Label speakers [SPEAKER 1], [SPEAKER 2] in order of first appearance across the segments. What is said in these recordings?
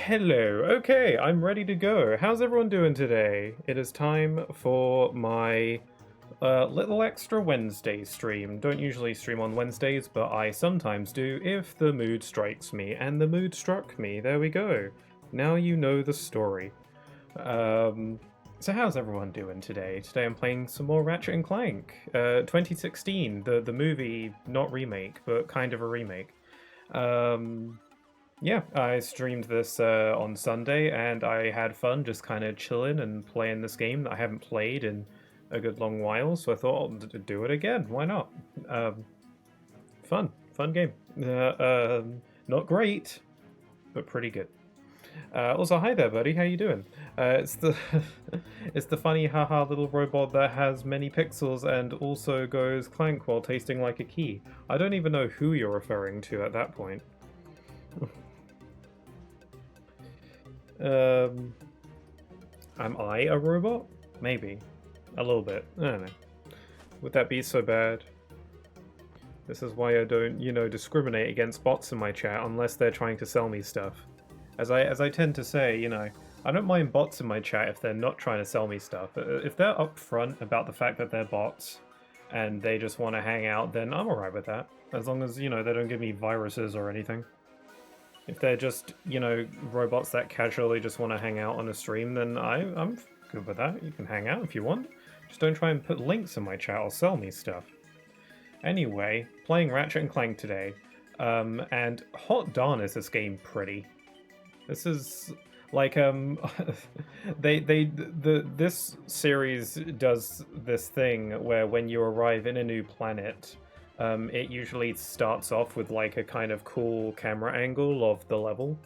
[SPEAKER 1] Hello, okay, I'm ready to go. How's everyone doing today? It is time for my little extra Wednesday stream. Don't usually stream on Wednesdays, but I sometimes do if the mood strikes me, and the mood struck me. There we go. Now you know the story. Um, so how's everyone doing today? Today I'm playing some more Ratchet and Clank. 2016, the movie, not remake, but kind of a remake. Um, yeah, I streamed this on Sunday, and I had fun just kind of chilling and playing this game that I haven't played in a good long while. So I thought I'll do it again. Why not? Um, fun game. Not great, but pretty good. Also, hi there, buddy. How you doing? It's the it's the funny haha little robot that has many pixels and also goes clank while tasting like a key. I don't even know who you're referring to at that point. Um, am I a robot? Maybe. A little bit. I don't know. Would that be so bad? This is why I don't, discriminate against bots in my chat unless they're trying to sell me stuff. As I tend to say, I don't mind bots in my chat if they're not trying to sell me stuff. If they're upfront about the fact that they're bots and they just want to hang out, then I'm alright with that. As long as, they don't give me viruses or anything. If they're just, robots that casually just want to hang out on a stream, then I'm good with that. You can hang out if you want. Just don't try and put links in my chat or sell me stuff. Anyway, playing Ratchet and Clank today, and hot darn is this game pretty. This is like this series does this thing where when you arrive in a new planet, it usually starts off with like a kind of cool camera angle of the level.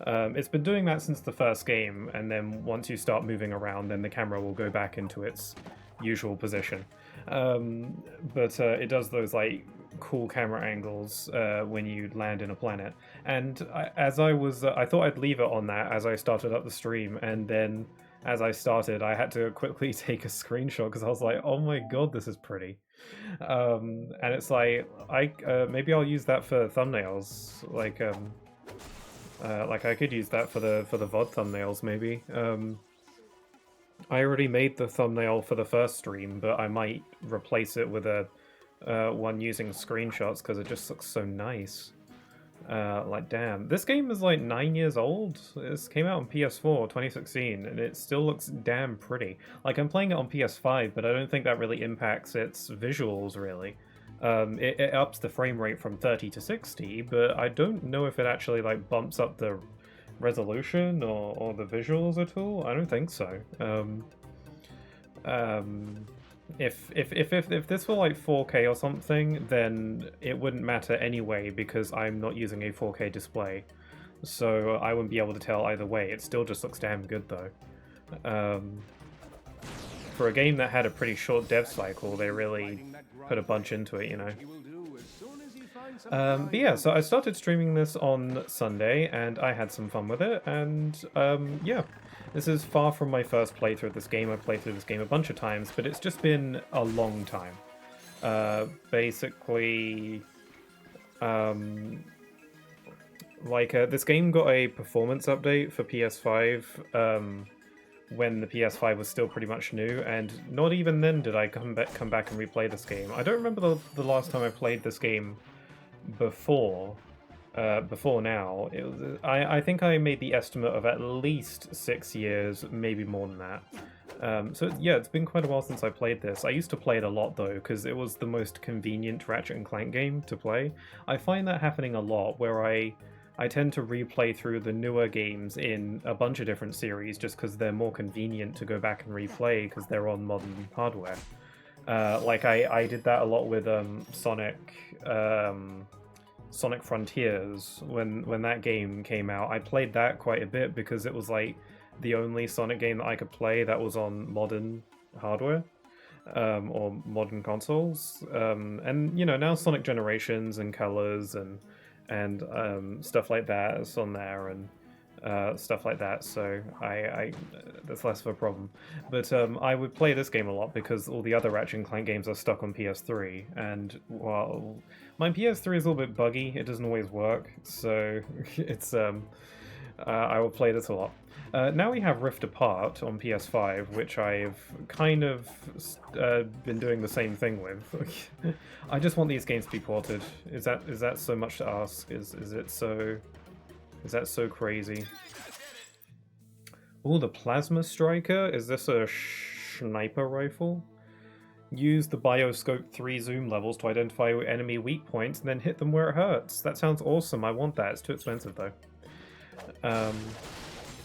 [SPEAKER 1] It's been doing that since the first game, and then once you start moving around, then the camera will go back into its usual position. But it does those like cool camera angles when you land in a planet. And I thought I'd leave it on that as I started up the stream, and then as I started, I had to quickly take a screenshot because I was like, "Oh my god, this is pretty." And it's like maybe I'll use that for thumbnails, like I could use that for the VOD thumbnails maybe. I already made the thumbnail for the first stream, but I might replace it with a one using screenshots because it just looks so nice. Like, damn. This game is like 9 years old. This came out on PS4 2016, and it still looks damn pretty. Like, I'm playing it on PS5, but I don't think that really impacts its visuals, really. It ups the frame rate from 30 to 60, but I don't know if it actually, like, bumps up the resolution or the visuals at all. I don't think so. If this were like 4K or something, then it wouldn't matter anyway because I'm not using a 4K display, so I wouldn't be able to tell either way. It still just looks damn good though. For a game that had a pretty short dev cycle, they really put a bunch into it, But yeah, so I started streaming this on Sunday, and I had some fun with it, and yeah. This is far from my first playthrough of this game. I've played through this game a bunch of times, but it's just been a long time. Basically, this game got a performance update for PS5 when the PS5 was still pretty much new, and not even then did I come back and replay this game. I don't remember the last time I played this game before now. I think I made the estimate of at least 6 years, maybe more than that. So yeah, it's been quite a while since I played this. I used to play it a lot though, because it was the most convenient Ratchet and Clank game to play. I find that happening a lot, where I tend to replay through the newer games in a bunch of different series just because they're more convenient to go back and replay because they're on modern hardware. Like I did that a lot with Sonic Frontiers when that game came out. I played that quite a bit because it was like the only Sonic game that I could play that was on modern hardware or modern consoles. And now Sonic Generations and Colors and stuff like that is on there, and stuff like that, so I that's less of a problem. But I would play this game a lot because all the other Ratchet and Clank games are stuck on PS3, and while my PS3 is a little bit buggy, it doesn't always work, so it's I will play this a lot. Now we have Rift Apart on PS5, which I've kind of been doing the same thing with. I just want these games to be ported. Is that so much to ask? Is that so crazy? Oh, the Plasma Striker? Is this a sniper rifle? Use the Bioscope 3 zoom levels to identify enemy weak points and then hit them where it hurts. That sounds awesome. I want that. It's too expensive though.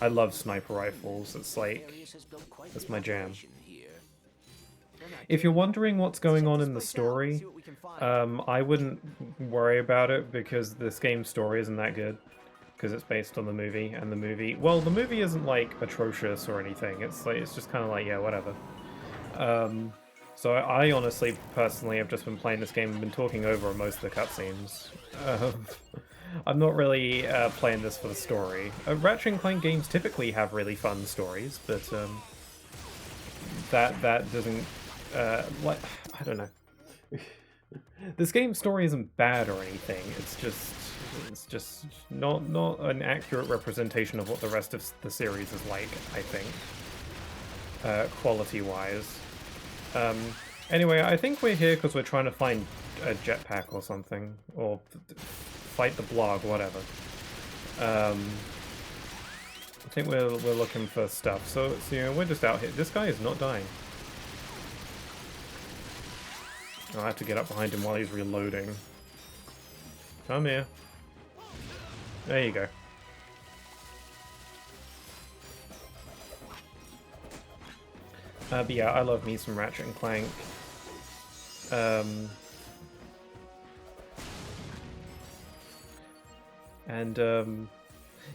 [SPEAKER 1] I love sniper rifles. It's like, that's my jam. If you're wondering what's going on in the story, I wouldn't worry about it because this game's story isn't that good. Because it's based on the movie, and the movie... Well, the movie isn't, like, atrocious or anything. It's like, it's just kind of like, yeah, whatever. So I honestly, personally, have just been playing this game and been talking over most of the cutscenes. I'm not really playing this for the story. Ratchet Clank games typically have really fun stories, but that doesn't... like, I don't know. This game's story isn't bad or anything. It's just not an accurate representation of what the rest of the series is like, I think, quality-wise. Anyway, I think we're here because we're trying to find a jetpack or something, or fight the blog, whatever. I think we're looking for stuff. So you know, we're just out here. This guy is not dying. I'll have to get up behind him while he's reloading. Come here. There you go. But yeah, I love me some Ratchet and Clank.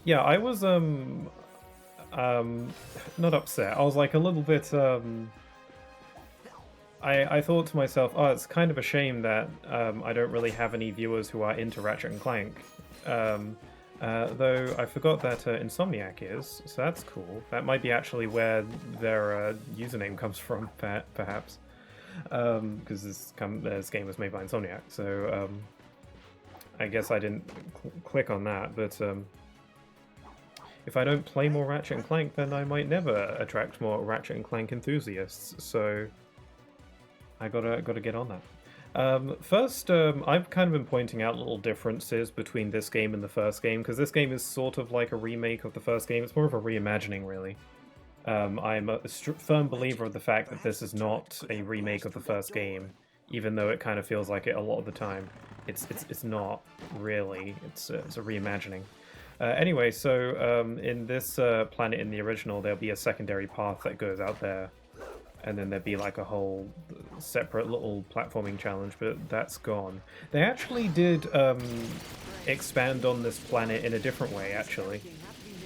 [SPEAKER 1] Yeah, I was not upset. I was like a little bit I thought to myself, oh, it's kind of a shame that I don't really have any viewers who are into Ratchet and Clank. Though I forgot that Insomniac is, so that's cool. That might be actually where their username comes from, perhaps. Because this game was made by Insomniac, so I guess I didn't click on that, but if I don't play more Ratchet and Clank, then I might never attract more Ratchet and Clank enthusiasts, so I gotta get on that. First, I've kind of been pointing out little differences between this game and the first game, because this game is sort of like a remake of the first game. It's more of a reimagining, really. I'm a firm believer of the fact that this is not a remake of the first game, even though it kind of feels like it a lot of the time. It's not really. It's a reimagining. Anyway, so in this planet in the original, there'll be a secondary path that goes out there. And then there'd be like a whole separate little platforming challenge, but that's gone. They actually did expand on this planet in a different way, actually.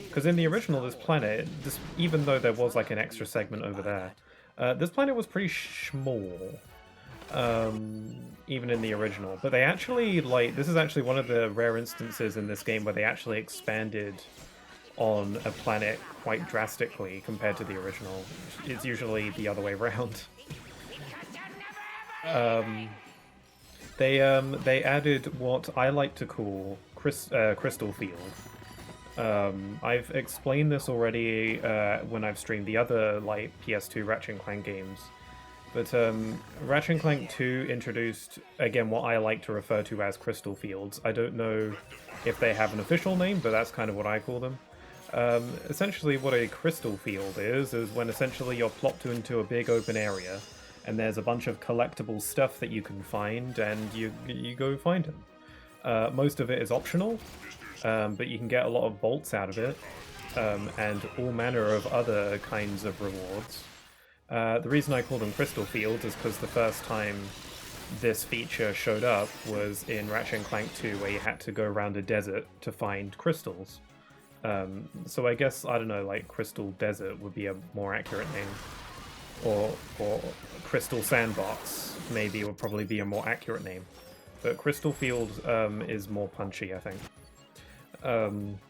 [SPEAKER 1] Because in the original, this planet, even though there was like an extra segment over there, this planet was pretty small. Even in the original. But they actually, like, this is actually one of the rare instances in this game where they actually expanded on a planet quite drastically compared to the original. It's usually the other way around. They added what I like to call Crystal Field. I've explained this already when I've streamed the other like PS2 Ratchet & Clank games. But Ratchet & Clank 2 introduced, again, what I like to refer to as Crystal Fields. I don't know if they have an official name, but that's kind of what I call them. Essentially what a crystal field is when essentially you're plopped into a big open area and there's a bunch of collectible stuff that you can find and you go find them. Most of it is optional, but you can get a lot of bolts out of it and all manner of other kinds of rewards. The reason I call them crystal fields is because the first time this feature showed up was in Ratchet & Clank 2 where you had to go around a desert to find crystals. So I guess, I don't know, like Crystal Desert would be a more accurate name. Or Crystal Sandbox, maybe, would probably be a more accurate name. But Crystal Field is more punchy, I think. And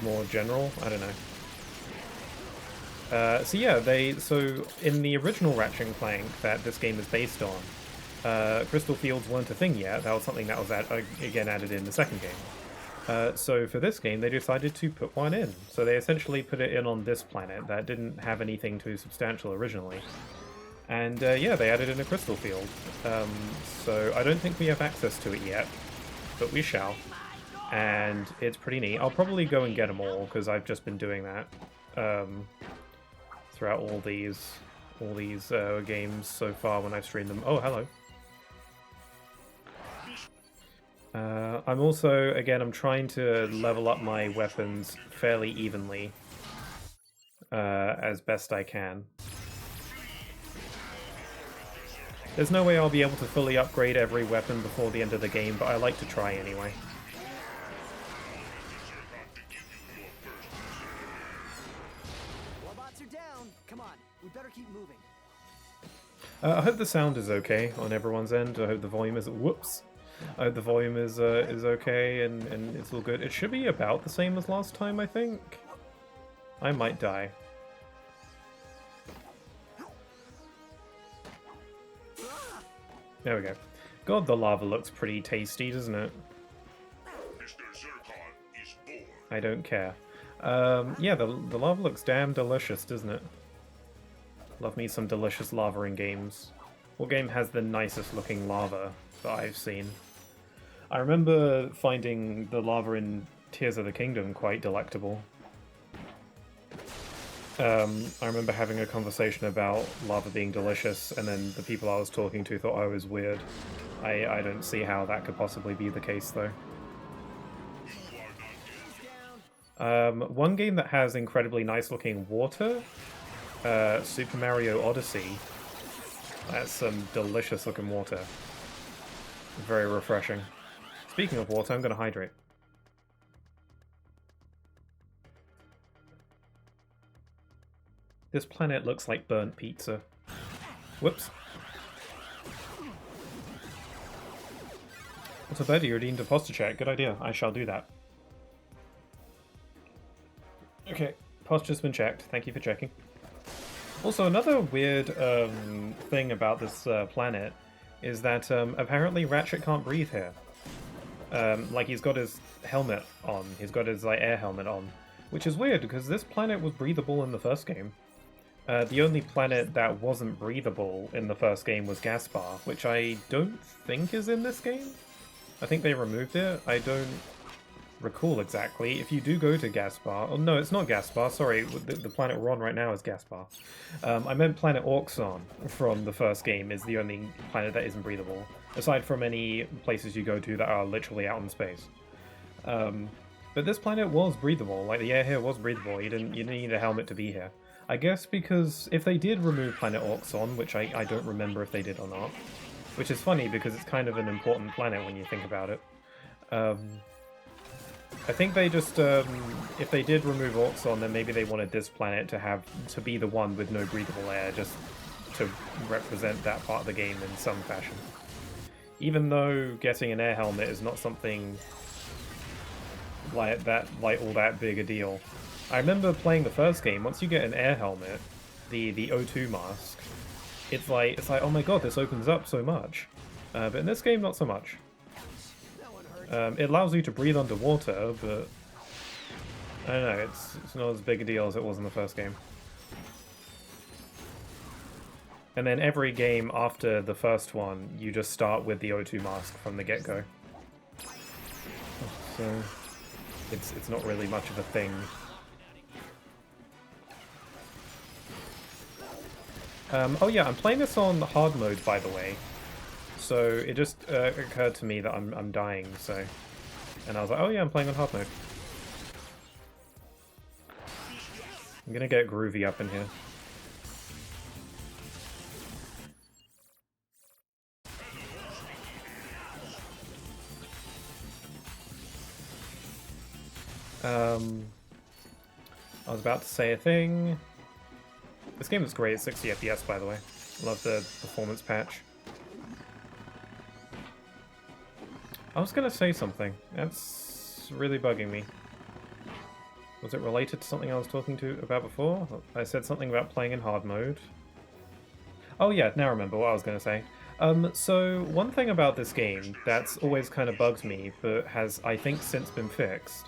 [SPEAKER 1] more general, I don't know. So yeah, so in the original Ratchet & Clank that this game is based on, Crystal Fields weren't a thing yet. That was something that was again added in the second game. So for this game, they decided to put one in. So they essentially put it in on this planet that didn't have anything too substantial originally. And yeah, they added in a crystal field. So I don't think we have access to it yet, but we shall. And it's pretty neat. I'll probably go and get them all, because I've just been doing that throughout all these games so far when I've streamed them. Oh, hello. I'm also, again, I'm trying to level up my weapons fairly evenly as best I can. There's no way I'll be able to fully upgrade every weapon before the end of the game, but I like to try anyway.
[SPEAKER 2] Robots are down. Come on, we better keep moving.
[SPEAKER 1] I hope the sound is okay on everyone's end. I hope the volume is... Whoops! I hope the volume is okay and it's all good. It should be about the same as last time, I think. I might die. There we go. God, the lava looks pretty tasty, doesn't it? I don't care. Yeah, the lava looks damn delicious, doesn't it? Love me some delicious lava in games. What game has the nicest looking lava that I've seen? I remember finding the lava in Tears of the Kingdom quite delectable. I remember having a conversation about lava being delicious, and then the people I was talking to thought I was weird. I don't see how that could possibly be the case, though. One game that has incredibly nice-looking water, Super Mario Odyssey. That's some delicious-looking water. Very refreshing. Speaking of water, I'm going to hydrate. This planet looks like burnt pizza. Whoops. What's a buddy? You're redeemed a posture check. Good idea. I shall do that. Okay, posture's been checked. Thank you for checking. Also, another weird thing about this planet is that apparently Ratchet can't breathe here. Like, he's got his helmet on. He's got his like air helmet on. Which is weird, because this planet was breathable in the first game. The only planet that wasn't breathable in the first game was Gaspar, which I don't think is in this game. I think they removed it. I don't recall exactly. If you do go to Gaspar... Oh, no, it's not Gaspar. Sorry, the planet we're on right now is Gaspar. I meant planet Auxon from the first game is the only planet that isn't breathable, aside from any places you go to that are literally out in space. But this planet was breathable. Like, the air here was breathable. You didn't need a helmet to be here. I guess because if they did remove planet Auxon, which I don't remember if they did or not, which is funny because it's kind of an important planet when you think about it. I think they just, if they did remove Auxon, then maybe they wanted this planet to be the one with no breathable air, just to represent that part of the game in some fashion. Even though getting an air helmet is not something like all that big a deal. I remember playing the first game. Once you get an air helmet, the O2 mask, it's like oh my god, this opens up so much. But in this game, not so much. It allows you to breathe underwater, but I don't know. It's not as big a deal as it was in the first game. And then every game after the first one, you just start with the O2 mask from the get-go. So it's not really much of a thing. Oh yeah, I'm playing this on hard mode, by the way. So it just occurred to me that I'm dying, so... And I was like, oh yeah, I'm playing on hard mode. I'm gonna get groovy up in here. I was about to say a thing. This game is great, 60 FPS by the way. Love the performance patch. I was gonna say something. That's really bugging me. Was it related to something I was talking about before? I said something about playing in hard mode. Oh yeah, now I remember what I was gonna say. So one thing about this game that's always kind of bugged me, but has, I think, since been fixed,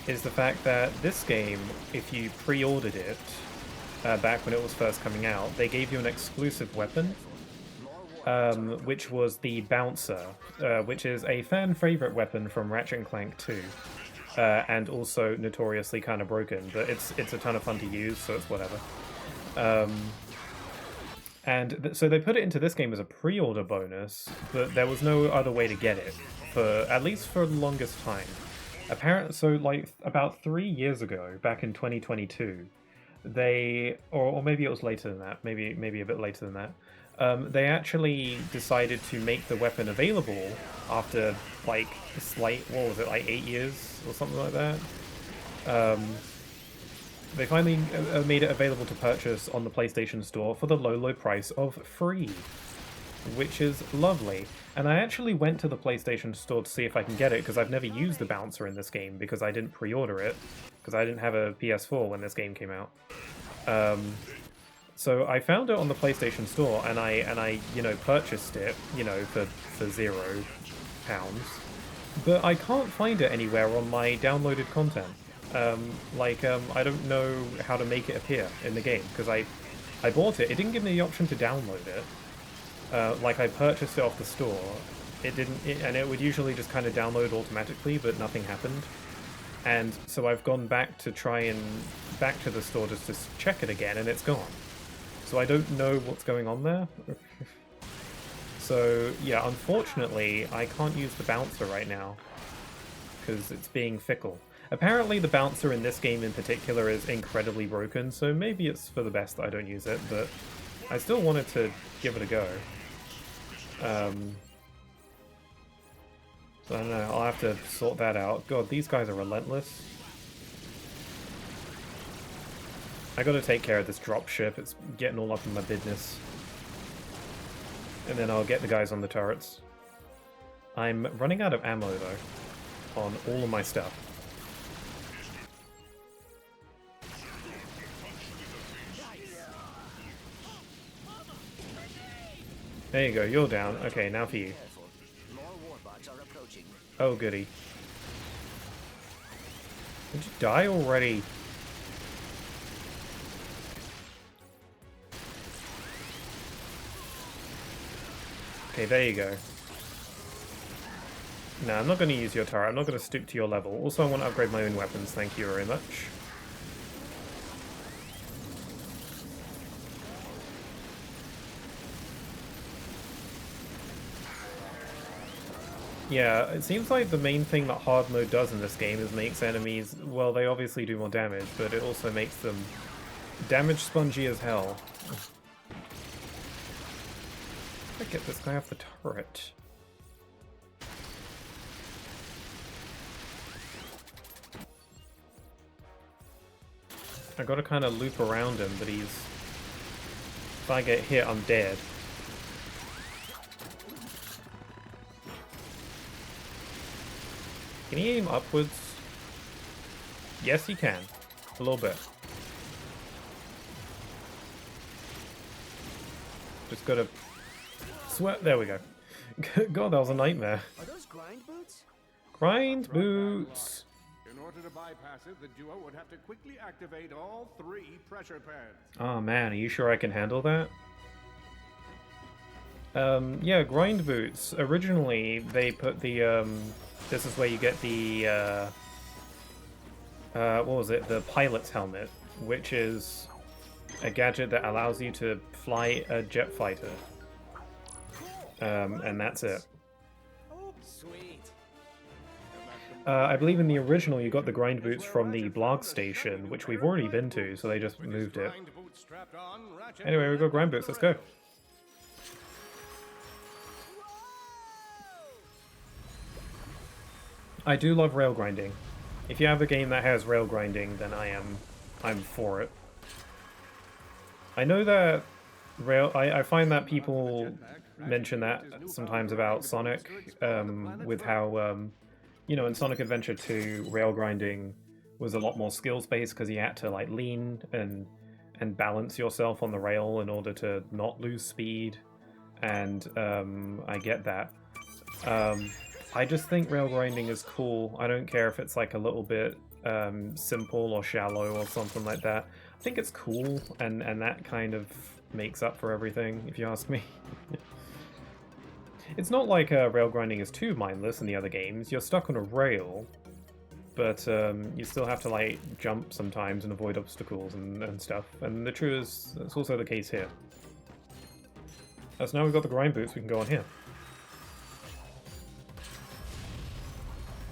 [SPEAKER 1] is the fact that this game, if you pre-ordered it, back when it was first coming out, they gave you an exclusive weapon, which was the Bouncer, which is a fan-favorite weapon from Ratchet Clank 2. And also notoriously kind of broken, but it's a ton of fun to use, so it's whatever. So they put it into this game as a pre-order bonus, but there was no other way to get it, at least for the longest time. So like about 3 years ago, back in 2022, or maybe it was later than that, maybe a bit later than that, they actually decided to make the weapon available after like what was it, like 8 years or something like that. They finally made it available to purchase on the PlayStation Store for the low price of free, which is lovely. And I actually went to the PlayStation Store to see if I can get it, because I've never used the Bouncer in this game, because I didn't pre-order it, because I didn't have a PS4 when this game came out. So I found it on the PlayStation Store, and I purchased it, for £0. But I can't find it anywhere on my downloaded content. I don't know how to make it appear in the game, because I bought it. It didn't give me the option to download it. I purchased it off the store. It didn't, and it would usually just kind of download automatically, but nothing happened. And so I've gone back to back to the store just to check it again, and it's gone. So I don't know what's going on there. So yeah, unfortunately, I can't use the Bouncer right now, because it's being fickle. Apparently the Bouncer in this game in particular is incredibly broken, so maybe it's for the best that I don't use it, but I still wanted to give it a go. So I don't know, I'll have to sort that out. God, these guys are relentless. I gotta take care of this dropship, it's getting all up in my business. And then I'll get the guys on the turrets. I'm running out of ammo though, on all of my stuff. There you go, you're down. Okay, now for you. Oh, goody. Did you die already? Okay, there you go. No, I'm not going to use your turret. I'm not going to stoop to your level. Also, I want to upgrade my own weapons. Thank you very much. Yeah, it seems like the main thing that hard mode does in this game is makes enemies, well, they obviously do more damage, but it also makes them damage spongy as hell. Let's get this guy off the turret. I gotta kind of loop around him, but if I get hit, I'm dead. Can he aim upwards? Yes, he can. A little bit. Just gotta sweat. There we go. God, that was a nightmare.
[SPEAKER 2] Are those grind boots?
[SPEAKER 1] Grind boots.
[SPEAKER 3] In order to bypass it, the duo would have to quickly activate all 3 pressure pads.
[SPEAKER 1] Oh man, are you sure I can handle that? Yeah, grind boots. Originally, they put the, this is where you get the, what was it? The pilot's helmet, which is a gadget that allows you to fly a jet fighter. And that's it.
[SPEAKER 2] Oh, sweet.
[SPEAKER 1] I believe in the original you got the grind boots from the Blarg station, which we've already been to, so they just moved it. Anyway, we've got grind boots, let's go. I do love rail grinding. If you have a game that has rail grinding, then I'm for it. I know that I find that people mention that sometimes about Sonic, with how, in Sonic Adventure 2, rail grinding was a lot more skills-based because you had to, like, lean and balance yourself on the rail in order to not lose speed. and I get that. I just think rail grinding is cool. I don't care if it's like a little bit simple or shallow or something like that. I think it's cool, and that kind of makes up for everything, if you ask me. It's not like rail grinding is too mindless in the other games. You're stuck on a rail, but you still have to like jump sometimes and avoid obstacles and stuff. And the truth is, that's also the case here. So now we've got the grind boots, we can go on here.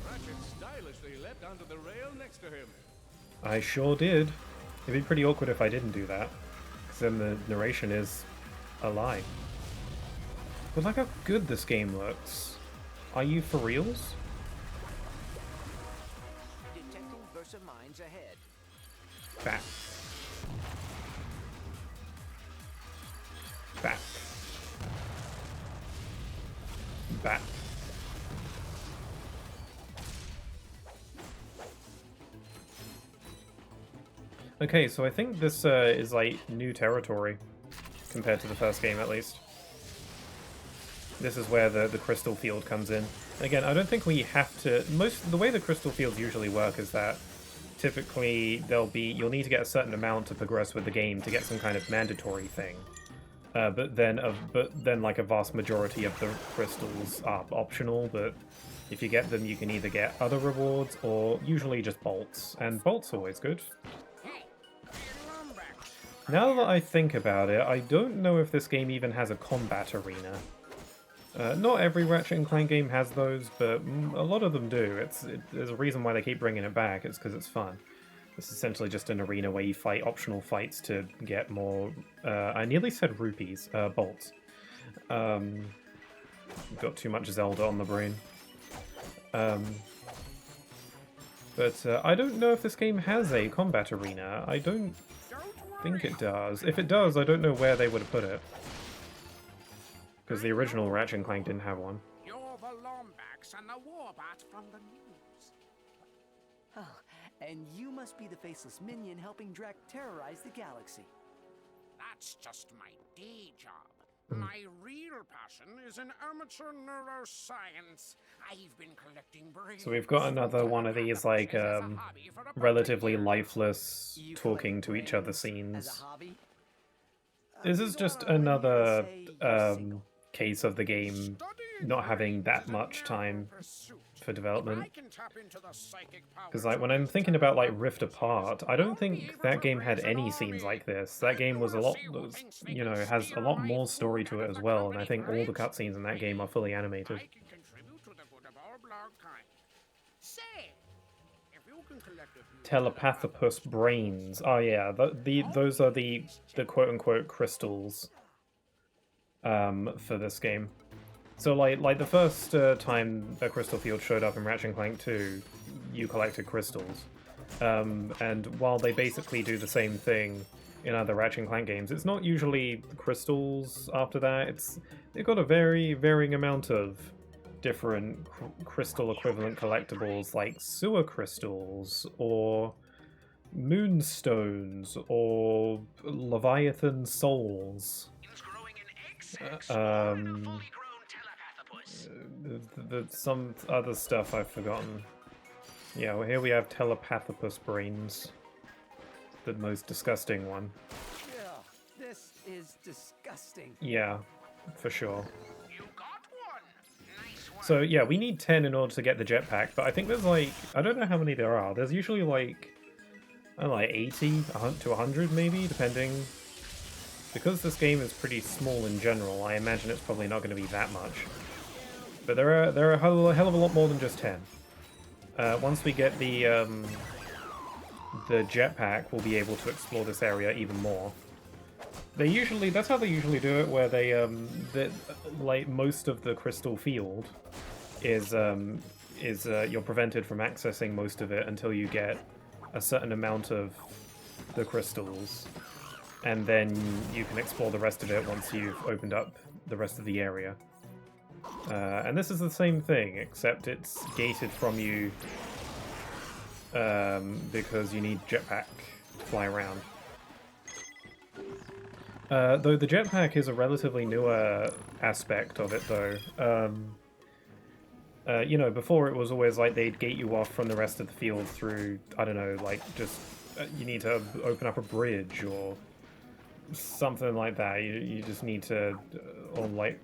[SPEAKER 3] Ratchet stylishly leapt onto the rail next to him.
[SPEAKER 1] I sure did. It'd be pretty awkward if I didn't do that, because then the narration is a lie. But look how good this game looks. Are you for reals?
[SPEAKER 2] Detecting Versa mines ahead.
[SPEAKER 1] Back. Back. Back. Okay, so I think this is like new territory compared to the first game, at least. This is where the crystal field comes in. Again, I don't think we have to... The way the crystal fields usually work is that typically you'll need to get a certain amount to progress with the game to get some kind of mandatory thing. But then like a vast majority of the crystals are optional, but if you get them you can either get other rewards or usually just bolts, and bolts are always good. Now that I think about it, I don't know if this game even has a combat arena. Not every Ratchet & Clank game has those, but a lot of them do. There's a reason why they keep bringing it back. It's because it's fun. It's essentially just an arena where you fight optional fights to get more... I nearly said rupees. Bolts. Got too much Zelda on the brain. But I don't know if this game has a combat arena. I don't think it does. If it does, I don't know where they would have put it. Because the original Ratchet & Clank didn't have one.
[SPEAKER 4] You're the Lombax and the Warbat from the news.
[SPEAKER 2] Oh, and you must be the faceless minion helping Drac terrorize the galaxy.
[SPEAKER 4] That's just my day job. My real passion is in amateur neuroscience. I've been collecting brains.
[SPEAKER 1] So we've got another one of these, like, relatively lifeless talking to each other scenes.
[SPEAKER 2] As a hobby?
[SPEAKER 1] This is just another case of the game not having that much time for development. Because like when I'm thinking about like Rift Apart, I don't think that game had any scenes like this. That game was a lot, you know, has a lot more story to it as well, and I think all the cutscenes in that game are fully animated. Telepathopus brains. Oh yeah, those are the quote-unquote crystals for this game. So like the first time a crystal field showed up in Ratchet & Clank 2, you collected crystals. And while they basically do the same thing in other Ratchet & Clank games, it's not usually crystals after that. They've got a very varying amount of different crystal equivalent collectibles, like sewer crystals or moonstones or Leviathan souls. Some other stuff I've forgotten. Yeah, well, here we have Telepathopus brains, the most disgusting one.
[SPEAKER 2] Yeah, this is disgusting.
[SPEAKER 1] Yeah, for sure. So yeah, we need 10 in order to get the jetpack, but I think there's like, I don't know how many there are. There's usually like, I don't know, like 80 to 100 maybe, depending. Because this game is pretty small in general, I imagine it's probably not going to be that much. But there are a hell of a lot more than just 10. Once we get the jetpack, we'll be able to explore this area even more. That's how they usually do it, where like most of the crystal field is you're prevented from accessing most of it until you get a certain amount of the crystals, and then you can explore the rest of it once you've opened up the rest of the area. And this is the same thing, except it's gated from you because you need jetpack to fly around. Though the jetpack is a relatively newer aspect of it, though. You know, before it was always like they'd gate you off from the rest of the field through, I don't know, like just you need to open up a bridge or something like that. You just need to, or like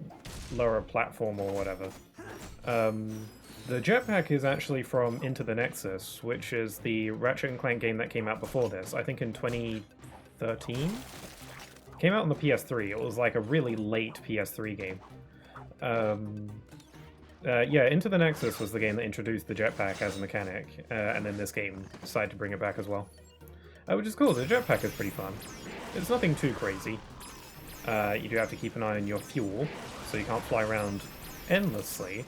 [SPEAKER 1] lower a platform or whatever. The jetpack is actually from Into the Nexus, which is the Ratchet and Clank game that came out before this. I think in 2013? Came out on the PS3. It was like a really late PS3 game. Yeah, Into the Nexus was the game that introduced the jetpack as a mechanic, and then this game decided to bring it back as well. Which is cool. The jetpack is pretty fun. It's nothing too crazy. You do have to keep an eye on your fuel, so you can't fly around endlessly.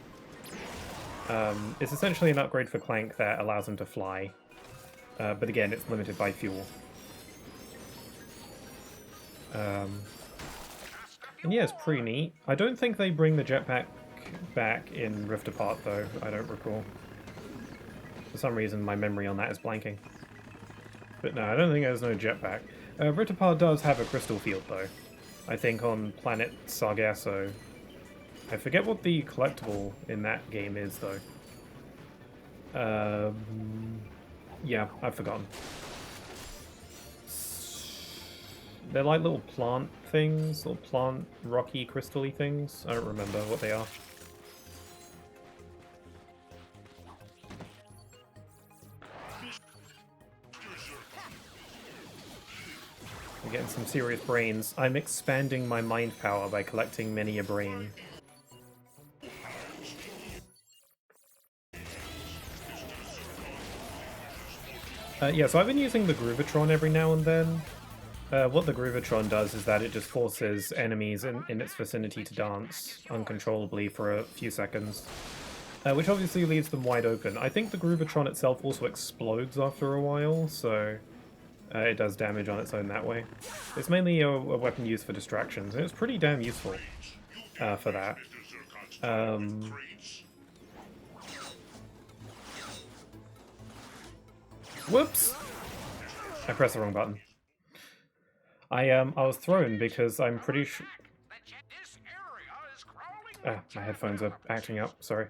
[SPEAKER 1] It's essentially an upgrade for Clank that allows him to fly, but again, it's limited by fuel. And yeah, it's pretty neat. I don't think they bring the jetpack back in Rift Apart, though. I don't recall. For some reason, my memory on that is blanking. But no, I don't think there's no jetpack. Rift Apart does have a crystal field, though. I think on planet Sargasso. I forget what the collectible in that game is, though. Yeah, I've forgotten. They're like little plant things, little plant rocky crystal-y things. I don't remember what they are. I'm getting some serious brains. I'm expanding my mind power by collecting many a brain. Yeah, so I've been using the Groovatron every now and then. What the Groovatron does is that it just forces enemies in its vicinity to dance uncontrollably for a few seconds, which obviously leaves them wide open. I think the Groovatron itself also explodes after a while, so it does damage on its own that way. It's mainly a weapon used for distractions, and it's pretty damn useful for that. Whoops! I pressed the wrong button. I was thrown because I'm pretty sure... my headphones are acting up, sorry.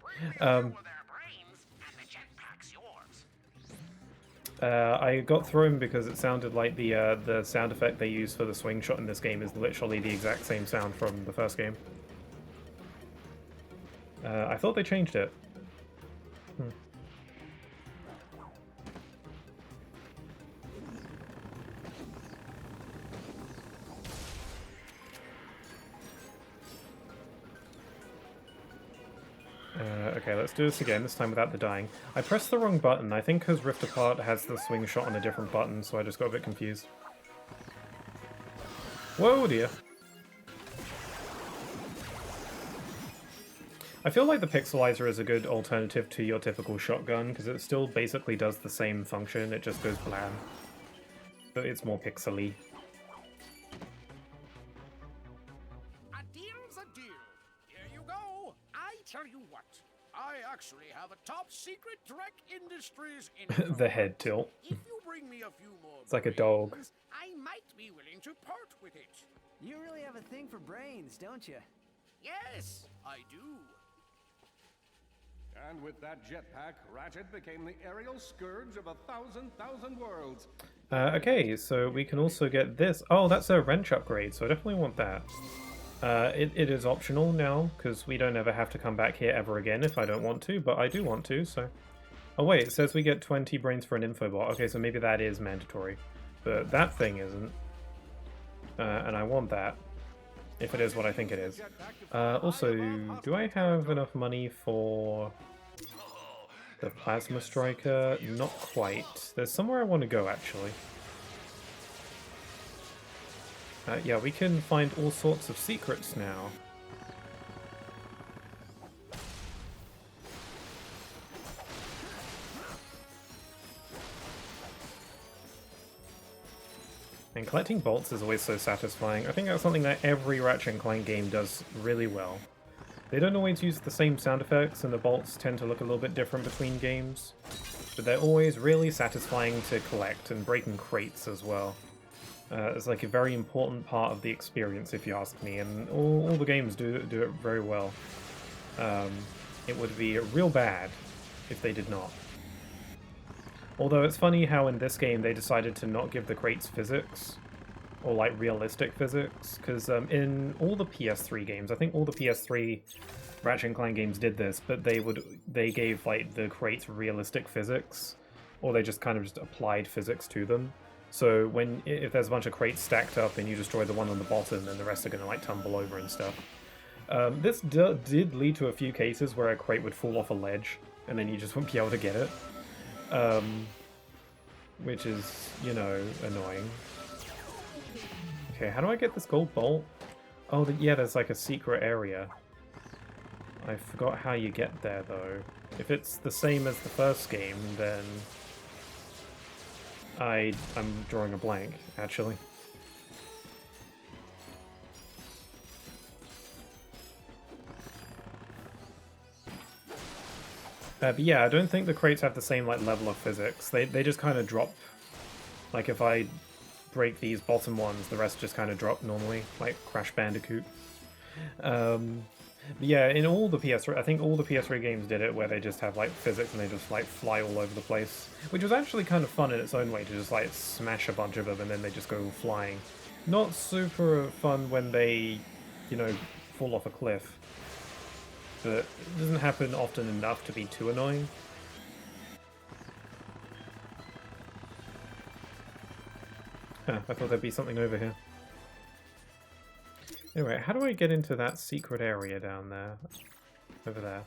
[SPEAKER 1] I got thrown because it sounded like the sound effect they use for the swing shot in this game is literally the exact same sound from the first game. I thought they changed it. Okay, let's do this again, this time without the dying. I pressed the wrong button, I think because Rift Apart has the swing shot on a different button, so I just got a bit confused. Whoa, dear. I feel like the pixelizer is a good alternative to your typical shotgun, because it still basically does the same function, it just goes blam. But it's more pixely.
[SPEAKER 4] A deal's a deal. Here you go. I tell you what. I actually have a top secret Drek Industries in
[SPEAKER 1] The head tilt.
[SPEAKER 4] If you bring me a few more
[SPEAKER 1] It's like a dog.
[SPEAKER 4] brains, I might be willing to part with it.
[SPEAKER 2] You really have a thing for brains, don't you?
[SPEAKER 4] Yes, I do.
[SPEAKER 3] And with that jetpack, Ratchet became the aerial scourge of 1,000 worlds.
[SPEAKER 1] Okay, so we can also get this. Oh, that's a wrench upgrade, so I definitely want that. It is optional now, because we don't ever have to come back here ever again if I don't want to, but I do want to, so... Oh wait, it says we get 20 brains for an infobot. Okay, so maybe that is mandatory. But that thing isn't. And I want that, if it is what I think it is. Also, do I have enough money for the Plasma Striker? Not quite. There's somewhere I want to go, actually. Yeah, we can find all sorts of secrets now. And collecting bolts is always so satisfying. I think that's something that every Ratchet & Clank game does really well. They don't always use the same sound effects, and the bolts tend to look a little bit different between games. But they're always really satisfying to collect, and breaking crates as well. It's like a very important part of the experience, if you ask me, and all the games do it very well. It would be real bad if they did not. Although it's funny how in this game they decided to not give the crates physics, or like realistic physics, because in all the PS3 games, I think all the PS3 Ratchet & Clank games did this, but they gave like the crates realistic physics, or they just kind of just applied physics to them. So if there's a bunch of crates stacked up and you destroy the one on the bottom, then the rest are going to like tumble over and stuff. This did lead to a few cases where a crate would fall off a ledge, and then you just wouldn't be able to get it. Which is, you know, annoying. Okay, how do I get this gold bolt? Oh, yeah, there's like a secret area. I forgot how you get there, though. If it's the same as the first game, then I'm drawing a blank, actually. But yeah, I don't think the crates have the same like level of physics. They just kind of drop. Like if I break these bottom ones, the rest just kind of drop normally, like Crash Bandicoot. But yeah, in all the PS3, I think all the PS3 games did it, where they just have like physics and they just like fly all over the place, which was actually kind of fun in its own way to just like smash a bunch of them and then they just go flying. Not super fun when they, you know, fall off a cliff. But it doesn't happen often enough to be too annoying. Huh, I thought there'd be something over here. Anyway, how do I get into that secret area down there? Over there.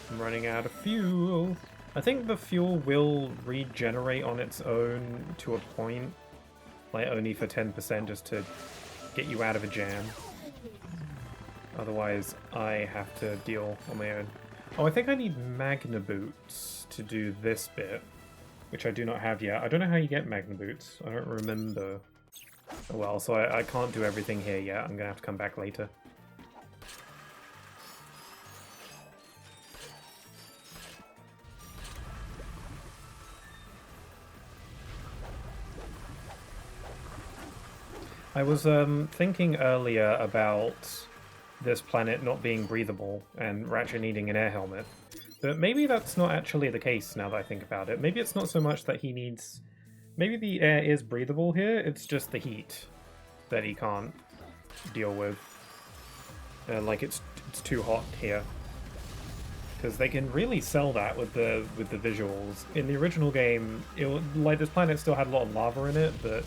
[SPEAKER 1] I'm running out of fuel. I think the fuel will regenerate on its own to a point. Like only for 10% just to get you out of a jam. Otherwise, I have to deal on my own. Oh, I think I need Magna Boots to do this bit, which I do not have yet. I don't know how you get Magna Boots. I don't remember. Oh, well, so I can't do everything here yet. I'm gonna have to come back later. I was thinking earlier about this planet not being breathable and Ratchet needing an air helmet. But maybe that's not actually the case now that I think about it. Maybe it's not so much that he needs... Maybe the air is breathable here, it's just the heat that he can't deal with. Like it's too hot here. Because they can really sell that with the visuals. In the original game, like this planet still had a lot of lava in it, but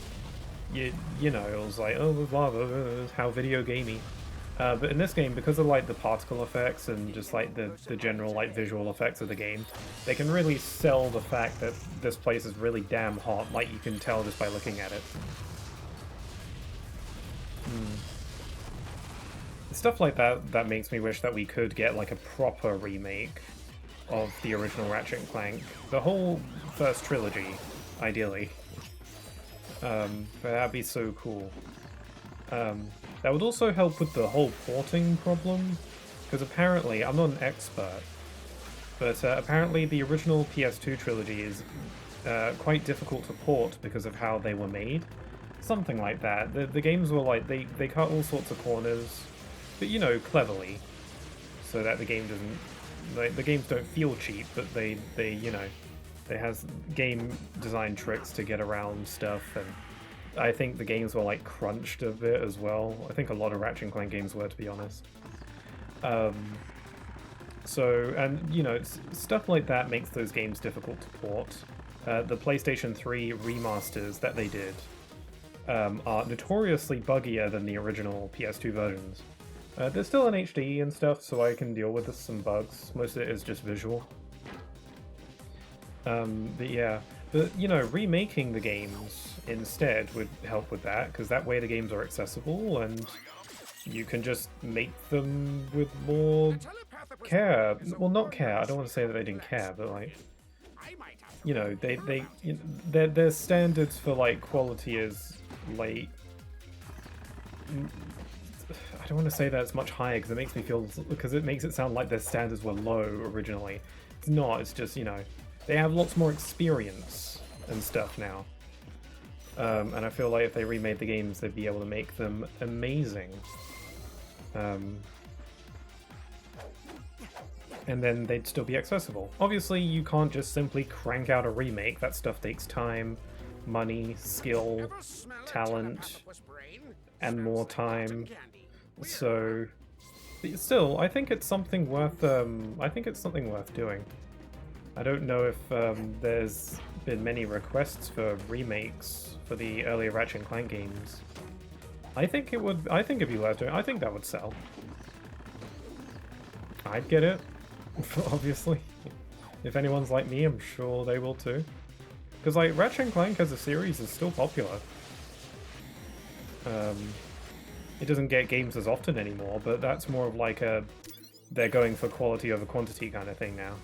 [SPEAKER 1] you know, it was like, oh, there's lava, how video gamey. But in this game, because of like the particle effects and just like the general like visual effects of the game, they can really sell the fact that this place is really damn hot, like you can tell just by looking at it. Stuff like that makes me wish that we could get like a proper remake of the original Ratchet and Clank. The whole first trilogy, ideally. But that'd be so cool. That would also help with the whole porting problem, because apparently, I'm not an expert, but apparently the original PS2 trilogy is quite difficult to port because of how they were made. Something like that. The games were like, they cut all sorts of corners, but you know, cleverly, so that the game doesn't, like, the games don't feel cheap, but they you know, they has game design tricks to get around stuff, and I think the games were like crunched a bit as well. I think a lot of Ratchet and Clank games were, to be honest. So, and you know, stuff like that makes those games difficult to port. The PlayStation 3 remasters that they did are notoriously buggier than the original PS2 versions. There's still an HD and stuff, so I can deal with some bugs. Most of it is just visual. But yeah, but you know, remaking the games instead would help with that, because that way the games are accessible and you can just make them with more care. Well, not care, I don't want to say that they didn't care, but like, you know, their standards for like quality is like, I don't want to say that it's much higher because it makes me feel, because it makes it sound like their standards were low originally. It's not, it's just, you know, they have lots more experience and stuff now. And I feel like if they remade the games, they'd be able to make them amazing. And then they'd still be accessible. Obviously, you can't just simply crank out a remake. That stuff takes time, money, skill, talent, and more time. So, but still, I think it's something worth. I think it's something worth doing. I don't know if there's been many requests for remakes for the earlier Ratchet Clank games. I think it would. I think it'd be worth doing. I think that would sell. I'd get it. Obviously. If anyone's like me, I'm sure they will too. Because, like, Ratchet Clank as a series is still popular. It doesn't get games as often anymore, but that's more of like a... they're going for quality over quantity kind of thing now.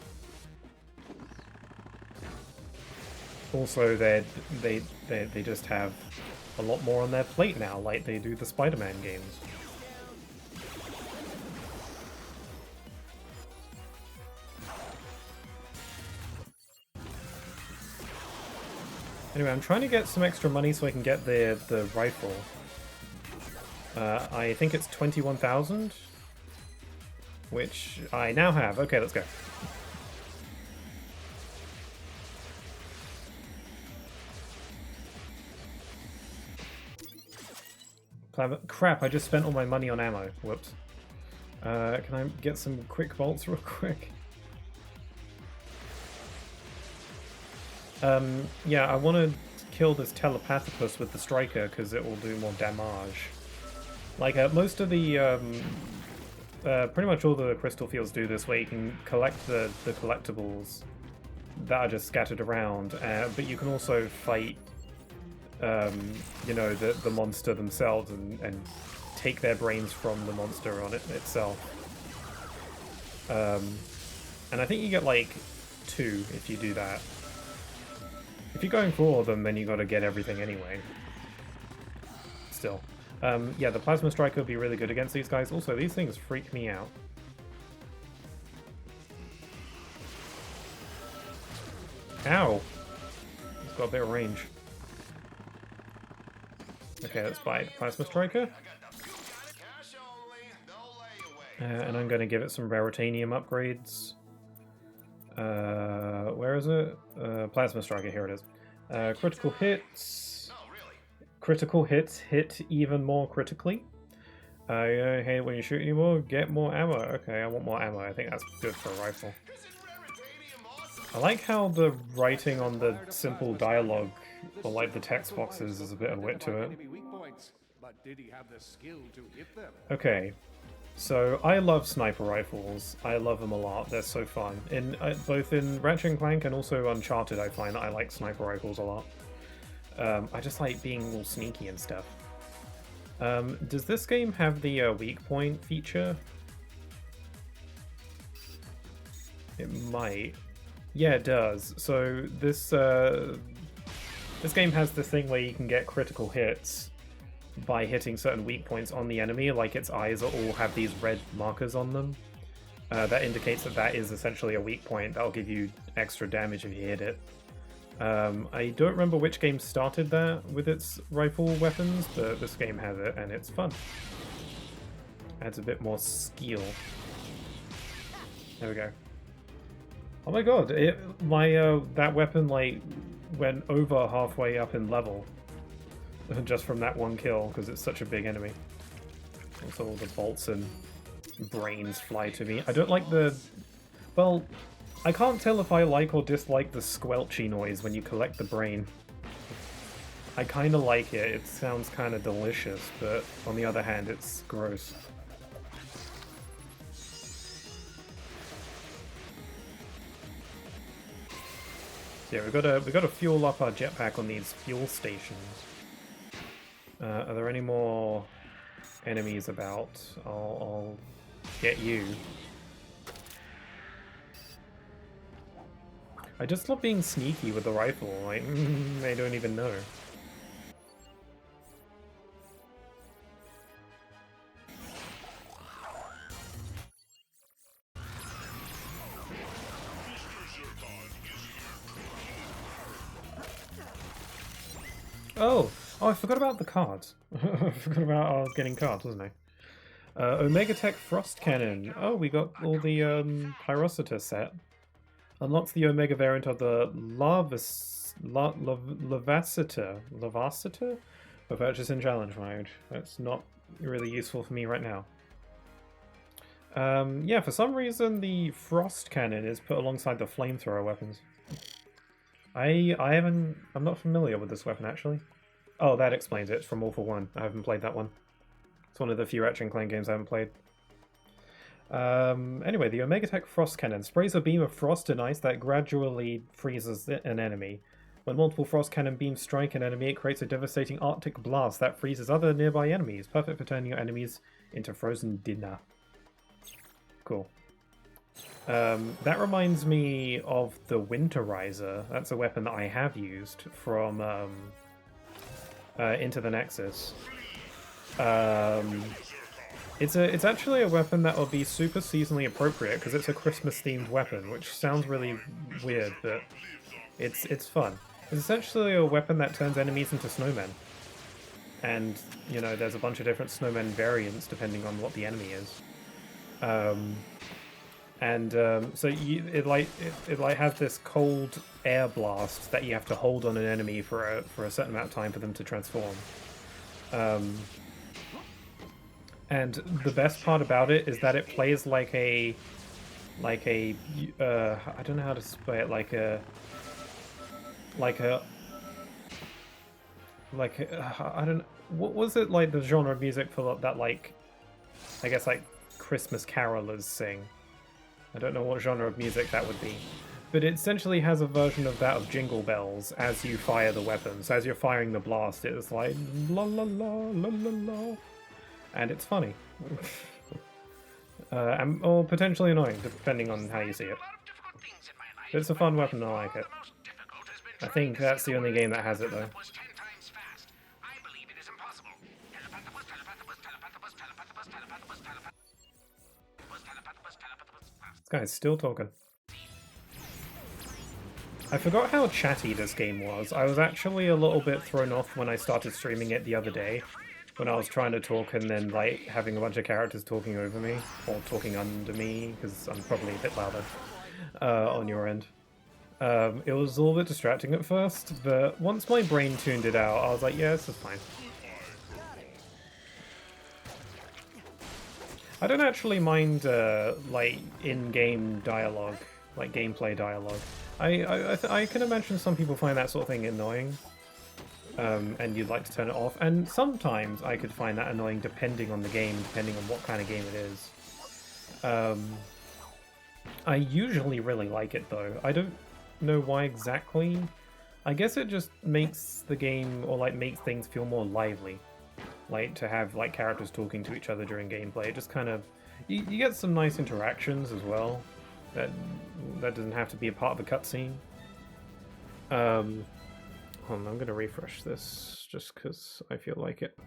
[SPEAKER 1] Also, they just have a lot more on their plate now, like they do the Spider-Man games. Anyway, I'm trying to get some extra money so I can get the rifle. I think it's 21,000, which I now have. Okay, let's go. Crap, I just spent all my money on ammo. Whoops. Can I get some quick bolts real quick? Yeah, I want to kill this telepathicus with the striker because it will do more damage. Like, most of the, pretty much all the crystal fields do this, where you can collect the collectibles that are just scattered around, but you can also fight, you know, the monster themselves and take their brains from the monster on itself. And I think you get, like, 2 if you do that. If you're going for all of them, then you gotta get everything anyway. Still. Yeah, the Plasma Striker would be really good against these guys. Also, these things freak me out. Ow! It's got a bit of range. Okay, let's buy the Plasma Striker. And I'm gonna give it some Raritanium upgrades. Where is it? Plasma Striker, here it is. Critical hits. Critical hits hit even more critically. Hey, when you shoot anymore, get more ammo. Okay, I want more ammo. I think that's good for a rifle. I like how the writing on the simple dialogue, or like the text boxes, is a bit of wit to it. Okay. So, I love sniper rifles. I love them a lot. They're so fun. In both in Ratchet Clank and also Uncharted, I find that I like sniper rifles a lot. I just like being all sneaky and stuff. Does this game have the weak point feature? It might. Yeah, it does. So this game has this thing where you can get critical hits by hitting certain weak points on the enemy, like its eyes all have these red markers on them. That indicates that that is essentially a weak point. That'll give you extra damage if you hit it. I don't remember which game started that with its rifle weapons, but this game has it, and it's fun. Adds a bit more skill. There we go. Oh my god, that weapon, like, went over halfway up in level. Just from that one kill, because it's such a big enemy. Also, all the bolts and brains fly to me. I don't like the... Well, I can't tell if I like or dislike the squelchy noise when you collect the brain. I kind of like it. It sounds kind of delicious, but on the other hand, it's gross. Yeah, we gotta fuel up our jetpack on these fuel stations. Are there any more enemies about? I'll get you. I just love being sneaky with the rifle, like, they don't even know. Oh, I forgot about the cards. I forgot about I was getting cards, wasn't I? Omega Tech Frost Cannon. Oh, we got all the Pyrocita set. Unlocks the Omega variant of the Lavacita for purchase in challenge mode. That's not really useful for me right now. Yeah, for some reason the Frost Cannon is put alongside the Flamethrower weapons. I'm not familiar with this weapon actually. Oh, that explains it. It's from All for One. I haven't played that one. It's one of the few Ratchet Clank games I haven't played. Anyway, the Omega Tech Frost Cannon sprays a beam of frost and ice that gradually freezes an enemy. When multiple frost cannon beams strike an enemy, it creates a devastating Arctic blast that freezes other nearby enemies, perfect for turning your enemies into frozen dinner. Cool. That reminds me of the Winterizer. That's a weapon that I have used from Into the Nexus. It's actually a weapon that will be super seasonally appropriate because it's a Christmas-themed weapon, which sounds really weird, but it's fun. It's essentially a weapon that turns enemies into snowmen. And, you know, there's a bunch of different snowmen variants depending on what the enemy is. So it has this cold air blast that you have to hold on an enemy for a certain amount of time for them to transform. And the best part about it is that it plays like a I don't know how to say it, I don't, what was it, like the genre of music for that, like, I guess like Christmas carolers sing. I don't know what genre of music that would be. But it essentially has a version of that of Jingle Bells as you fire the weapon. So as you're firing the blast, it's like la la la la la la. And it's funny. Or potentially annoying, depending on how you see it. But it's a fun weapon, I like it. I think that's the only game that has it, though. This guy's still talking. I forgot how chatty this game was. I was actually a little bit thrown off when I started streaming it the other day, when I was trying to talk and then like having a bunch of characters talking over me, or talking under me, because I'm probably a bit louder on your end. It was a little bit distracting at first, but once my brain tuned it out, I was like, yeah, this is fine. I don't actually mind like in-game dialogue, like gameplay dialogue. I can imagine some people find that sort of thing annoying, and you'd like to turn it off. And sometimes I could find that annoying depending on the game, depending on what kind of game it is. I usually really like it though. I don't know why exactly. I guess it just makes the game, or like makes things feel more lively. Like to have like characters talking to each other during gameplay. It just kind of, you get some nice interactions as well. That doesn't have to be a part of the cutscene. Hold on, I'm gonna refresh this just because I feel like it.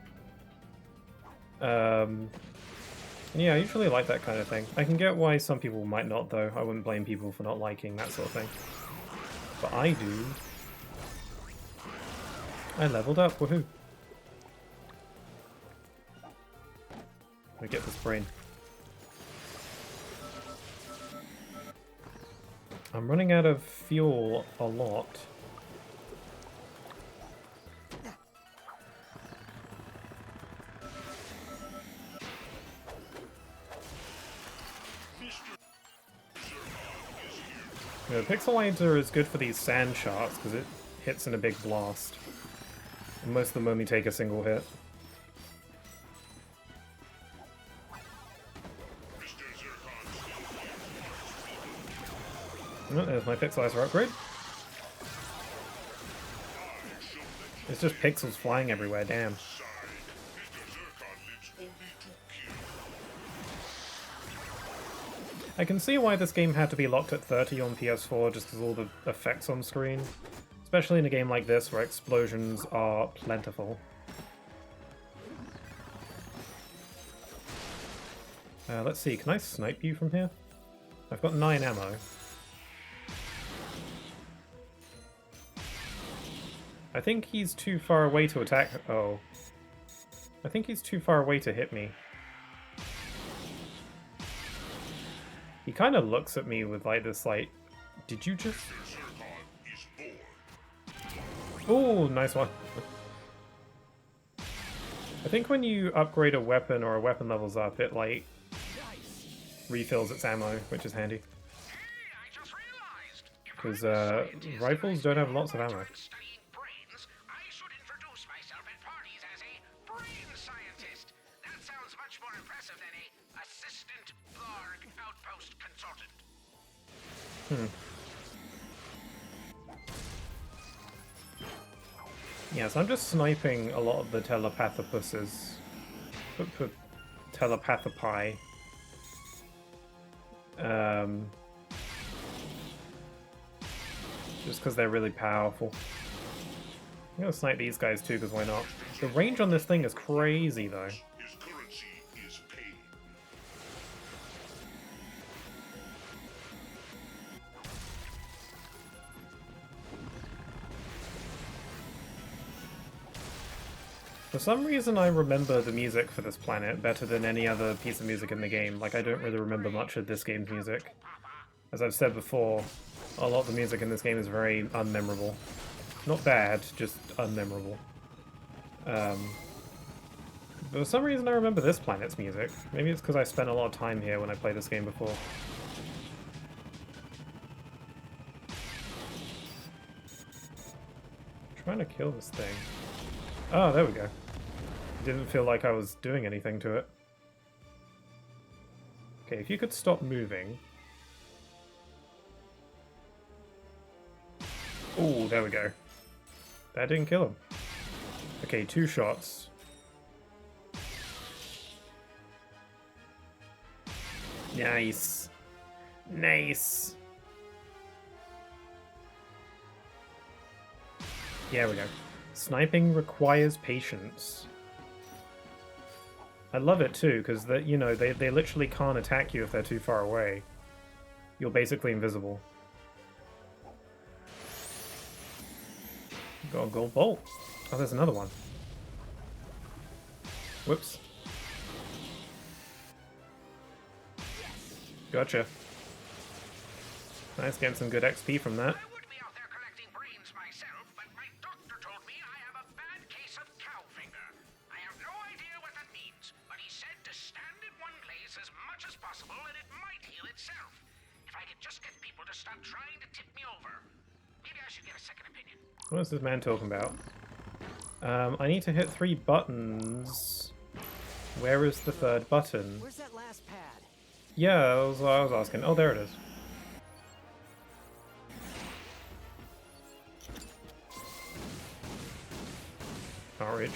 [SPEAKER 1] Yeah, I usually like that kind of thing. I can get why some people might not, though. I wouldn't blame people for not liking that sort of thing. But I do. I leveled up, woohoo! Let me get this brain. I'm running out of fuel a lot. The Pixelizer is good for these sand sharks because it hits in a big blast. And most of them only take a single hit. Oh, there's my Pixelizer upgrade. It's just pixels flying everywhere, damn. I can see why this game had to be locked at 30 on PS4 just because all the effects on screen. Especially in a game like this where explosions are plentiful. Let's see, can I snipe you from here? I've got 9 ammo. I think he's too far away to attack. Oh. I think he's too far away to hit me. He kind of looks at me with like this like, did you just... Oh, nice one. I think when you upgrade a weapon or a weapon levels up, it like refills its ammo, which is handy. Because rifles don't have lots of ammo. Yeah, so I'm just sniping a lot of the telepathopuses. Telepathopi. Just because they're really powerful. I'm gonna snipe these guys too, because why not? The range on this thing is crazy, though. For some reason I remember the music for this planet better than any other piece of music in the game. Like, I don't really remember much of this game's music. As I've said before, a lot of the music in this game is very unmemorable. Not bad, just unmemorable. But for some reason I remember this planet's music. Maybe it's because I spent a lot of time here when I played this game before. I'm trying to kill this thing. Oh, there we go. Didn't feel like I was doing anything to it. Okay, if you could stop moving. Oh, there we go. That didn't kill him. Okay, 2 shots. Nice. Nice. There we go. Sniping requires patience. I love it too, because you know, they literally can't attack you if they're too far away. You're basically invisible. Got a gold bolt. Oh, there's another one. Whoops. Gotcha. Nice, getting some good XP from that. What is this man talking about? I need to hit 3 buttons. Where is the 3rd button?
[SPEAKER 2] Where's that last pad?
[SPEAKER 1] Yeah, that was what I was asking. Oh, there it is. Can't reach.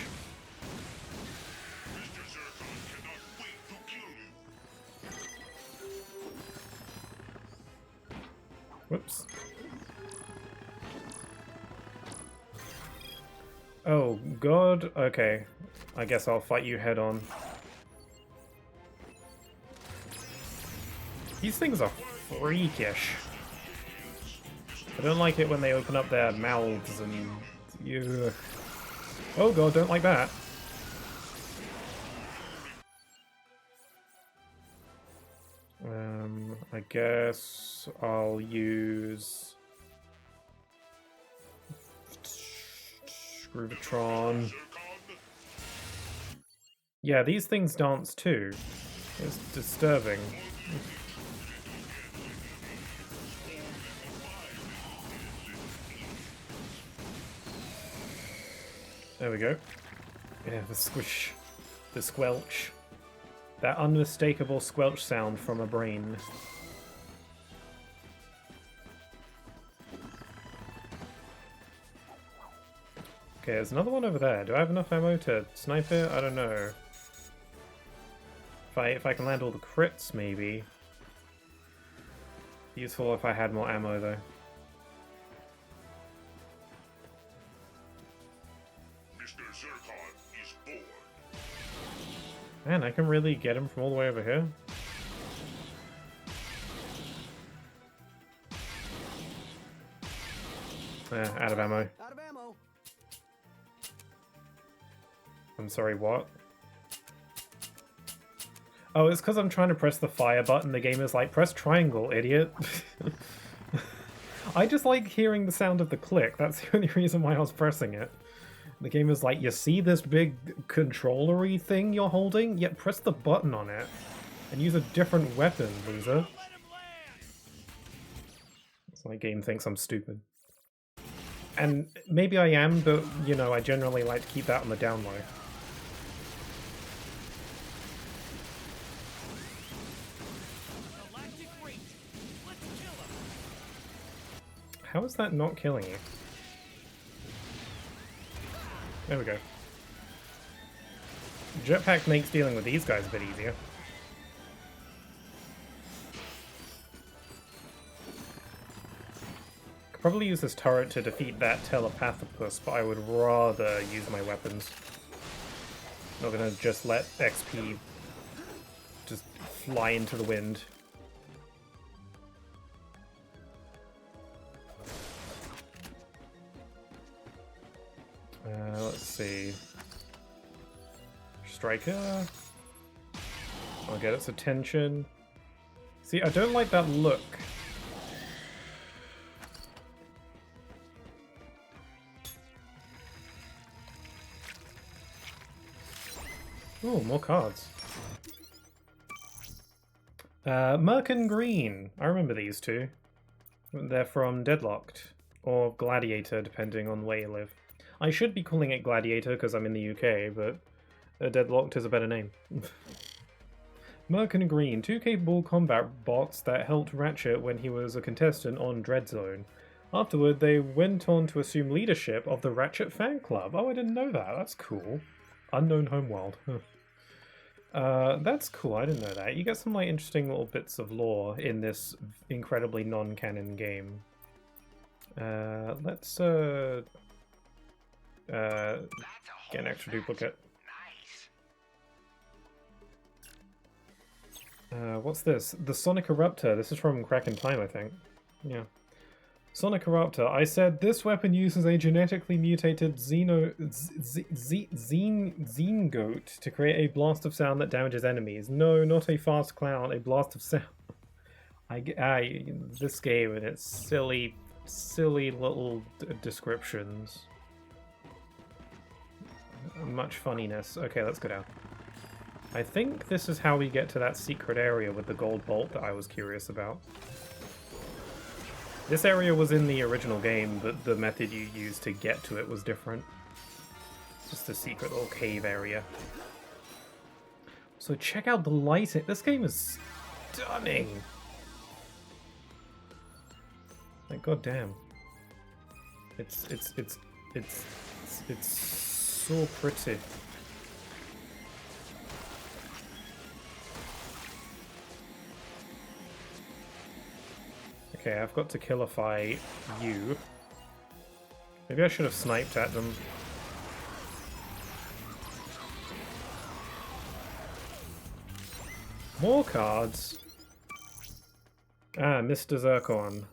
[SPEAKER 1] Whoops. Oh, God. Okay. I guess I'll fight you head on. These things are freakish. I don't like it when they open up their mouths and... Ugh. Oh God, don't like that. I guess I'll use... Groovatron. Yeah, these things dance too. It's disturbing. There we go. Yeah, the squish. The squelch. That unmistakable squelch sound from a brain. Okay, there's another one over there. Do I have enough ammo to snipe it? I don't know. If I can land all the crits, maybe. Useful if I had more ammo, though. Man, I can really get him from all the way over here. Out of ammo.
[SPEAKER 2] Out of ammo.
[SPEAKER 1] I'm sorry, what? Oh, it's because I'm trying to press the fire button. The game is like, press triangle, idiot. I just like hearing the sound of the click. That's the only reason why I was pressing it. The game is like, you see this big controller-y thing you're holding? Yet press the button on it. And use a different weapon, loser. So my game thinks I'm stupid. And maybe I am, but, you know, I generally like to keep that on the down low. How is that not killing you? There we go. Jetpack makes dealing with these guys a bit easier. Could probably use this turret to defeat that telepathopus, but I would rather use my weapons. Not gonna just let XP just fly into the wind. Let's see. Striker. I'll get its attention. See, I don't like that look. Ooh, more cards. Merc and Green. I remember these two. They're from Deadlocked. Or Gladiator, depending on where you live. I should be calling it Gladiator because I'm in the UK, but Deadlocked is a better name. Merc and Green, two capable combat bots that helped Ratchet when he was a contestant on Dreadzone. Afterward, they went on to assume leadership of the Ratchet fan club. Oh, I didn't know that. That's cool. Unknown Homeworld. That's cool. I didn't know that. You get some like interesting little bits of lore in this incredibly non-canon game. Let's get an extra duplicate. What's this? The Sonic Eruptor. This is from Crack in Time, I think. Yeah. Sonic Eruptor. I said this weapon uses a genetically mutated Xenogoat to create a blast of sound that damages enemies. No, not a fast clown. A blast of sound. This game and its silly little descriptions. Much funniness. Okay, let's go down. I think this is how we get to that secret area with the gold bolt that I was curious about. This area was in the original game, but the method you used to get to it was different. It's just a secret little cave area. So check out the lighting. This game is stunning. Like, goddamn. It's so pretty. Okay, I've got to killify you. Maybe I should have sniped at them. More cards. Ah, Mr. Zircon.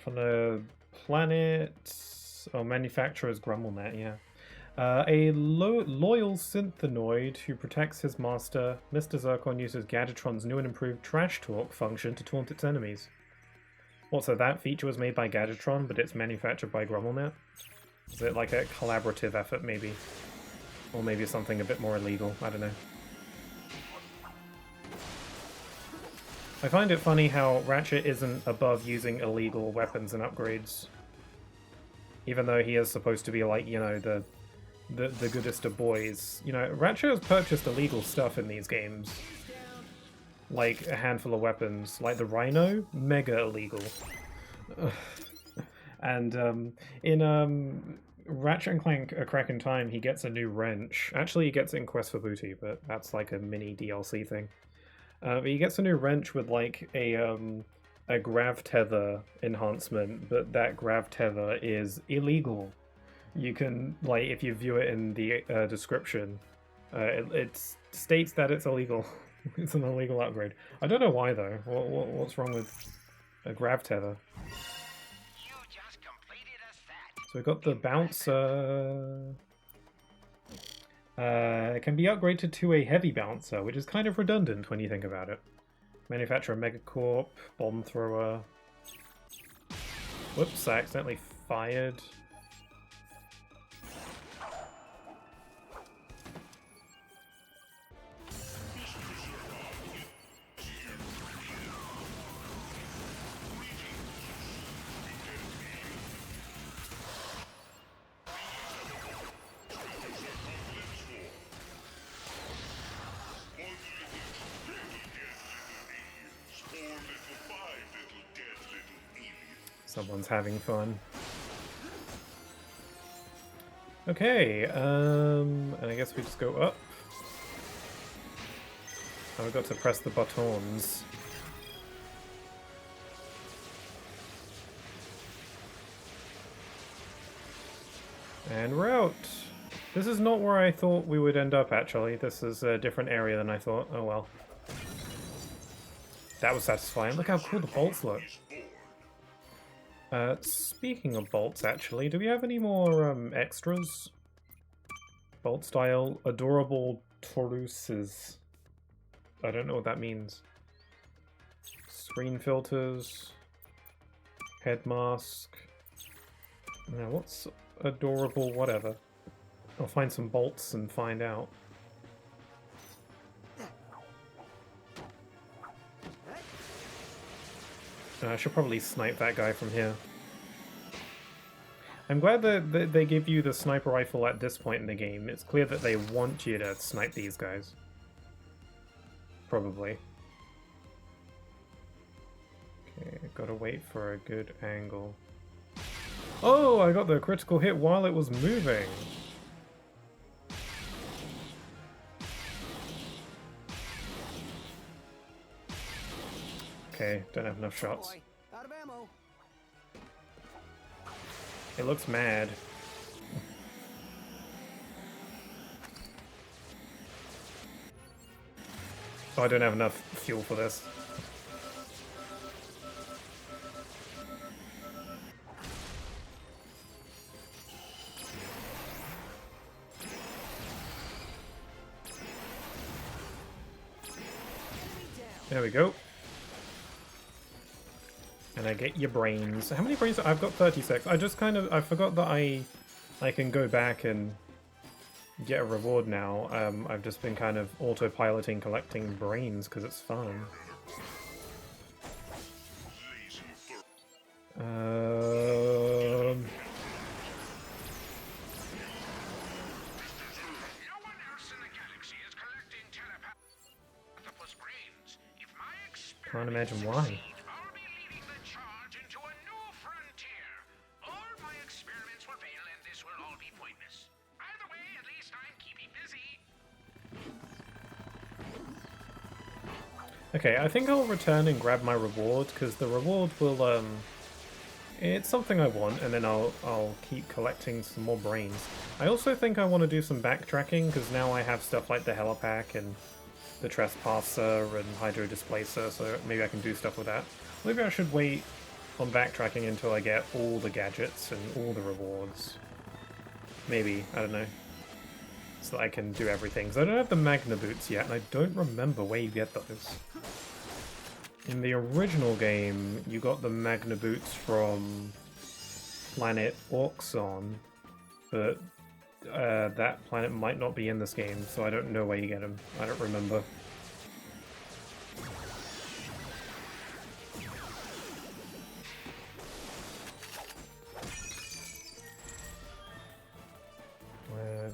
[SPEAKER 1] From the planet... Oh, manufacturer's GrumbleNet, yeah. A loyal synthenoid who protects his master, Mr. Zircon uses Gadgetron's new and improved Trash Talk function to taunt its enemies. Also, that feature was made by Gadgetron, but it's manufactured by GrumbleNet? Is it like a collaborative effort, maybe? Or maybe something a bit more illegal, I don't know. I find it funny how Ratchet isn't above using illegal weapons and upgrades. Even though he is supposed to be like, you know, the goodest of boys. You know, Ratchet has purchased illegal stuff in these games. Like a handful of weapons. Like the Rhino, mega illegal. And in Ratchet and Clank A Crack in Time, he gets a new wrench. Actually, he gets it in Quest for Booty, but that's like a mini DLC thing. But he gets a new wrench with like a grav tether enhancement, but that grav tether is illegal. You can, like, if you view it in the description, it states that it's illegal. It's an illegal upgrade. I don't know why though. What's wrong with a grav tether? So we've got the bouncer. It can be upgraded to a heavy bouncer, which is kind of redundant when you think about it. Manufacture a megacorp, bomb thrower. Whoops, I accidentally fired. Someone's having fun. Okay, and I guess we just go up. And we've got to press the buttons. And we're out. This is not where I thought we would end up, actually. This is a different area than I thought. Oh well. That was satisfying. Look how cool the bolts look. Speaking of bolts, actually, do we have any more extras? Bolt style adorable Tauruses. I don't know what that means. Screen filters. Head mask. Now, what's adorable whatever? I'll find some bolts and find out. I should probably snipe that guy from here. I'm glad that they give you the sniper rifle at this point in the game. It's clear that they want you to snipe these guys. Probably. Okay, gotta wait for a good angle. Oh, I got the critical hit while it was moving! Okay, don't have enough shots.
[SPEAKER 2] Out of ammo.
[SPEAKER 1] It looks mad. Oh, I don't have enough fuel for this. There we go. And I get your brains. How many brains? I've got 36. I just I forgot that I can go back and get a reward now. I've just been kind of autopiloting collecting brains because it's fun. Can't imagine why. Okay, I think I'll return and grab my reward, because the reward will, it's something I want, and then I'll keep collecting some more brains. I also think I want to do some backtracking, because now I have stuff like the helipack and the trespasser and hydro displacer, so maybe I can do stuff with that. Maybe I should wait on backtracking until I get all the gadgets and all the rewards. Maybe, I don't know. So that I can do everything. Because I don't have the Magna Boots yet, and I don't remember where you get those. In the original game, you got the Magna Boots from planet Auxon, but that planet might not be in this game, so I don't know where you get them. I don't remember.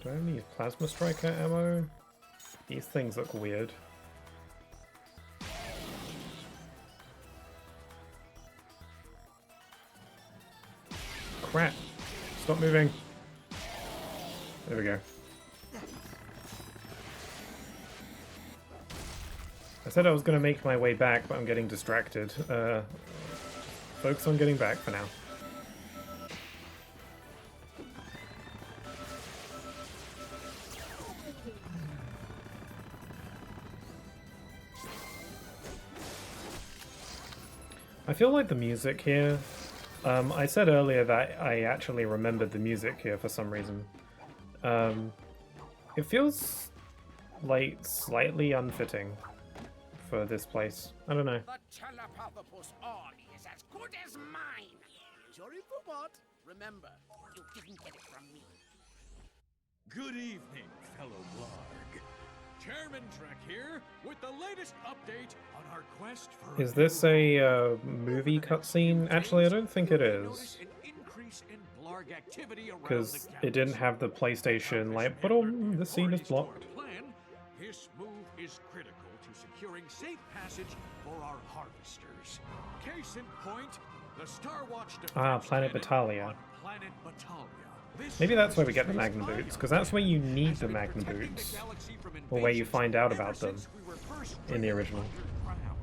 [SPEAKER 1] Do I have any plasma striker ammo? These things look weird. Crap! Stop moving! There we go. I said I was going to make my way back, but I'm getting distracted. Focus on getting back for now. I feel like the music here I said earlier that I actually remembered the music here for some reason. It feels like slightly unfitting for this place. I don't know.
[SPEAKER 4] The telepathopus army is as good as mine. Sorry for what? Remember, you didn't get it from me.
[SPEAKER 5] Good evening, fellow Blarg. Chairman Trek here with the latest update on our quest for...
[SPEAKER 1] Is this a movie cutscene? Actually, I don't think it is. Because it didn't have the PlayStation, like, but the scene is blocked.
[SPEAKER 5] This move is critical to securing safe passage for our harvesters. Case in point, the Starwatch defense
[SPEAKER 1] Planet
[SPEAKER 5] cannon
[SPEAKER 1] Battalia.
[SPEAKER 5] on Planet Battalia. This
[SPEAKER 1] Maybe that's where we get the
[SPEAKER 5] is
[SPEAKER 1] Magnum
[SPEAKER 5] Ion,
[SPEAKER 1] Boots, because that's where you need
[SPEAKER 5] has
[SPEAKER 1] the
[SPEAKER 5] been
[SPEAKER 1] Magnum
[SPEAKER 5] protecting the
[SPEAKER 1] Boots.
[SPEAKER 5] galaxy from
[SPEAKER 1] Or where you
[SPEAKER 5] invasion
[SPEAKER 1] find out
[SPEAKER 5] ever
[SPEAKER 1] about them
[SPEAKER 5] since we were first
[SPEAKER 1] in the original.
[SPEAKER 5] underground.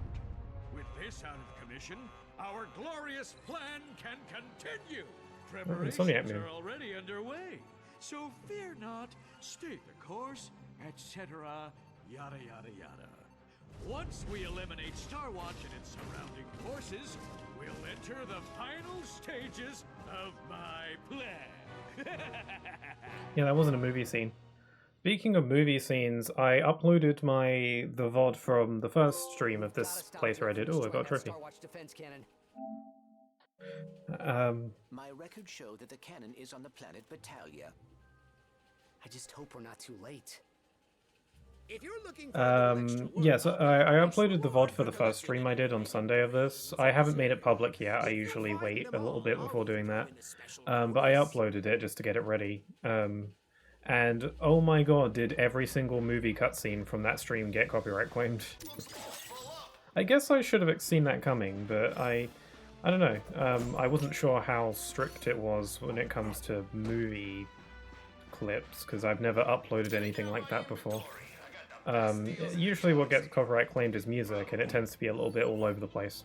[SPEAKER 5] With this out of commission, our glorious plan can continue.
[SPEAKER 1] It's only at
[SPEAKER 5] Preparations
[SPEAKER 1] noon.
[SPEAKER 5] are already underway, so fear not, stay the course, etc. Yada yada yada. Once we eliminate Starwatch and its surrounding forces, we'll enter the final stages of my plan.
[SPEAKER 1] Yeah, that wasn't a movie scene. Speaking of movie scenes, I uploaded the VOD from the first stream of this playthrough I did. Oh, I got a trophy.
[SPEAKER 2] Starwatch defense cannon. My records show that the cannon is on the planet Battalia. I just hope we're not too late.
[SPEAKER 4] If you're looking for a little extra work,
[SPEAKER 1] yes, I uploaded the VOD for the first stream I did on Sunday of this. I haven't made it public yet. I usually wait a little bit before doing that. But I uploaded it just to get it ready. And oh my god, did every single movie cutscene from that stream get copyright claimed? I guess I should have seen that coming, but I don't know. I wasn't sure how strict it was when it comes to movie clips, because I've never uploaded anything like that before. Usually what gets copyright claimed is music, and it tends to be a little bit all over the place.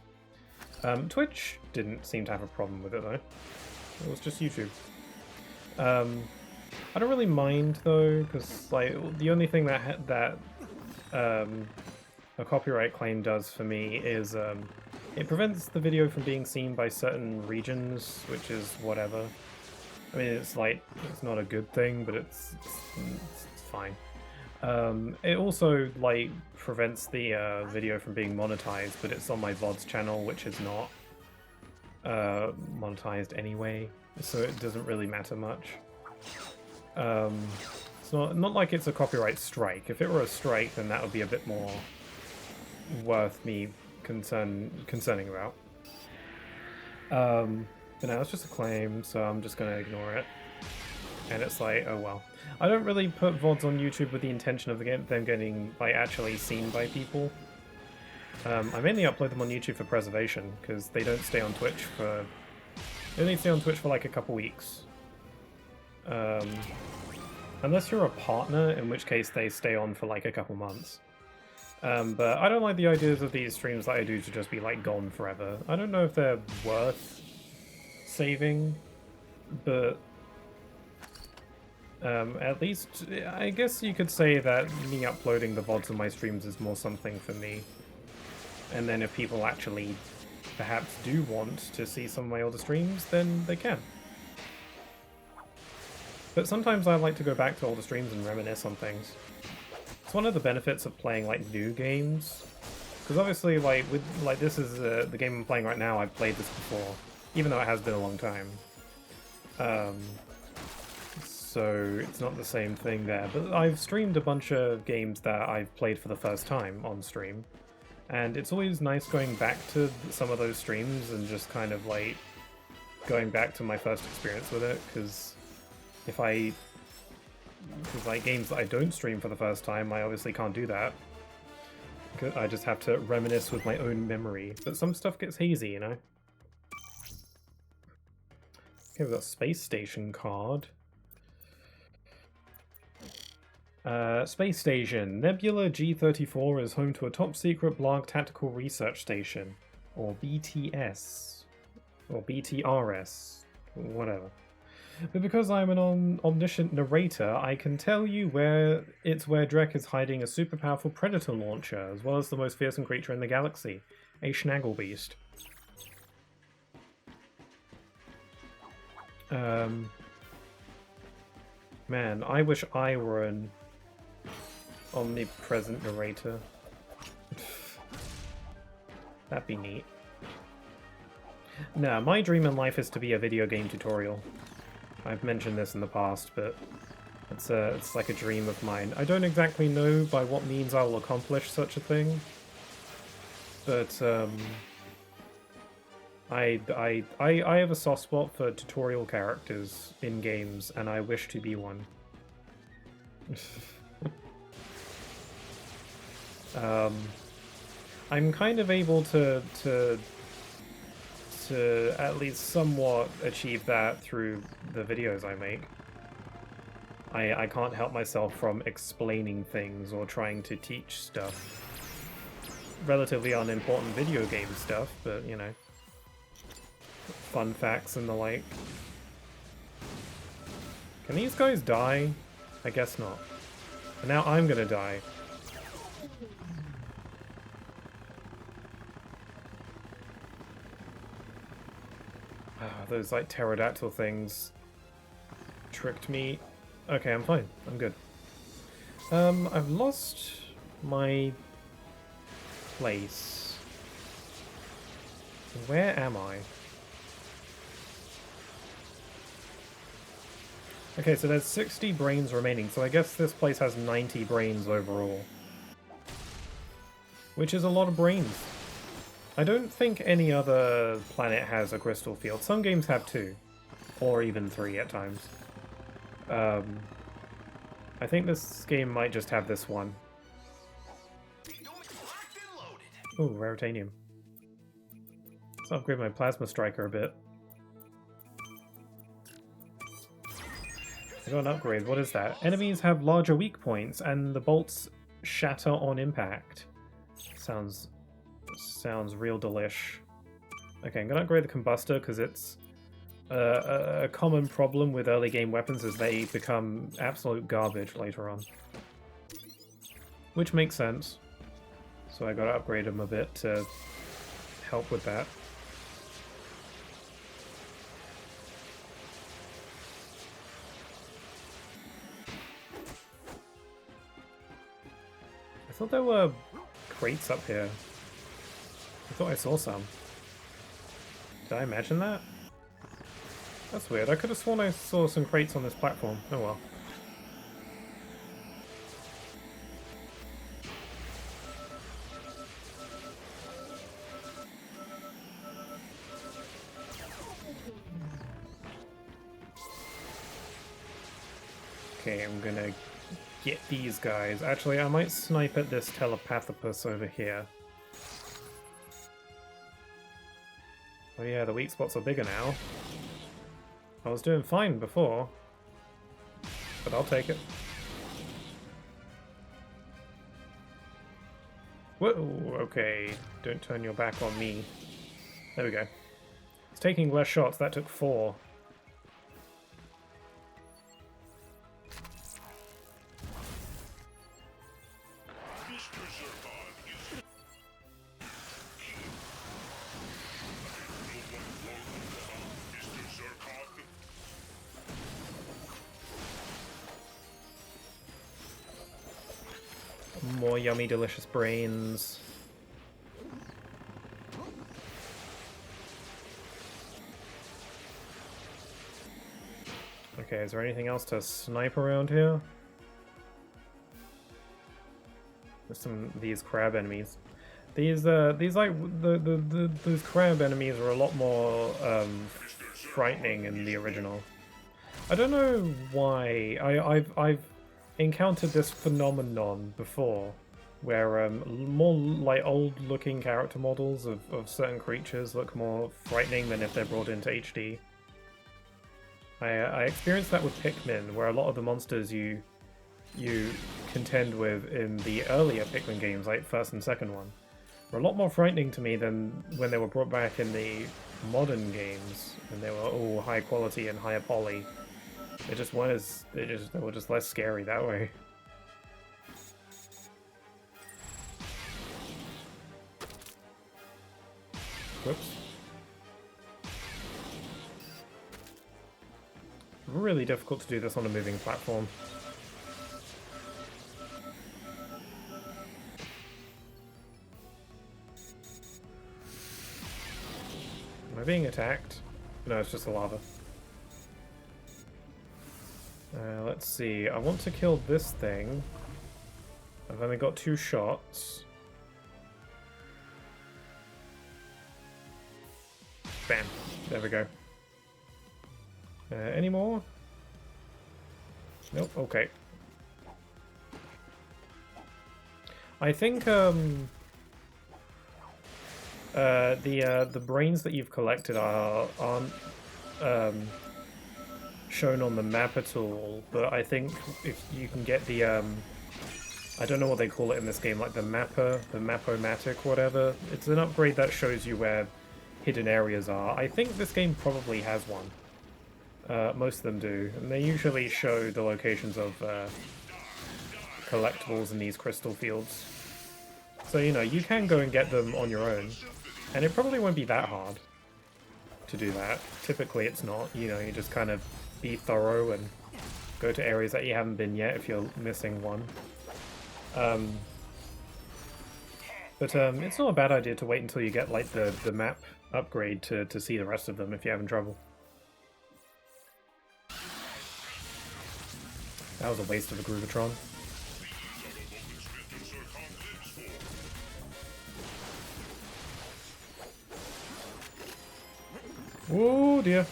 [SPEAKER 1] Twitch didn't seem to have a problem with it, though. It was just YouTube. I don't really mind, though, because like the only thing that a copyright claim does for me is it prevents the video from being seen by certain regions, which is whatever. I mean, it's not a good thing, but it's fine. It also like prevents the video from being monetized, but it's on my VODs channel, which is not monetized anyway, so it doesn't really matter much. It's not like it's a copyright strike. If it were a strike, then that would be a bit more worth me concerning about. But now it's just a claim, so I'm just gonna ignore it. And it's like, oh well. I don't really put VODs on YouTube with the intention of them getting like actually seen by people. I mainly upload them on YouTube for preservation, because they don't stay on Twitch for... They only stay on Twitch for like a couple weeks. Unless you're a partner, in which case they stay on for like a couple months. But I don't like the ideas of these streams that I do to just be like gone forever. I don't know if they're worth saving, but at least I guess you could say that me uploading the VODs of my streams is more something for me. And then if people actually perhaps do want to see some of my older streams, then they can. But sometimes I like to go back to older streams and reminisce on things. It's one of the benefits of playing like new games, because obviously like this is the game I'm playing right now. I've played this before, even though it has been a long time. So it's not the same thing there. But I've streamed a bunch of games that I've played for the first time on stream, and it's always nice going back to some of those streams and just kind of like going back to my first experience with it, because like games that I don't stream for the first time, I obviously can't do that. I just have to reminisce with my own memory. But some stuff gets hazy, you know? Okay, we've got Space Station card. Space Station. Nebula G34 is home to a top-secret Blarg Tactical Research Station, or BTS, or BTRS, whatever. But because I'm an omniscient narrator, I can tell you where Drek is hiding a super powerful predator launcher, as well as the most fearsome creature in the galaxy, a Schnagglebeast. Man, I wish I were an omnipresent narrator. That'd be neat. Nah, my dream in life is to be a video game tutorial. I've mentioned this in the past, but it's like a dream of mine. I don't exactly know by what means I will accomplish such a thing, but I have a soft spot for tutorial characters in games, and I wish to be one. I'm kind of able to at least somewhat achieve that through the videos I make. I can't help myself from explaining things or trying to teach stuff. Relatively unimportant video game stuff, but you know. Fun facts and the like. Can these guys die? I guess not. And now I'm gonna die. Those like pterodactyl things tricked me. Okay, I'm fine. I'm good. I've lost my place. Where am I? Okay, so there's 60 brains remaining, so I guess this place has 90 brains overall. Which is a lot of brains. I don't think any other planet has a crystal field. Some games have 2. Or even 3 at times. I think this game might just have this one. Ooh, Raritanium. Let's upgrade my Plasma Striker a bit. I got an upgrade. What is that? Enemies have larger weak points, and the bolts shatter on impact. Sounds real delish. Okay, I'm gonna upgrade the Combustor because it's a common problem with early game weapons is they become absolute garbage later on. Which makes sense. So I gotta upgrade them a bit to help with that. I thought there were crates up here. I thought I saw some. Did I imagine that? That's weird. I could have sworn I saw some crates on this platform. Oh well. Okay, I'm gonna get these guys. Actually, I might snipe at this telepathopus over here. Oh yeah, the weak spots are bigger now. I was doing fine before, but I'll take it. Whoa, okay. Don't turn your back on me. There we go. It's taking less shots. That took 4. More yummy, delicious brains. Okay, is there anything else to snipe around here? There's these crab enemies. These like those crab enemies are a lot more frightening in the original. I don't know why. I've encountered this phenomenon before, where more like old-looking character models of certain creatures look more frightening than if they're brought into HD. I experienced that with Pikmin, where a lot of the monsters you contend with in the earlier Pikmin games, like first and second one, were a lot more frightening to me than when they were brought back in the modern games, and they were all high quality and higher poly. They just weren't as they were just less scary that way. Whoops. really difficult to do this on a moving platform. Am I being attacked? No, it's just the lava. Let's see. I want to kill this thing. I've only got 2 shots. Bam. There we go. Any more? Nope. Okay. I think the brains that you've collected aren't shown on the map at all, but I think if you can get the I don't know what they call it in this game, like the Map-O-Matic, whatever. It's an upgrade that shows you where hidden areas are. I think this game probably has one. Most of them do, and they usually show the locations of collectibles in these crystal fields. So, you know, you can go and get them on your own, and it probably won't be that hard to do that. Typically it's not, you know, you just kind of be thorough and go to areas that you haven't been yet if you're missing one. But it's not a bad idea to wait until you get like the map upgrade to see the rest of them if you're having trouble. That was a waste of a Groovatron. Oh dear.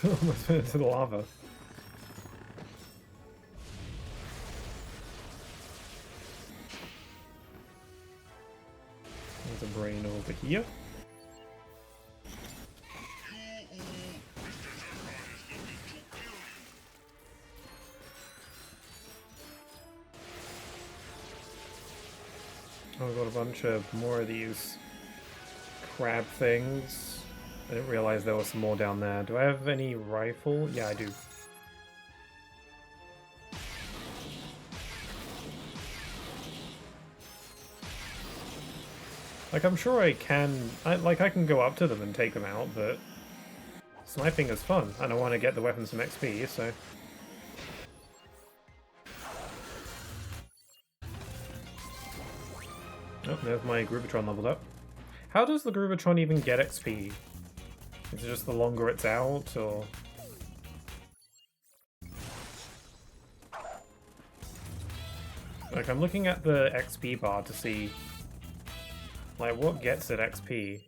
[SPEAKER 1] Almost went into the lava. There's a brain over here. Oh, I've got a bunch of more of these crab things. I didn't realize there was some more down there. Do I have any rifle? Yeah, I do. Like, I'm sure I can... I can go up to them and take them out, but... sniping is fun, and I want to get the weapon some XP, so... Oh, there's my Groovatron leveled up. How does the Groovatron even get XP? Is it just the longer it's out, or...? Like, I'm looking at the XP bar to see... like, what gets it XP?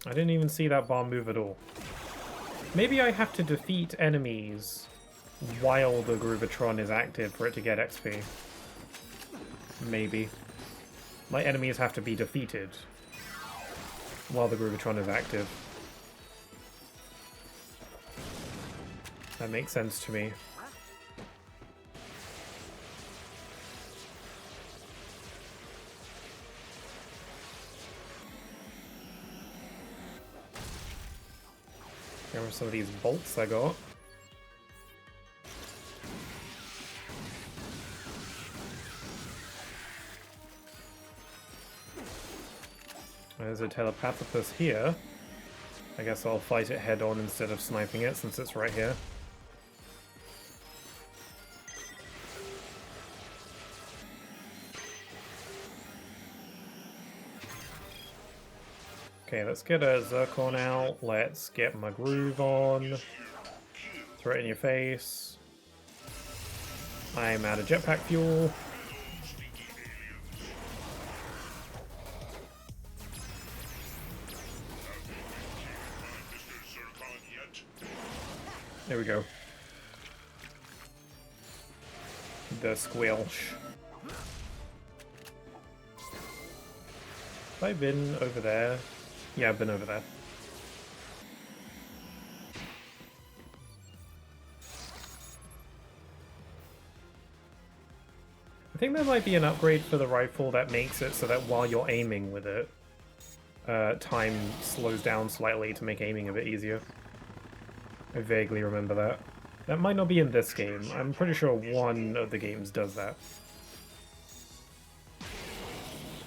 [SPEAKER 1] I didn't even see that bar move at all. Maybe I have to defeat enemies while the Groovatron is active for it to get XP. Maybe. My enemies have to be defeated while the Groovatron is active. That makes sense to me. Here are some of these bolts I got. There's a Telepathopus here. I guess I'll fight it head on instead of sniping it since it's right here. Okay, let's get a Zircon out. Let's get my groove on. Throw it in your face. I'm out of jetpack fuel. There we go. The squelch. Have I been over there? Yeah, I've been over there. I think there might be an upgrade for the rifle that makes it so that while you're aiming with it, time slows down slightly to make aiming a bit easier. I vaguely remember that. That might not be in this game. I'm pretty sure one of the games does that.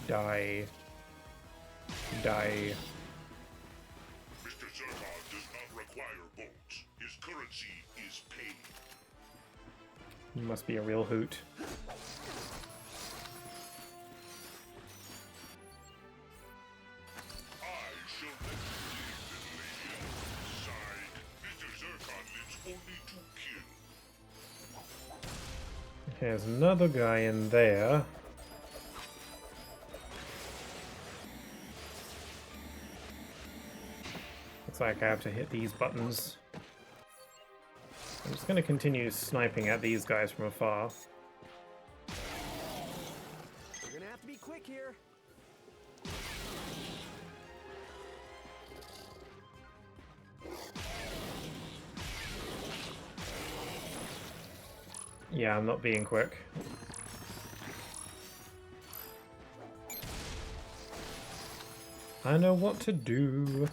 [SPEAKER 1] Die. Die.
[SPEAKER 6] currency is paid.
[SPEAKER 1] You must be a real hoot.
[SPEAKER 6] I shall let you live, little alien. Sighed, Mr. Zircon lives only to kill.
[SPEAKER 1] There's another guy in there. Looks like I have to hit these buttons. I'm just going to continue sniping at these guys from afar.
[SPEAKER 2] We're gonna have to be quick here.
[SPEAKER 1] Yeah, I'm not being quick. I know what to do.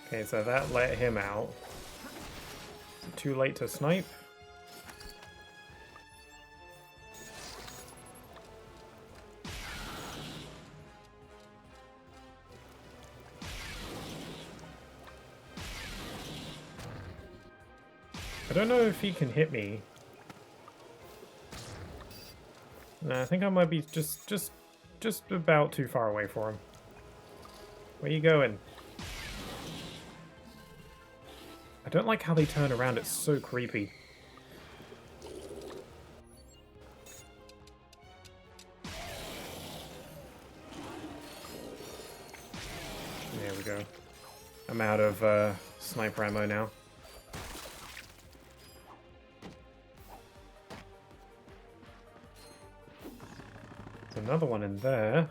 [SPEAKER 1] Okay, so that let him out. Is it too late to snipe? I don't know if he can hit me. No, I think I might be just about too far away for him. Where you going? I don't like how they turn around, it's so creepy. There we go. I'm out of sniper ammo now. There's another one in there.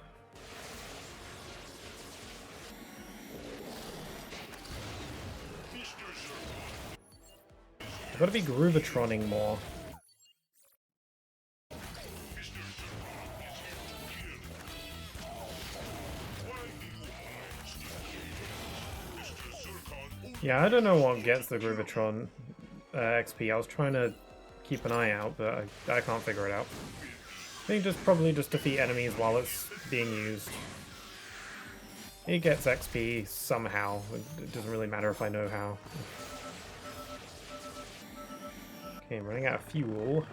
[SPEAKER 1] I've got to be Groovatroning more. Yeah, I don't know what gets the Groovatron XP. I was trying to keep an eye out, but I can't figure it out. I think just probably just defeat enemies while it's being used. It gets XP somehow. It doesn't really matter if I know how. Okay, I'm running out of fuel.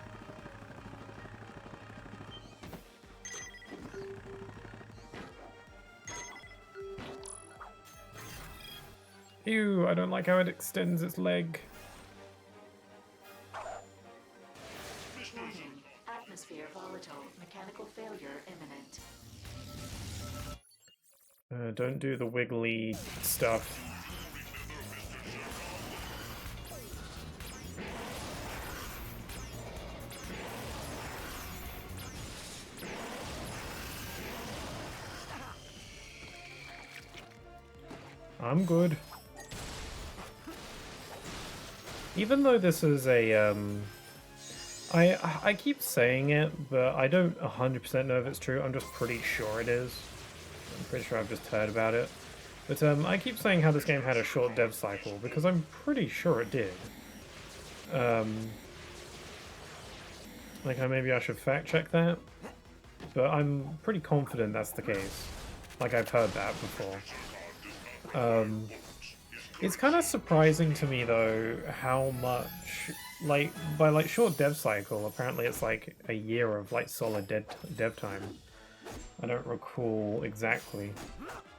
[SPEAKER 1] Ew, I don't like how it extends its leg.
[SPEAKER 7] Warning. Atmosphere volatile. Mechanical failure imminent.
[SPEAKER 1] Don't do the wiggly stuff. I'm good. Even though this is a, I keep saying it, but I don't 100% know if it's true. I'm just pretty sure it is. I'm pretty sure I've just heard about it. But I keep saying how this game had a short dev cycle, because I'm pretty sure it did. Like, maybe I should fact check that, but I'm pretty confident that's the case. Like, I've heard that before. It's kind of surprising to me, though, how much, like, by, like, short dev cycle, apparently it's, like, a year of, like, solid dev time. I don't recall exactly,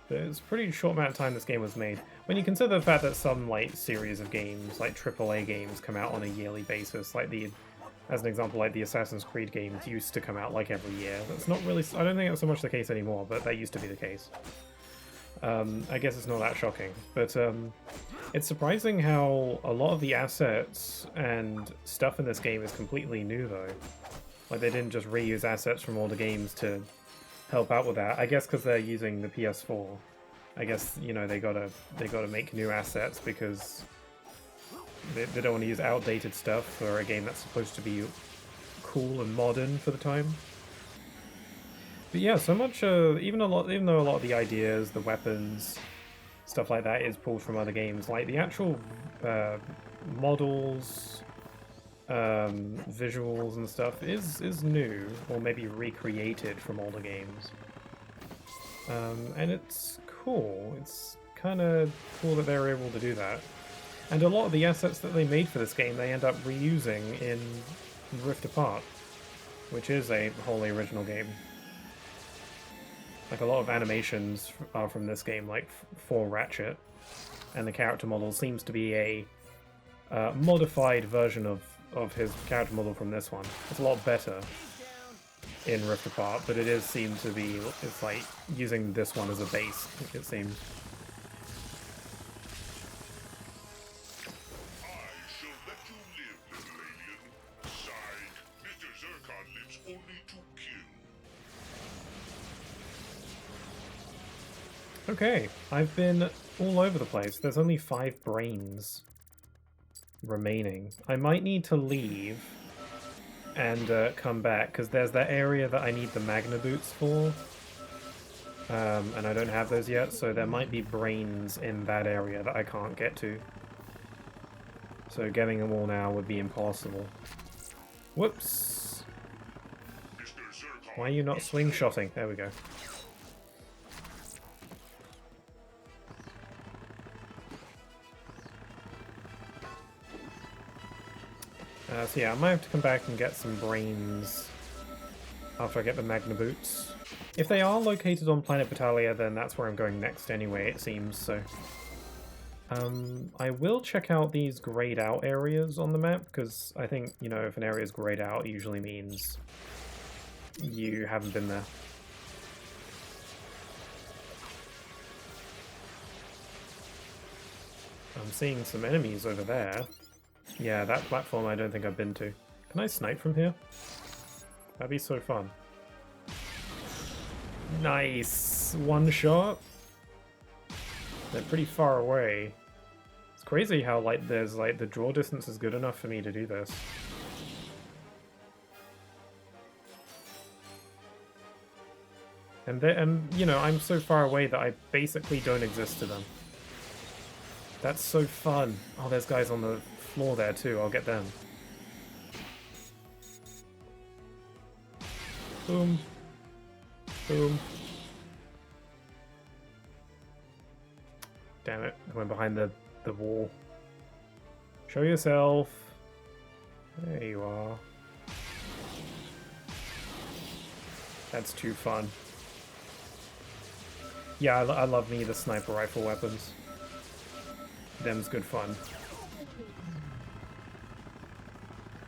[SPEAKER 1] but it's a pretty short amount of time this game was made. When you consider the fact that some, like, series of games, like AAA games, come out on a yearly basis, like as an example, like the Assassin's Creed games used to come out, like, every year. That's not really, I don't think that's so much the case anymore, but that used to be the case. I guess it's not that shocking, but it's surprising how a lot of the assets and stuff in this game is completely new, though. Like, they didn't just reuse assets from older games to help out with that. I guess because they're using the PS4. I guess, you know, they gotta make new assets because they don't want to use outdated stuff for a game that's supposed to be cool and modern for the time. But yeah, so much, even though a lot of the ideas, the weapons, stuff like that is pulled from other games, like the actual models visuals and stuff is new, or maybe recreated from older games. And it's cool. It's kind of cool that they were able to do that. And a lot of the assets that they made for this game, they end up reusing in Rift Apart, which is a wholly original game. Like, a lot of animations are from this game, like for Ratchet, and the character model seems to be a modified version of his character model from this one. It's a lot better in Rift Apart, but it seems to be, it's like using this one as a base, it seems.
[SPEAKER 6] I shall let you live, little alien. Sigh, Mr. Zircon lives only to kill.
[SPEAKER 1] Okay, I've been all over the place. There's only 5 brains remaining. I might need to leave and come back, because there's that area that I need the Magna Boots for. And I don't have those yet, so there might be brains in that area that I can't get to. So getting them all now would be impossible. Whoops! Why are you not swing-shotting? There we go. So yeah, I might have to come back and get some brains after I get the Magna Boots. If they are located on Planet Battaglia, then that's where I'm going next anyway, it seems, so... I will check out these grayed out areas on the map, because I think, you know, if an area is grayed out, it usually means you haven't been there. I'm seeing some enemies over there. Yeah, that platform I don't think I've been to. Can I snipe from here? That'd be so fun. Nice! One shot. They're pretty far away. It's crazy how, like, there's, like, the draw distance is good enough for me to do this. And you know, I'm so far away that I basically don't exist to them. That's so fun. Oh, there's guys on the floor there too. I'll get them. Boom. Boom. Damn it. I went behind the wall. Show yourself. There you are. That's too fun. Yeah, I love me the sniper rifle weapons. Them's good fun.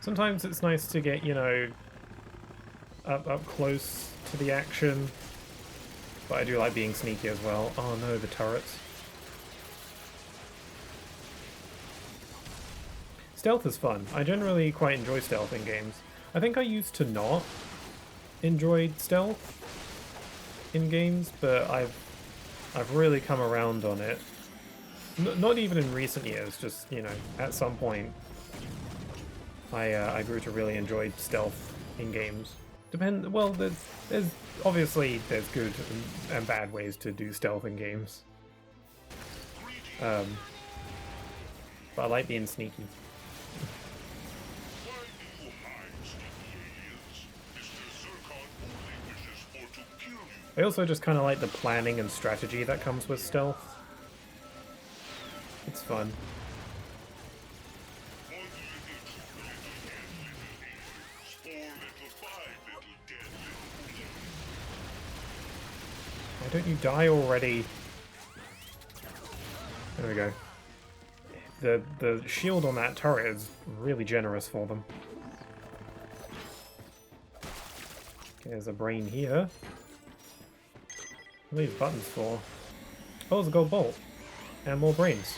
[SPEAKER 1] Sometimes it's nice to get, you know, up close to the action, but I do like being sneaky as well. Oh no, the turrets. Stealth is fun. I generally quite enjoy stealth in games. I think I used to not enjoy stealth in games, but I've really come around on it. Not even in recent years, just, you know, at some point I grew to really enjoy stealth in games. Well, there's obviously there's good and bad ways to do stealth in games. But I like being sneaky.
[SPEAKER 6] Why do you hide, sneaky aliens? Mr. Zircon only wishes for to kill you.
[SPEAKER 1] I also just kind of like the planning and strategy that comes with stealth. It's fun.
[SPEAKER 6] One little two little dead little aliens. 4 little 5 little dead little aliens.
[SPEAKER 1] Why don't you die already? There we go. The shield on that turret is really generous for them. Okay, there's a brain here. What are these buttons for? Oh, it's a gold bolt. And more brains.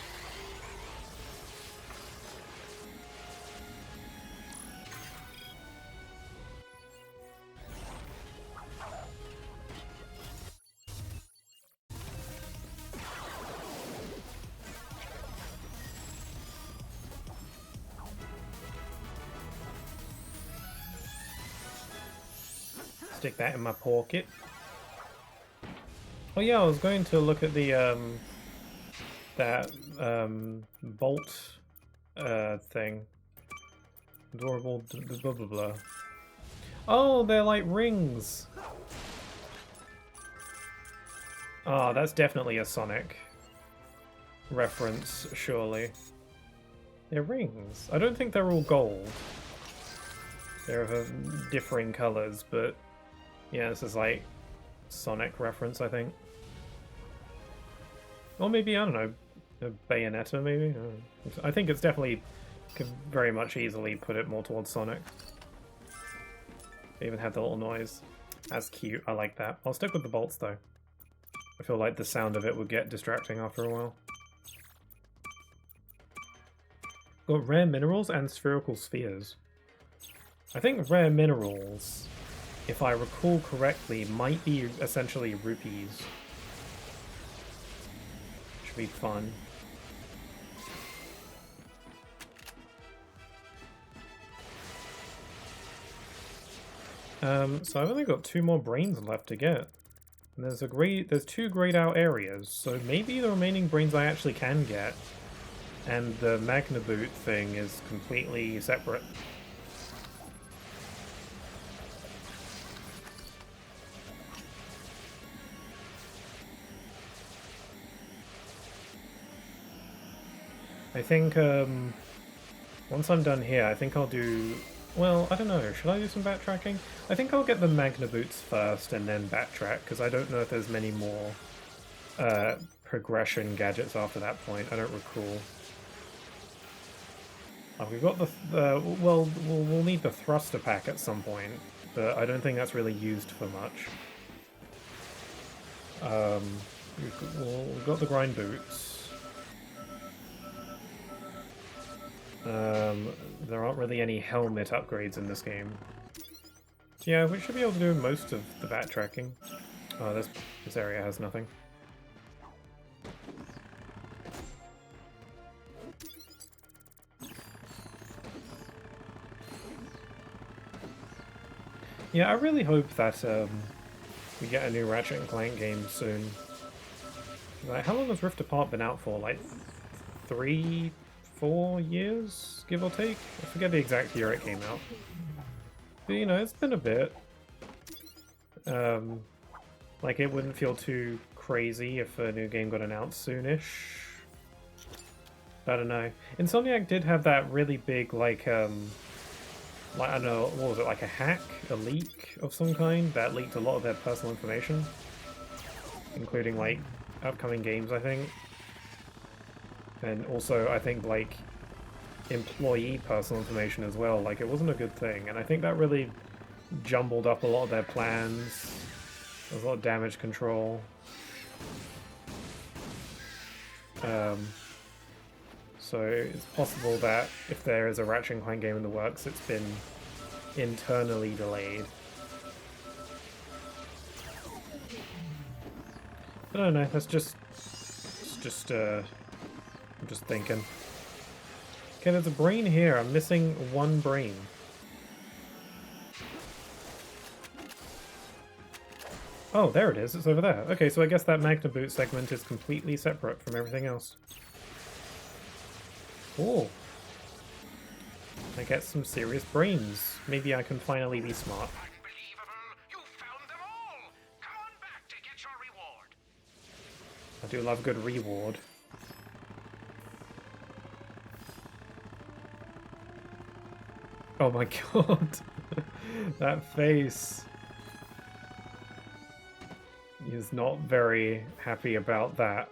[SPEAKER 1] Stick that in my pocket. Oh yeah, I was going to look at the that bolt thing. Adorable blah blah blah. Oh, they're like rings. Ah, that's definitely a Sonic reference, surely. They're rings. I don't think they're all gold. They're of differing colors, but yeah, this is like Sonic reference, I think. Or maybe, I don't know, a Bayonetta, maybe? I don't know. I think it's definitely, could very much easily put it more towards Sonic. They even had the little noise. That's cute, I like that. I'll stick with the bolts, though. I feel like the sound of it would get distracting after a while. Got rare minerals and spherical spheres. I think rare minerals, if I recall correctly, might be essentially rupees. Should be fun. So I've only got 2 more brains left to get. And there's 2 grayed out areas, so maybe the remaining brains I actually can get. And the Magna Boot thing is completely separate. I think, once I'm done here, I think I'll do... Well, I don't know, should I do some backtracking? I think I'll get the Magna Boots first and then backtrack, because I don't know if there's many more progression gadgets after that point. I don't recall. Oh, we've got the... well, we'll need the thruster pack at some point, but I don't think that's really used for much. We've got the grind boots. There aren't really any helmet upgrades in this game. Yeah, we should be able to do most of the backtracking. Oh, this area has nothing. Yeah, I really hope that we get a new Ratchet Clank game soon. Like, how long has Rift Apart been out for? Like 3, 4 years, give or take? I forget the exact year it came out. But, you know, it's been a bit. Like, it wouldn't feel too crazy if a new game got announced soonish. I don't know. Insomniac did have that really big, like, I don't know, what was it, like a hack? A leak of some kind that leaked a lot of their personal information? Including, like, upcoming games, I think. And also, I think, like, employee personal information as well. Like, it wasn't a good thing. And I think that really jumbled up a lot of their plans. There's a lot of damage control. So it's possible that if there is a Ratchet & Clank game in the works, it's been internally delayed. I don't know, that's just I'm just thinking. Okay, there's a brain here. I'm missing 1 brain. Oh, there it is. It's over there. Okay, so I guess that Magna Boot segment is completely separate from everything else. Cool. I get some serious brains. Maybe I can finally be smart.
[SPEAKER 4] Unbelievable! You found them all! Come on back to get your reward!
[SPEAKER 1] I do love a good reward. Oh my god. That face. He's not very happy about that.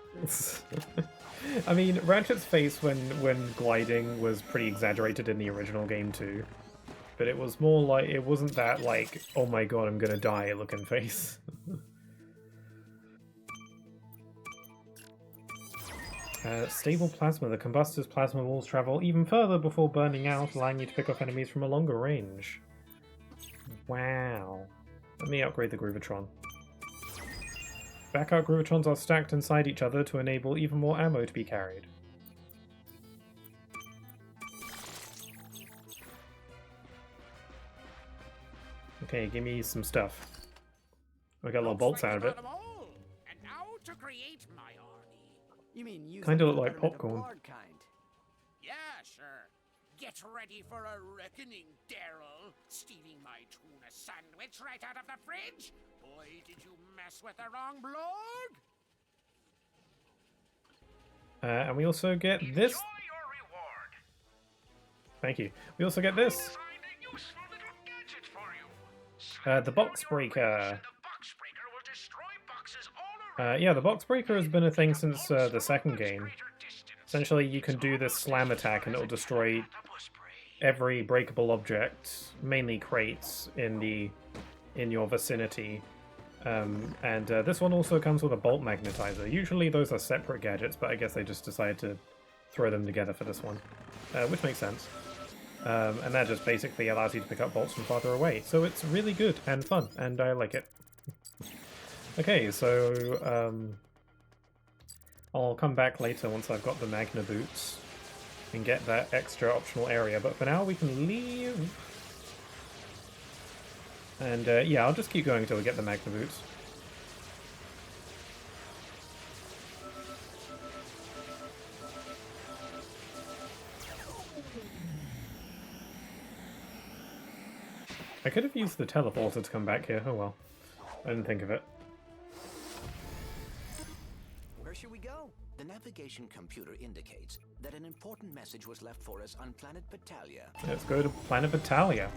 [SPEAKER 1] I mean, Ratchet's face when gliding was pretty exaggerated in the original game too. But it was more like, it wasn't that like, oh my god, I'm gonna die looking face. Stable plasma. The combustor's plasma walls travel even further before burning out, allowing you to pick off enemies from a longer range. Wow. Let me upgrade the Groovatron. Backup Groovatrons are stacked inside each other to enable even more ammo to be carried. Okay, give me some stuff. I got a little bolts out of it.
[SPEAKER 4] And now to create my army.
[SPEAKER 2] You mean use
[SPEAKER 1] Kinda
[SPEAKER 2] the
[SPEAKER 1] look like
[SPEAKER 2] government
[SPEAKER 1] popcorn.
[SPEAKER 2] abroad kind?
[SPEAKER 4] Yeah, sure. Get Get ready for a reckoning, Daryl. Stealing my tuna sandwich right out of the fridge? Boy, did you mess with the wrong blog?
[SPEAKER 1] And we also get this.
[SPEAKER 4] Enjoy your reward.
[SPEAKER 1] Thank you. We also get this.
[SPEAKER 4] Designed a useful little gadget for you.
[SPEAKER 1] The box breaker.
[SPEAKER 4] The box breaker will destroy boxes all around.
[SPEAKER 1] Yeah, the box breaker has been a thing since the second game.
[SPEAKER 4] Greater distance.
[SPEAKER 1] Essentially, you can do this slam attack and it'll destroy every breakable object, mainly crates, in your vicinity. And this one also comes with a bolt magnetizer. Usually those are separate gadgets, but I guess they just decided to throw them together for this one, which makes sense. And that just basically allows you to pick up bolts from farther away. So it's really good and fun, and I like it. Okay, so I'll come back later once I've got the Magna boots and get that extra optional area, but for now we can leave. And yeah, I'll just keep going until we get the Magna boots. I could have used the teleporter to come back here. Oh well. I didn't think of it.
[SPEAKER 2] Where should we go? The navigation computer indicates that an important message was left for us on planet Battalia.
[SPEAKER 1] Let's go to planet Battalia.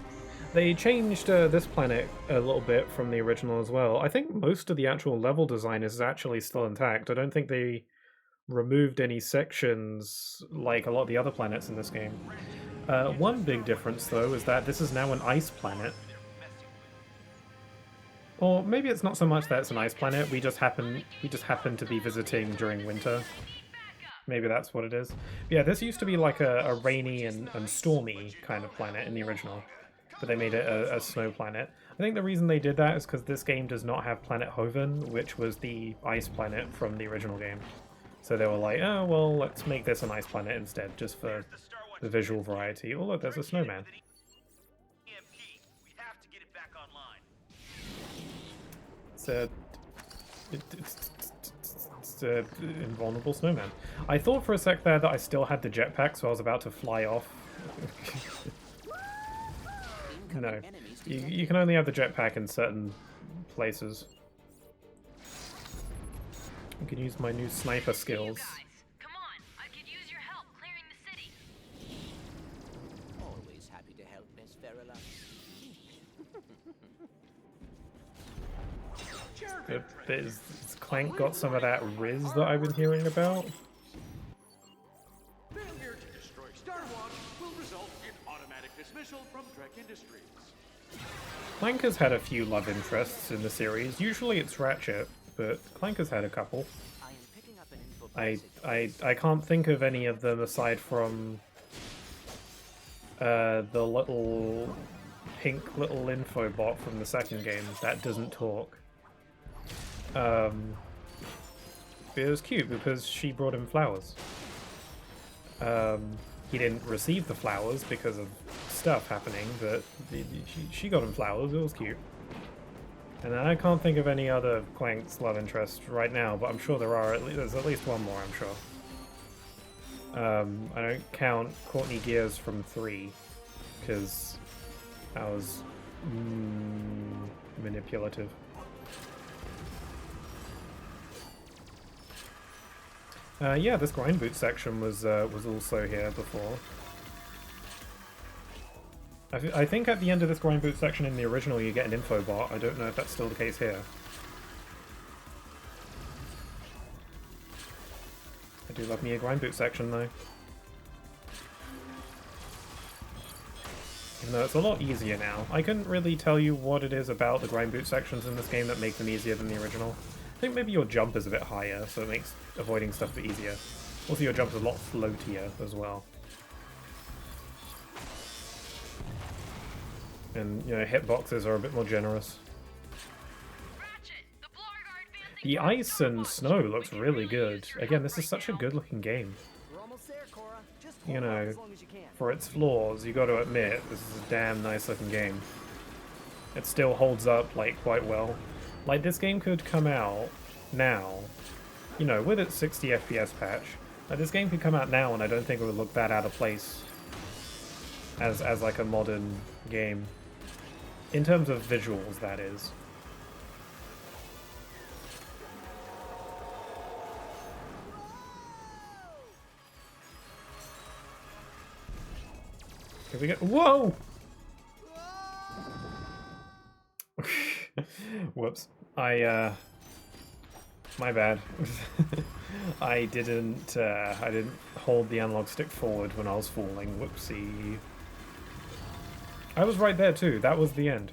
[SPEAKER 1] They changed this planet a little bit from the original as well. I think most of the actual level design is actually still intact. I don't think they removed any sections like a lot of the other planets in this game. One big difference, though, is that this is now an ice planet. Or maybe it's not so much that it's an ice planet. We just happen to be visiting during winter. Maybe that's what it is. Yeah, this used to be like a rainy and stormy kind of planet in the original, but they made it a snow planet. I think the reason they did that is because this game does not have Planet Hoven, which was the ice planet from the original game. So they were like, oh, well, let's make this an ice planet instead, just for the visual variety. Oh, look, there's a snowman. It's a invulnerable snowman. I thought for a sec there that I still had the jetpack, so I was about to fly off. No, you can only have the jetpack in certain places. I can use my new sniper skills.
[SPEAKER 8] Come on, I could use your help clearing the city.
[SPEAKER 2] Always happy to help, Miss Verila.
[SPEAKER 1] Has Clank got some of that Riz that I've been hearing about?
[SPEAKER 5] Failure to destroy Star Watch will result in automatic dismissal from Trek Industries.
[SPEAKER 1] Clank has had a few love interests in the series. Usually it's Ratchet, but Clank has had a couple.
[SPEAKER 2] I am picking up an info
[SPEAKER 1] I can't think of any of them aside from the little pink little info bot from the second game that doesn't talk. It was cute because she brought him flowers. He didn't receive the flowers because of stuff happening, but she got him flowers. It was cute. And I can't think of any other Clank's love interest right now, but I'm sure there's at least one more, I'm sure. I don't count Courtney Gears from 3, because that was manipulative. Yeah, this grind boot section was also here before. I think at the end of this grind boot section in the original you get an info bot. I don't know if that's still the case here. I do love me a grind boot section though. Even though it's a lot easier now. I couldn't really tell you what it is about the grind boot sections in this game that make them easier than the original. I think maybe your jump is a bit higher, so it makes avoiding stuff a bit easier. Also your jump is a lot floatier as well. And, you know, hitboxes are a bit more generous. The ice and snow looks really good. Again, this is such a good looking game. You know, for its flaws, you got to admit, this is a damn nice looking game. It still holds up, like, quite well. Like, this game could come out now, you know, with its 60 FPS patch. Like, this game could come out now and I don't think it would look that out of place. as like a modern game. In terms of visuals, that is. Here we go. Whoa! Whoops. My bad. I didn't hold the analog stick forward when I was falling. Whoopsie. I was right there too. That was the end.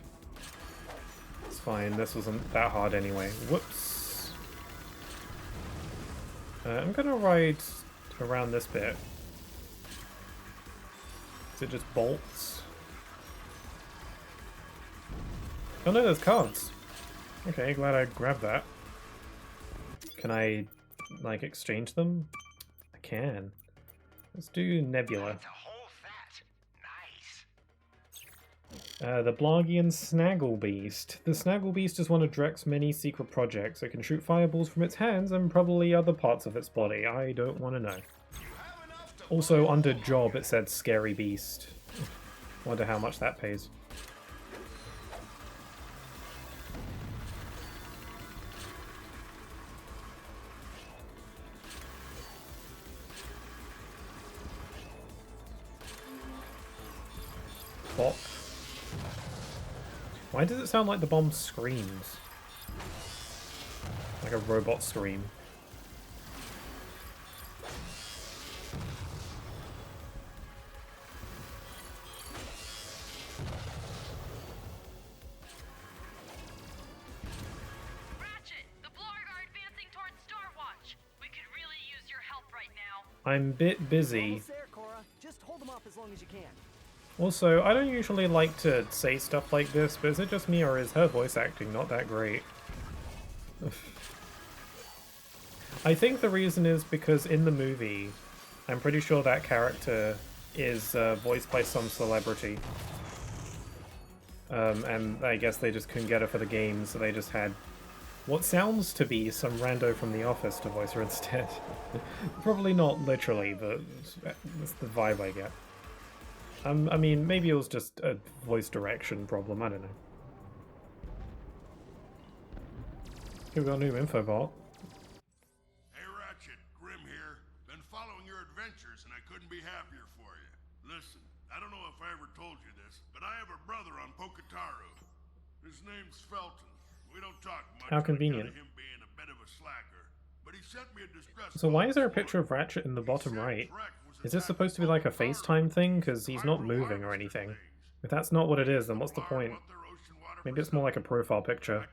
[SPEAKER 1] It's fine. This wasn't that hard anyway. Whoops. I'm gonna ride around this bit. Is it just bolts? Oh no, there's cards. Okay, glad I grabbed that. Can I, like, exchange them? I can. Let's do Nebula. The Blargian Snagglebeast. The Snagglebeast is one of Drek's many secret projects. It can shoot fireballs from its hands and probably other parts of its body. I don't want to know. Also, under job it said Scary Beast. Wonder how much that pays. Bop. Why does it sound like the bomb screams? Like a robot scream.
[SPEAKER 8] Ratchet, the Blarg are advancing towards Starwatch. We could really use your help right now.
[SPEAKER 1] I'm a bit busy.
[SPEAKER 2] Almost there, Cora. Just hold them off as long as you can.
[SPEAKER 1] Also, I don't usually like to say stuff like this, but is it just me or is her voice acting not that great? I think the reason is because in the movie, I'm pretty sure that character is voiced by some celebrity. And I guess they just couldn't get her for the game, so they just had what sounds to be some rando from The Office to voice her instead. Probably not literally, but that's the vibe I get. I mean, maybe it was just a voice direction problem, I don't know. Here we got a new info bot.
[SPEAKER 6] Hey Ratchet, Grim here. Been following your adventures and I couldn't be happier for you. Listen, I don't know if I ever told you this, but I have a brother on Pocataru. His name's Felton. We don't talk much.
[SPEAKER 1] How convenient.
[SPEAKER 6] Him being a bit of a slacker, but he sent me a distress.
[SPEAKER 1] So why is there a picture of Ratchet in the bottom right? Is this supposed to be like a FaceTime thing? Because he's not moving or anything. If that's not what it is, then what's the point? Maybe it's more like a profile picture.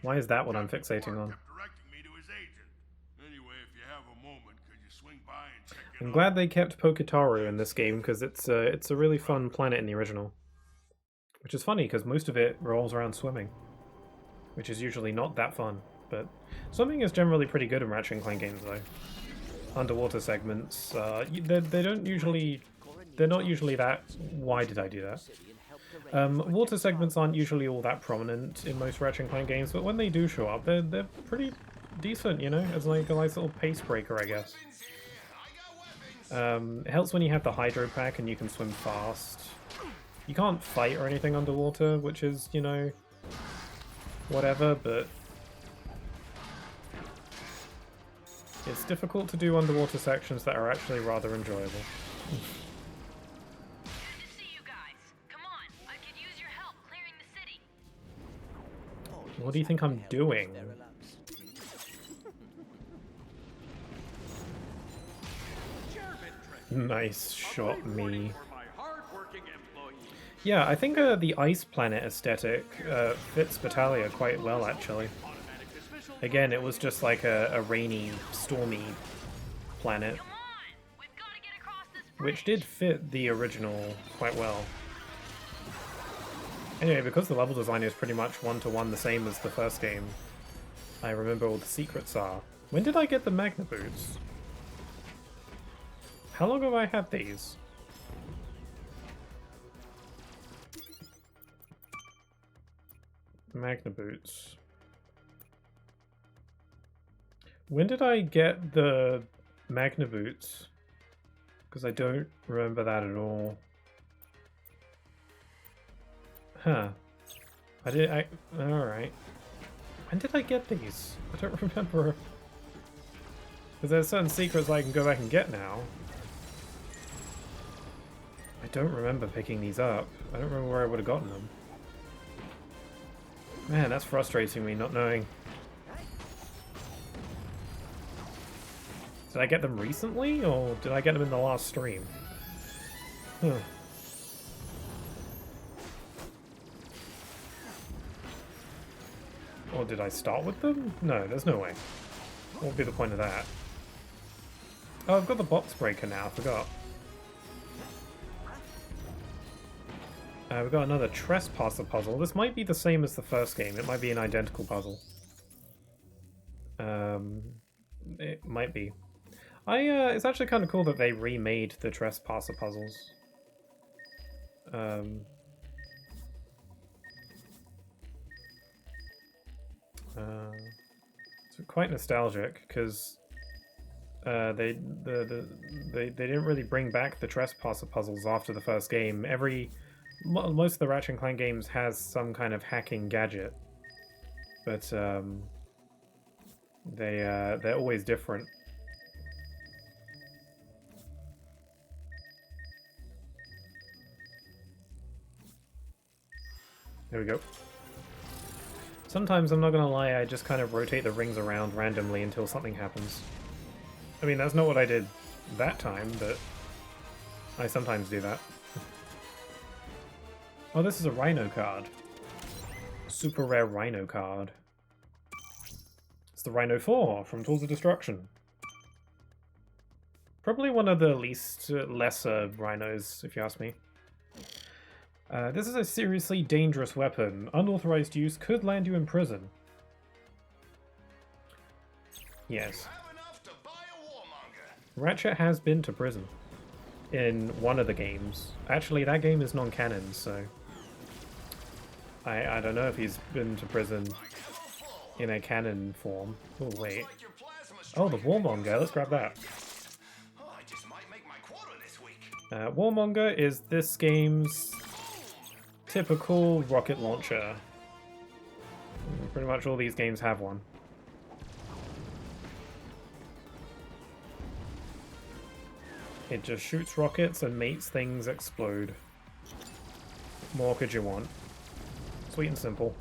[SPEAKER 1] Why is that what I'm fixating on? I'm glad they kept Pocataru in this game, because it's a really fun planet in the original. Which is funny, because most of it revolves around swimming. Which is usually not that fun. But swimming is generally pretty good in Ratchet & Clank games, though. Underwater segments, they're not usually that... Why did I do that? Water segments aren't usually all that prominent in most Ratchet & Clank games, but when they do show up, they're pretty decent, you know, as like a nice little pace breaker, I guess. It helps when you have the hydro pack and you can swim fast. You can't fight or anything underwater, which is, you know, whatever, but it's difficult to do underwater sections that are actually rather enjoyable.
[SPEAKER 8] Good to see you guys. Come on, I could use your help clearing the city.
[SPEAKER 1] What do you think I'm doing? Nice shot, me. Yeah, I think the ice planet aesthetic fits Battaglia quite well, actually. Again, it was just like a rainy, stormy planet,
[SPEAKER 8] Come on, we've got to get across this
[SPEAKER 1] which
[SPEAKER 8] bridge.
[SPEAKER 1] did fit the original quite well. Anyway, because the level design is pretty much one-to-one the same as the first game, I remember all the secrets are. When did I get the Magna Boots? How long have I had these? Magna Boots. When did I get the Magna Boots? Because I don't remember that at all. Huh. Alright. When did I get these? I don't remember. Because there's certain secrets I can go back and get now. I don't remember picking these up. I don't remember where I would have gotten them. Man, that's frustrating me, not knowing. Did I get them recently, or did I get them in the last stream? Huh. Or did I start with them? No, there's no way. What would be the point of that? Oh, I've got the box breaker now, I forgot. We've got another trespasser puzzle. This might be the same as the first game. It might be an identical puzzle. It might be. It's actually kind of cool that they remade the trespasser puzzles. It's quite nostalgic because they didn't really bring back the trespasser puzzles after the first game. Most of the Ratchet Clank games has some kind of hacking gadget, but they're always different. There we go. Sometimes, I'm not gonna lie, I just kind of rotate the rings around randomly until something happens. I mean, that's not what I did that time, but I sometimes do that. Oh, this is a Rhino card. Super rare Rhino card. It's the Rhino 4 from Tools of Destruction. Probably one of the lesser rhinos, if you ask me. This is a seriously dangerous weapon. Unauthorized use could land you in prison. Yes. Ratchet has been to prison in one of the games. Actually, that game is non-canon, so I don't know if he's been to prison in a canon form. Oh, wait. Oh, the Warmonger. Let's grab that. Warmonger is this game's typical rocket launcher. Pretty much all these games have one. It just shoots rockets and makes things explode. What more could you want? Sweet and simple.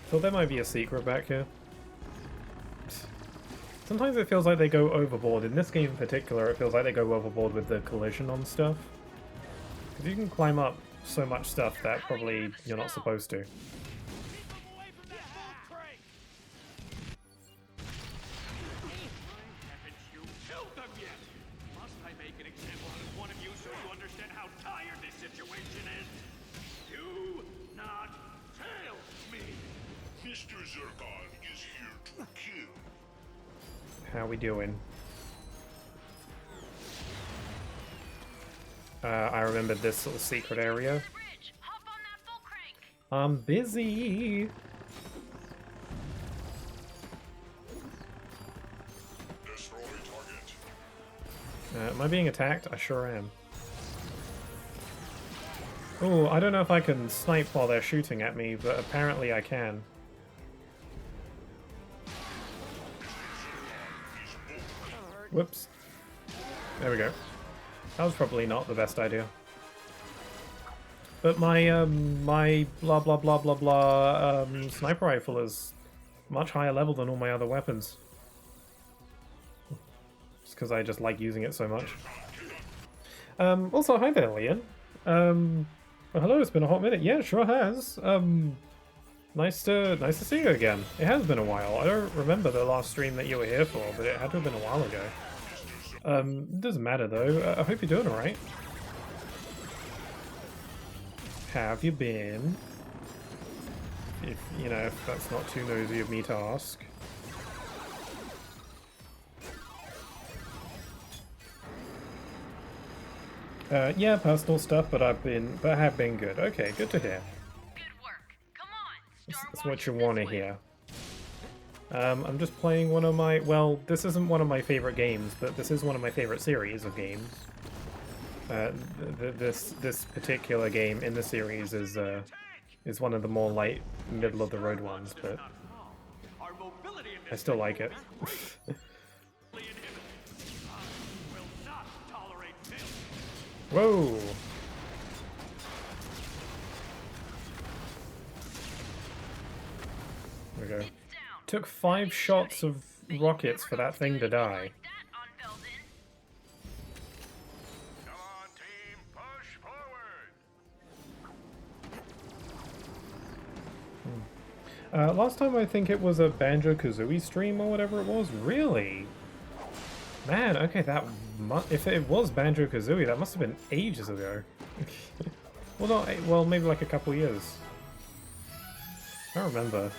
[SPEAKER 1] Thought there might be a secret back here. Sometimes it feels like they go overboard. In this game in particular, it feels like they go overboard with the collision on stuff. Because you can climb up so much stuff that probably you're not supposed to. How we doing? I remembered this little secret area. I'm busy.
[SPEAKER 6] Destroy target.
[SPEAKER 1] Am I being attacked? I sure am. Oh, I don't know if I can snipe while they're shooting at me, but apparently I can. Whoops. There we go. That was probably not the best idea. But my, my blah blah blah blah blah sniper rifle is much higher level than all my other weapons. Just because I just like using it so much. Also, hi there, Leon. Well, hello, it's been a hot minute. Yeah, it sure has. Nice to see you again. It has been a while. I don't remember the last stream that you were here for, but it had to have been a while ago. It doesn't matter though. I hope you're doing alright. How have you been? If, you know, if that's not too nosy of me to ask. Yeah, personal stuff, but I have been good. Okay, good to hear.
[SPEAKER 8] Good work. Come on.
[SPEAKER 1] That's what you want to hear. I'm just playing one of my... Well, this isn't one of my favorite games, but this is one of my favorite series of games. This particular game in the series is one of the more light, middle-of-the-road ones, but I still like it. Whoa! There we go. Took 5 shots of rockets for that thing to die.
[SPEAKER 6] Come on, team, push forward!
[SPEAKER 1] Last time I think it was a Banjo-Kazooie stream or whatever it was. Really? Man, okay, if it was Banjo-Kazooie, that must have been ages ago. Well, maybe like a couple years. I don't remember.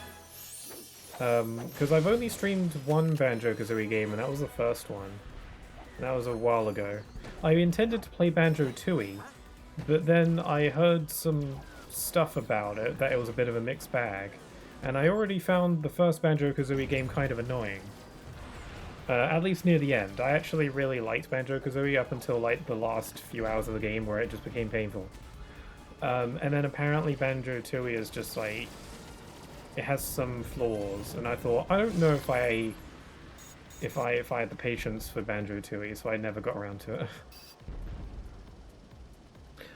[SPEAKER 1] Because I've only streamed one Banjo-Kazooie game, and that was the first one. And that was a while ago. I intended to play Banjo-Tooie, but then I heard some stuff about it, that it was a bit of a mixed bag. And I already found the first Banjo-Kazooie game kind of annoying. At least near the end. I actually really liked Banjo-Kazooie up until like the last few hours of the game where it just became painful. And then apparently Banjo-Tooie is just like... It has some flaws, and I thought, I don't know if I had the patience for Banjo-Tooie, so I never got around to it.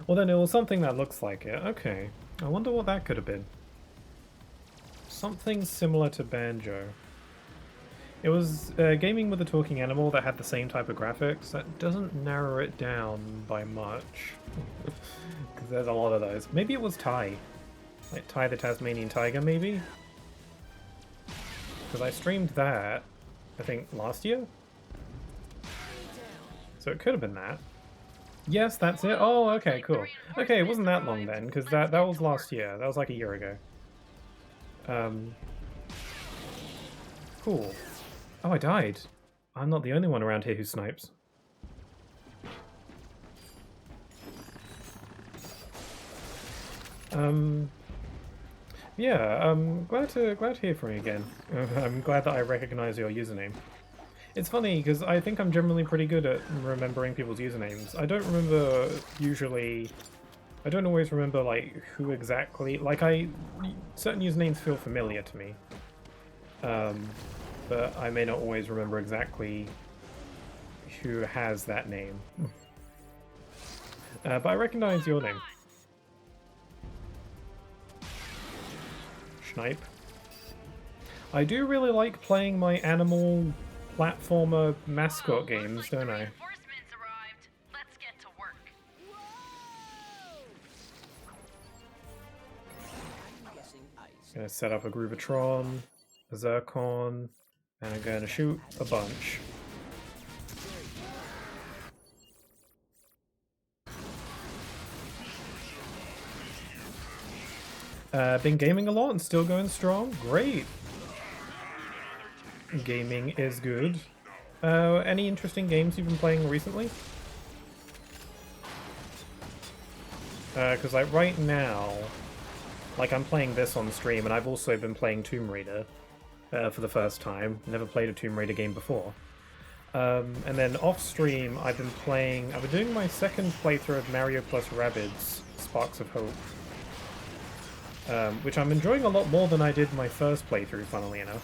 [SPEAKER 1] Well then, it was something that looks like it. Okay. I wonder what that could have been. Something similar to Banjo. It was gaming with a talking animal that had the same type of graphics. That doesn't narrow it down by much. Because there's a lot of those. Maybe it was Ty. Like Ty the Tasmanian Tiger, maybe? Because I streamed that, I think, last year? So it could have been that. Yes, that's it. Oh, okay, cool. Okay, it wasn't that long then, because that was last year. That was like a year ago. Cool. Oh, I died. I'm not the only one around here who snipes. Yeah, glad to hear from you again. I'm glad that I recognize your username. It's funny, because I think I'm generally pretty good at remembering people's usernames. I don't remember usually... I don't always remember, like, who exactly... Like, certain usernames feel familiar to me. But I may not always remember exactly who has that name. But I recognize your name. Snipe. I do really like playing my animal platformer mascot games, don't I?
[SPEAKER 8] Let's get to work.
[SPEAKER 1] Gonna set up a Groovatron, a Zircon, and I'm gonna shoot a bunch. Been gaming a lot and still going strong. Great. Gaming is good. Any interesting games you've been playing recently? Because like right now, like I'm playing this on stream, and I've also been playing Tomb Raider for the first time. Never played a Tomb Raider game before. And then off stream, I've been doing my second playthrough of Mario plus Rabbids Sparks of Hope. Which I'm enjoying a lot more than I did my first playthrough, funnily enough.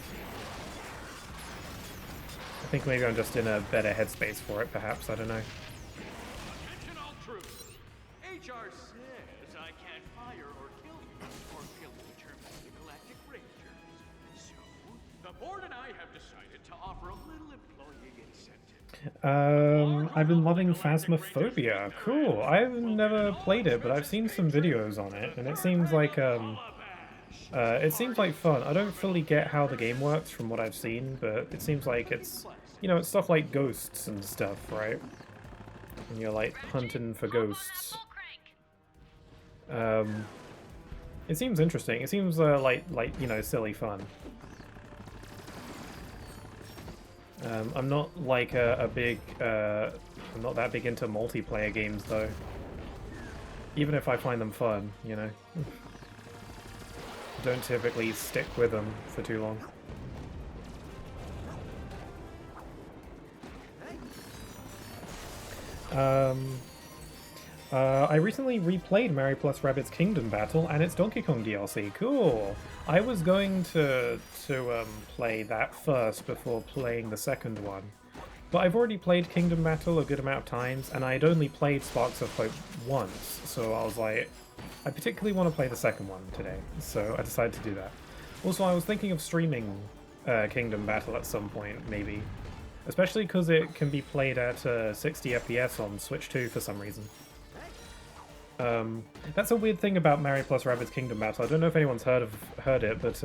[SPEAKER 1] I think maybe I'm just in a better headspace for it, perhaps, I don't know.
[SPEAKER 5] Attention all troops. HR says I can't fire or kill you or kill the terms of the Galactic Rangers. So, the board and I have decided to offer a little employee incentive.
[SPEAKER 1] I've been loving Phasmophobia. Cool. I've never played it, but I've seen some videos on it, and it seems like fun. I don't fully get how the game works from what I've seen, but it seems like it's, you know, it's stuff like ghosts and stuff, right? And you're like hunting for ghosts. It seems interesting. It seems like you know, silly fun. I'm not like I'm not that big into multiplayer games though. Even if I find them fun, you know. Don't typically stick with them for too long. I recently replayed Mario plus Rabbids Kingdom Battle and its Donkey Kong DLC. Cool! I was going to play that first before playing the second one. But I've already played Kingdom Battle a good amount of times, and I'd only played Sparks of Hope once, so I was like, I particularly want to play the second one today, so I decided to do that. Also, I was thinking of streaming Kingdom Battle at some point, maybe. Especially because it can be played at 60 FPS on Switch 2 for some reason. That's a weird thing about Mario plus Rabbids Kingdom Battle. I don't know if anyone's heard it, but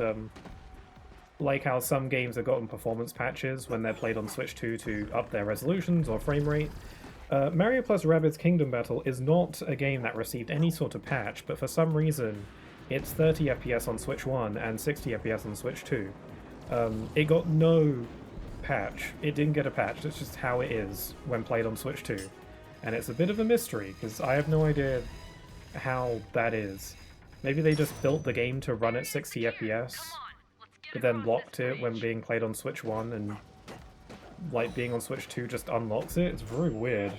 [SPEAKER 1] like how some games have gotten performance patches when they're played on Switch 2 to up their resolutions or frame rate. Mario plus Rabbids Kingdom Battle is not a game that received any sort of patch, but for some reason it's 30 FPS on Switch 1 and 60 FPS on Switch 2. It got no patch. It didn't get a patch. That's just how it is when played on Switch 2. And it's a bit of a mystery, because I have no idea how that is. Maybe they just built the game to run at 60 FPS, but then locked it when being played on Switch 1, and like being on Switch 2 just unlocks it. It's very weird.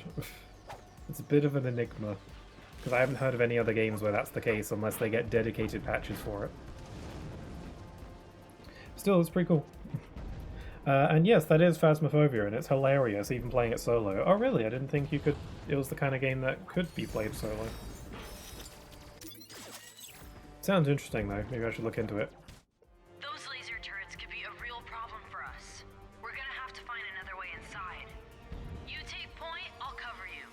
[SPEAKER 1] It's a bit of an enigma, because I haven't heard of any other games where that's the case unless they get dedicated patches for it. Still, it's pretty cool. And yes, that is Phasmophobia, and it's hilarious, even playing it solo. Oh really? I didn't think you could... It was the kind of game that could be played solo. Sounds interesting though, maybe I should look into it.
[SPEAKER 8] Those laser turrets could be a real problem for us. We're gonna have to find another way inside. You take point, I'll cover you.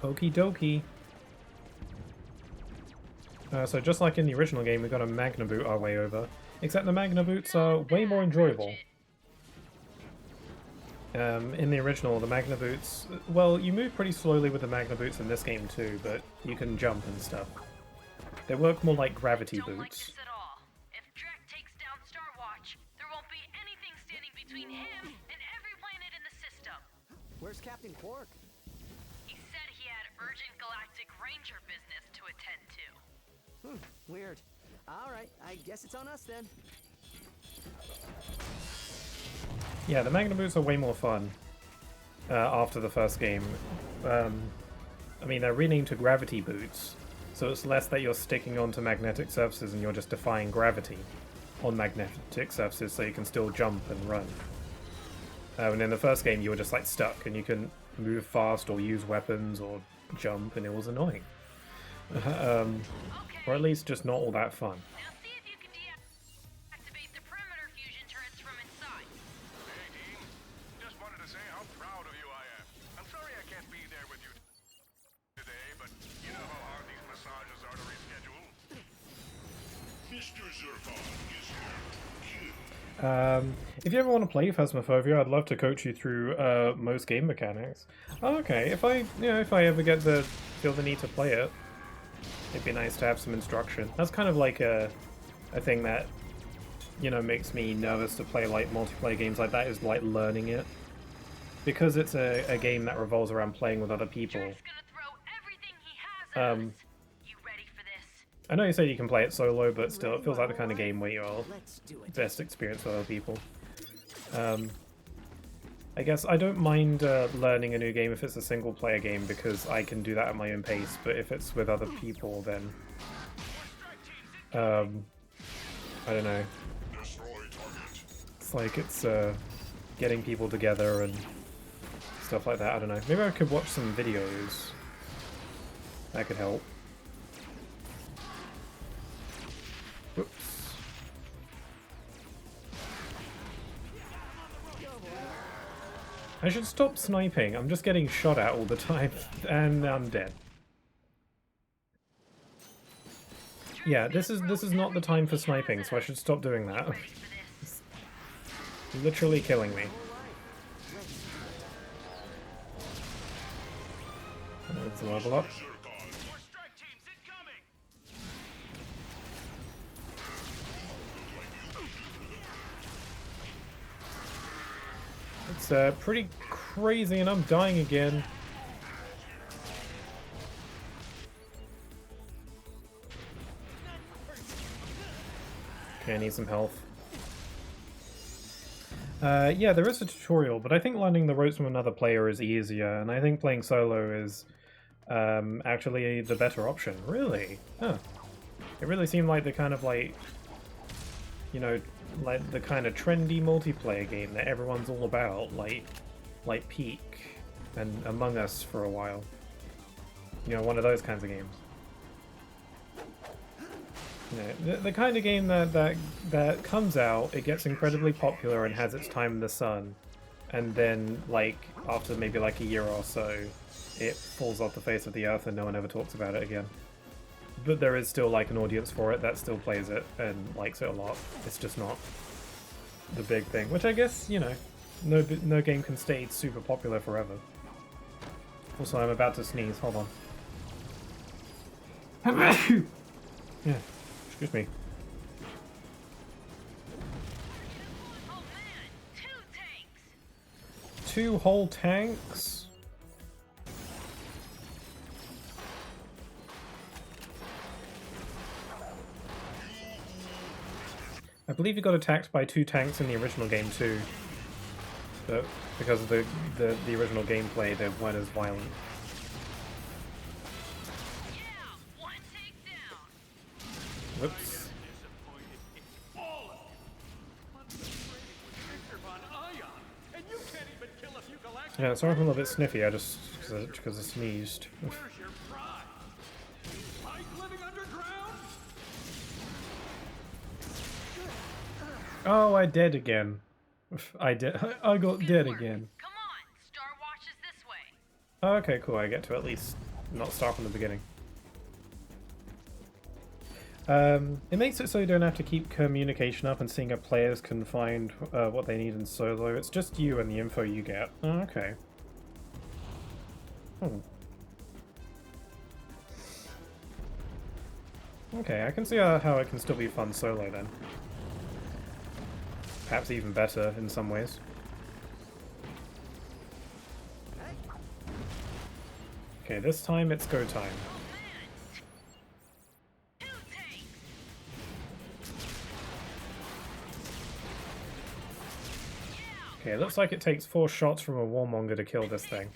[SPEAKER 1] Okie dokie. So just like in the original game, we've got to Magna Boot our way over. Except the Magna Boots are way more enjoyable. In the original, the Magna Boots... Well, you move pretty slowly with the Magna Boots in this game too, but you can jump and stuff. They work more like gravity
[SPEAKER 8] Don't like
[SPEAKER 1] boots.
[SPEAKER 8] this at all. If Drek takes down Star Watch, there won't be anything standing between him and every planet in the system.
[SPEAKER 2] Where's Captain Quark?
[SPEAKER 8] He said he had urgent Galactic Ranger business to attend to.
[SPEAKER 2] Weird. Alright, I guess it's on us then.
[SPEAKER 1] Yeah, the Magna Boots are way more fun after the first game. I mean, they're renamed to Gravity Boots, so it's less that you're sticking onto magnetic surfaces and you're just defying gravity on magnetic surfaces, so you can still jump and run. And in the first game, you were just like stuck, and you couldn't move fast or use weapons or jump, and it was annoying. Or at least just not all that fun.
[SPEAKER 8] Now see if you can deactivate the perimeter fusion turrets from inside.
[SPEAKER 3] Hey, team. Just wanted to say how proud of you I am. I'm sorry I can't be there with you today, but you know how hard these massages are to reschedule.
[SPEAKER 6] Mr. Zurkon is here.
[SPEAKER 1] If you ever want to play Phasmophobia, I'd love to coach you through most game mechanics. Oh, okay, if I ever get feel the need to play it, it'd be nice to have some instruction. That's kind of like a thing that, makes me nervous to play like multiplayer games like that, is like learning it. Because it's a game that revolves around playing with other people.
[SPEAKER 8] Drek's gonna throw everything he has at us. You ready for this?
[SPEAKER 1] I know you said you can play it solo, but still, it feels like the kind of game where you're
[SPEAKER 2] Let's do it.
[SPEAKER 1] best experience with other people. I guess I don't mind learning a new game if it's a single player game, because I can do that at my own pace, but if it's with other people, then I don't know. It's like it's getting people together and stuff like that. I don't know. Maybe I could watch some videos. That could help. Whoops. I should stop sniping. I'm just getting shot at all the time, and I'm dead. Yeah, this is not the time for sniping, so I should stop doing that. It's literally killing me. Let's level up. It's pretty crazy, and I'm dying again. Okay, I need some health. Yeah, there is a tutorial, but I think learning the ropes from another player is easier, and I think playing solo is actually the better option. Really? Huh. It really seemed like the kind of like, you know, like the kind of trendy multiplayer game that everyone's all about, like Peak and Among Us for a while. You know, one of those kinds of games. You know, the kind of game that comes out, it gets incredibly popular and has its time in the sun, and then like after maybe like a year or so, it falls off the face of the earth and no one ever talks about it again. But there is still like an audience for it that still plays it and likes it a lot. It's just not the big thing, which I guess, you know, no game can stay super popular forever. Also, I'm about to sneeze. Hold on. Yeah, excuse me.
[SPEAKER 8] Oh man, 2 tanks!
[SPEAKER 1] 2 whole tanks? I believe you got attacked by 2 tanks in the original game too. But because of the original gameplay, they weren't as violent.
[SPEAKER 8] Yeah, 1 tank down.
[SPEAKER 1] Whoops. Yeah, sorry if I'm a little bit sniffy, I just because I sneezed.
[SPEAKER 5] Where's your pride? Like living underground?
[SPEAKER 1] Oh, I dead again. I got dead again.
[SPEAKER 8] Come on, Star Watch is this way.
[SPEAKER 1] Oh, okay, cool. I get to at least not start from the beginning. It makes it so you don't have to keep communication up and seeing if players can find what they need in solo. It's just you and the info you get. Oh, okay. Okay, I can see how it can still be fun solo then. Perhaps even better in some ways. Okay, this time it's go time. Okay, it looks like it takes 4 shots from a warmonger to kill this thing.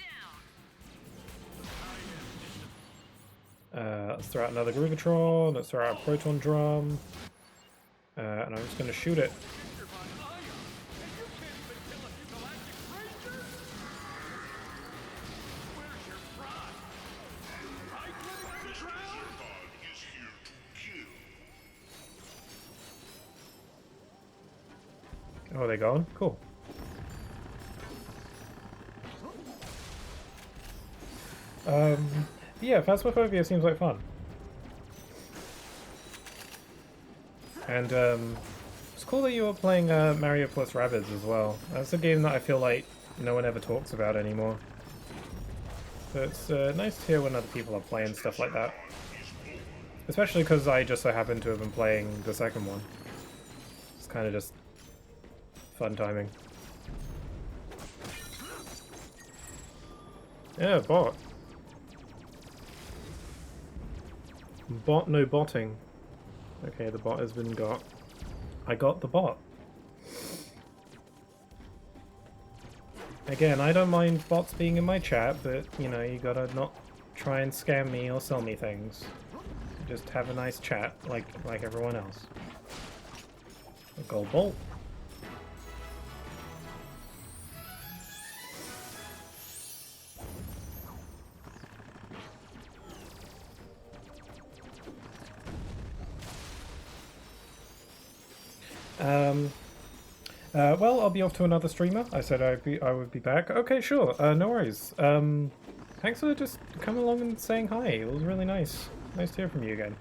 [SPEAKER 1] Let's throw out another Groovatron, let's throw out a Proton Drum. And I'm just going to shoot it. Oh, they're gone? Cool. Yeah, Phasmophobia seems like fun. And, it's cool that you were playing Mario plus Rabbids as well. That's a game that I feel like no one ever talks about anymore. So it's nice to hear when other people are playing stuff like that. Especially because I just so happen to have been playing the second one. It's kind of just fun timing. Yeah, bot. Bot, no botting. Okay, the bot has been got. I got the bot. Again, I don't mind bots being in my chat, but, you know, you gotta not try and scam me or sell me things. Just have a nice chat, like everyone else. A gold bolt. Well, I'll be off to another streamer. I said I would be back. Okay, sure. No worries. Thanks for just coming along and saying hi. It was really nice. Nice to hear from you again.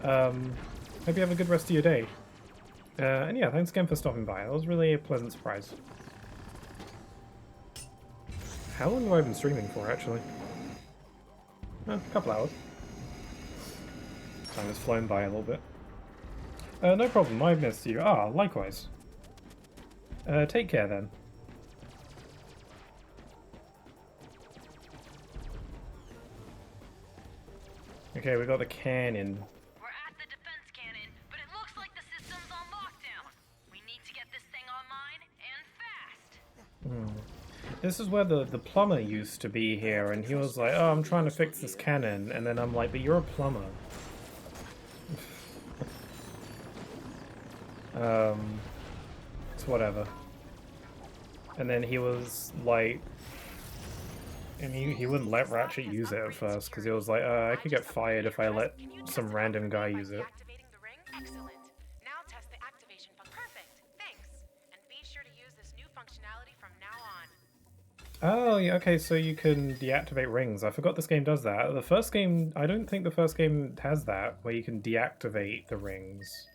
[SPEAKER 1] Hope you have a good rest of your day. And yeah, thanks again for stopping by. That was really a pleasant surprise. How long have I been streaming for, actually? A couple hours. Time has flown by a little bit. No problem, I missed you. Ah, likewise. Take care then. Okay, we got the cannon.
[SPEAKER 8] We're at the defense cannon, but it looks like the system's on lockdown. We need to get this thing online and
[SPEAKER 1] This is where the plumber used to be here, and he was like, oh, I'm trying to fix this cannon, and then I'm like, but you're a plumber. It's whatever. And then he was like, and he wouldn't let Ratchet use it at first, because he was like, I could get fired if I let some random guy use it.
[SPEAKER 9] Activating the ring? Excellent. Now test the activation function. Perfect. Thanks. And be sure to use this new functionality from now on.
[SPEAKER 1] Oh, yeah, okay, so you can deactivate rings. I forgot this game does that. The first game, I don't think the first game has that, where you can deactivate the rings.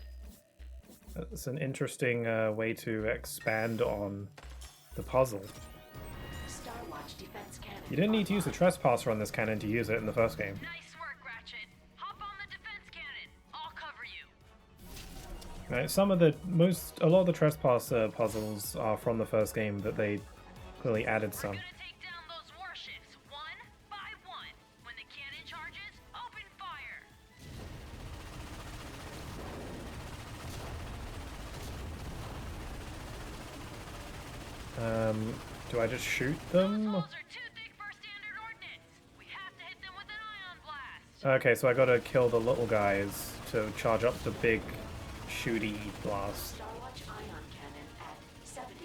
[SPEAKER 1] That's an interesting way to expand on the puzzle. You didn't need to use the trespasser on this cannon to use it in the first game.
[SPEAKER 8] Nice work, Ratchet. Hop on the defense cannon. I'll cover you.
[SPEAKER 1] Right, some of a lot of the trespasser puzzles are from the first game, but they clearly added some.
[SPEAKER 8] We're gonna take down those warships one by one. When the cannon charges, open fire.
[SPEAKER 1] Do I just shoot them?
[SPEAKER 8] Those are too thick for standard ordnance. We have to hit them with an ion blast.
[SPEAKER 1] Okay, so I gotta kill the little guys to charge up the big shooty blast.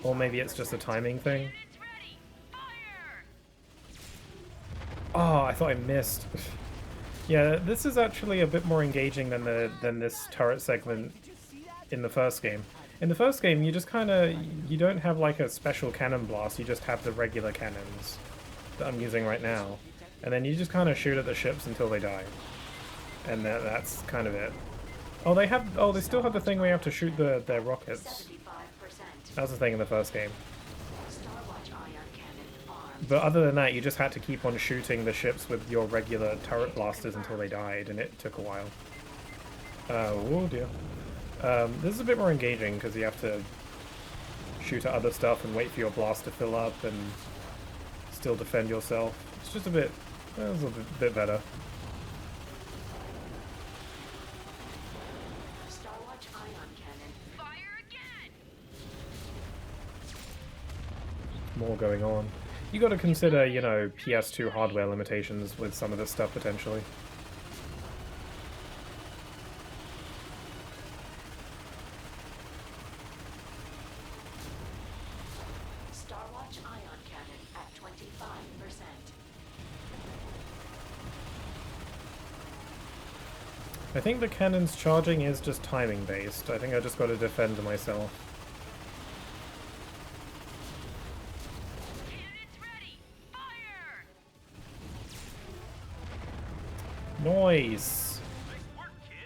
[SPEAKER 1] Or maybe it's just a timing thing.
[SPEAKER 8] Cannon's ready. Fire!
[SPEAKER 1] Oh, I thought I missed. Yeah, this is actually a bit more engaging than this turret segment in the first game. In the first game, you just you don't have like a special cannon blast, you just have the regular cannons that I'm using right now. And then you just kind of shoot at the ships until they die. And that's kind of it. Oh, they still have the thing where you have to shoot their rockets. That was the thing in the first game. But other than that, you just had to keep on shooting the ships with your regular turret blasters until they died, and it took a while. Oh dear. This is a bit more engaging because you have to shoot at other stuff and wait for your blast to fill up and still defend yourself. It's just a bit better.
[SPEAKER 8] Fire again!
[SPEAKER 1] More going on. You got to consider, you know, PS2 hardware limitations with some of this stuff potentially. I think the cannon's charging is just timing based. I think I just got to defend myself.
[SPEAKER 8] Cannon's ready. Fire!
[SPEAKER 1] Noise!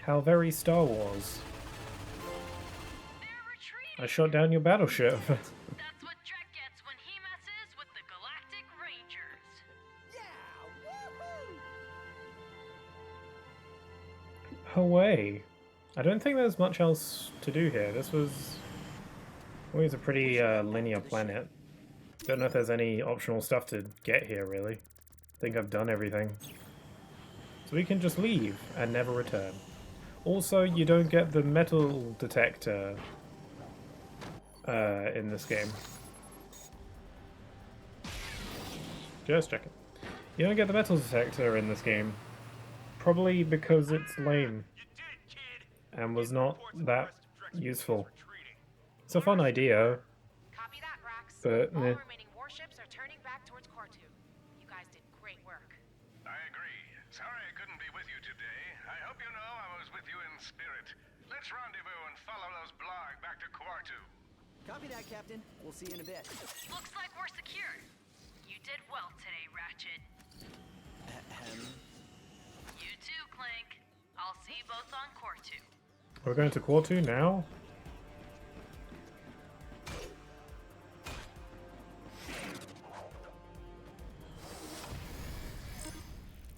[SPEAKER 1] How very Star Wars.
[SPEAKER 8] They're retreating.
[SPEAKER 1] I shot down your battleship.
[SPEAKER 8] That's what Drek gets when he messes with the Galactic Rangers.
[SPEAKER 4] Yeah, woohoo!
[SPEAKER 1] Away. I don't think there's much else to do here. This was always a pretty linear planet. Don't know if there's any optional stuff to get here, really. I think I've done everything. So we can just leave and never return. Also, you don't get the metal detector in this game. Just checking. You don't get the metal detector in this game. Probably because it's lame and was not that useful. It's a fun idea,
[SPEAKER 9] Copy that, Rax.
[SPEAKER 1] but
[SPEAKER 9] All
[SPEAKER 1] eh.
[SPEAKER 9] remaining warships are turning back towards Core 2. You guys did great work.
[SPEAKER 3] I agree. Sorry I couldn't be with you today. I hope you know I was with you in spirit. Let's rendezvous and follow those blarg back to Quartu.
[SPEAKER 2] Copy that, Captain. We'll see you in a bit.
[SPEAKER 8] Looks like we're secure. You did well today, Ratchet. You too, Clank. I'll see you both on Core 2.
[SPEAKER 1] We're going to Quartu now?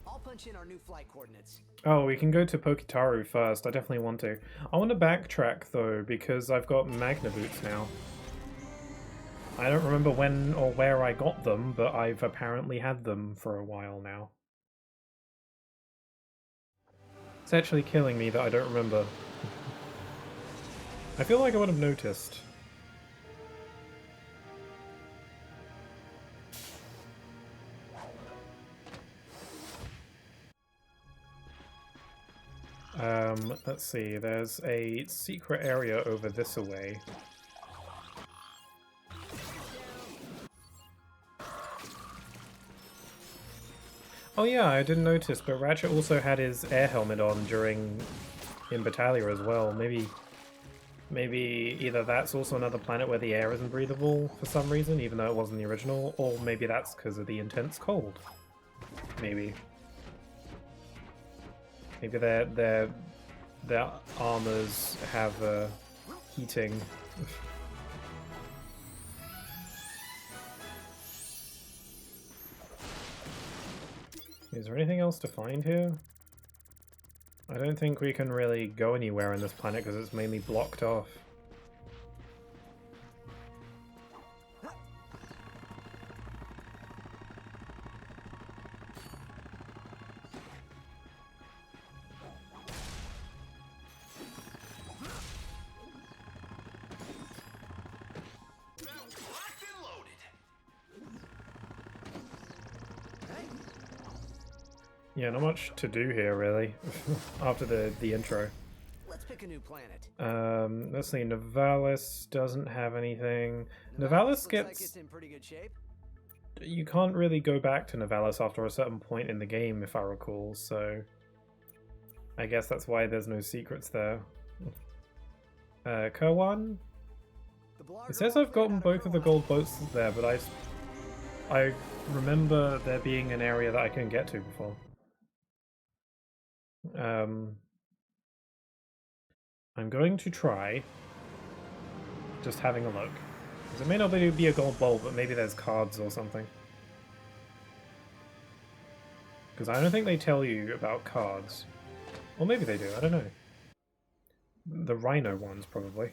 [SPEAKER 2] I'll punch in our new flight coordinates.
[SPEAKER 1] Oh, we can go to Pokitaru first. I definitely want to. I want to backtrack, though, because I've got Magna Boots now. I don't remember when or where I got them, but I've apparently had them for a while now. It's actually killing me that I don't remember. I feel like I would have noticed. Let's see, there's a secret area over this way. Oh yeah, I didn't notice, but Ratchet also had his air helmet on in Battaglia as well. Maybe either that's also another planet where the air isn't breathable for some reason, even though it wasn't the original, or maybe that's because of the intense cold. Maybe. Maybe their armors have heating. Is there anything else to find here? I don't think we can really go anywhere on this planet because it's mainly blocked off. Yeah, not much to do here, really, after the intro.
[SPEAKER 2] Let's pick a new planet.
[SPEAKER 1] Let's see, Nivalis doesn't have anything. Nivalis
[SPEAKER 2] Like
[SPEAKER 1] gets...
[SPEAKER 2] it's in pretty good shape.
[SPEAKER 1] You can't really go back to Nivalis after a certain point in the game, if I recall, so... I guess that's why there's no secrets there. Kerwan? It says I've gotten both of the gold boats there, but I remember there being an area that I couldn't get to before. I'm going to try just having a look. Because it may not be a gold bowl, but maybe there's cards or something. Because I don't think they tell you about cards. Or maybe they do, I don't know. The rhino ones, probably.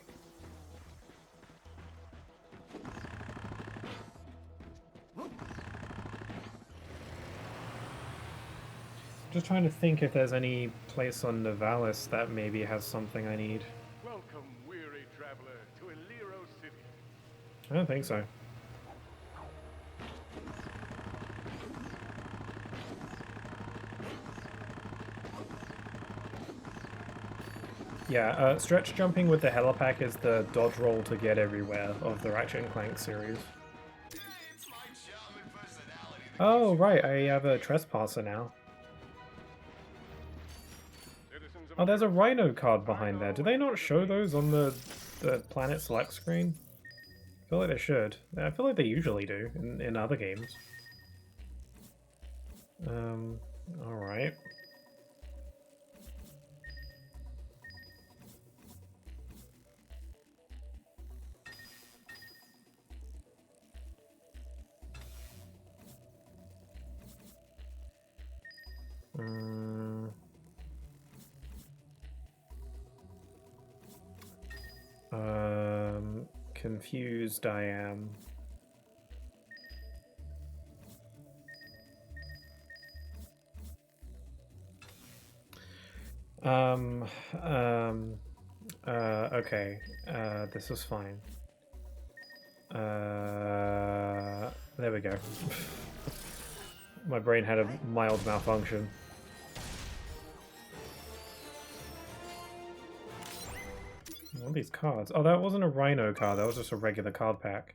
[SPEAKER 1] Just trying to think if there's any place on Nivalis that maybe has something I need.
[SPEAKER 3] Welcome, weary traveler, to Eliro City.
[SPEAKER 1] I don't think so. Yeah, stretch jumping with the helipack is the dodge roll to get everywhere of the Ratchet & Clank series. Oh, right, I have a trespasser now. Oh, there's a rhino card behind there. Do they not show those on the planet select screen? I feel like they should. I feel like they usually do in other games. Alright. Confused I am. Okay. This is fine. There we go. My brain had a mild malfunction. What are these cards? Oh, that wasn't a rhino card, that was just a regular card pack.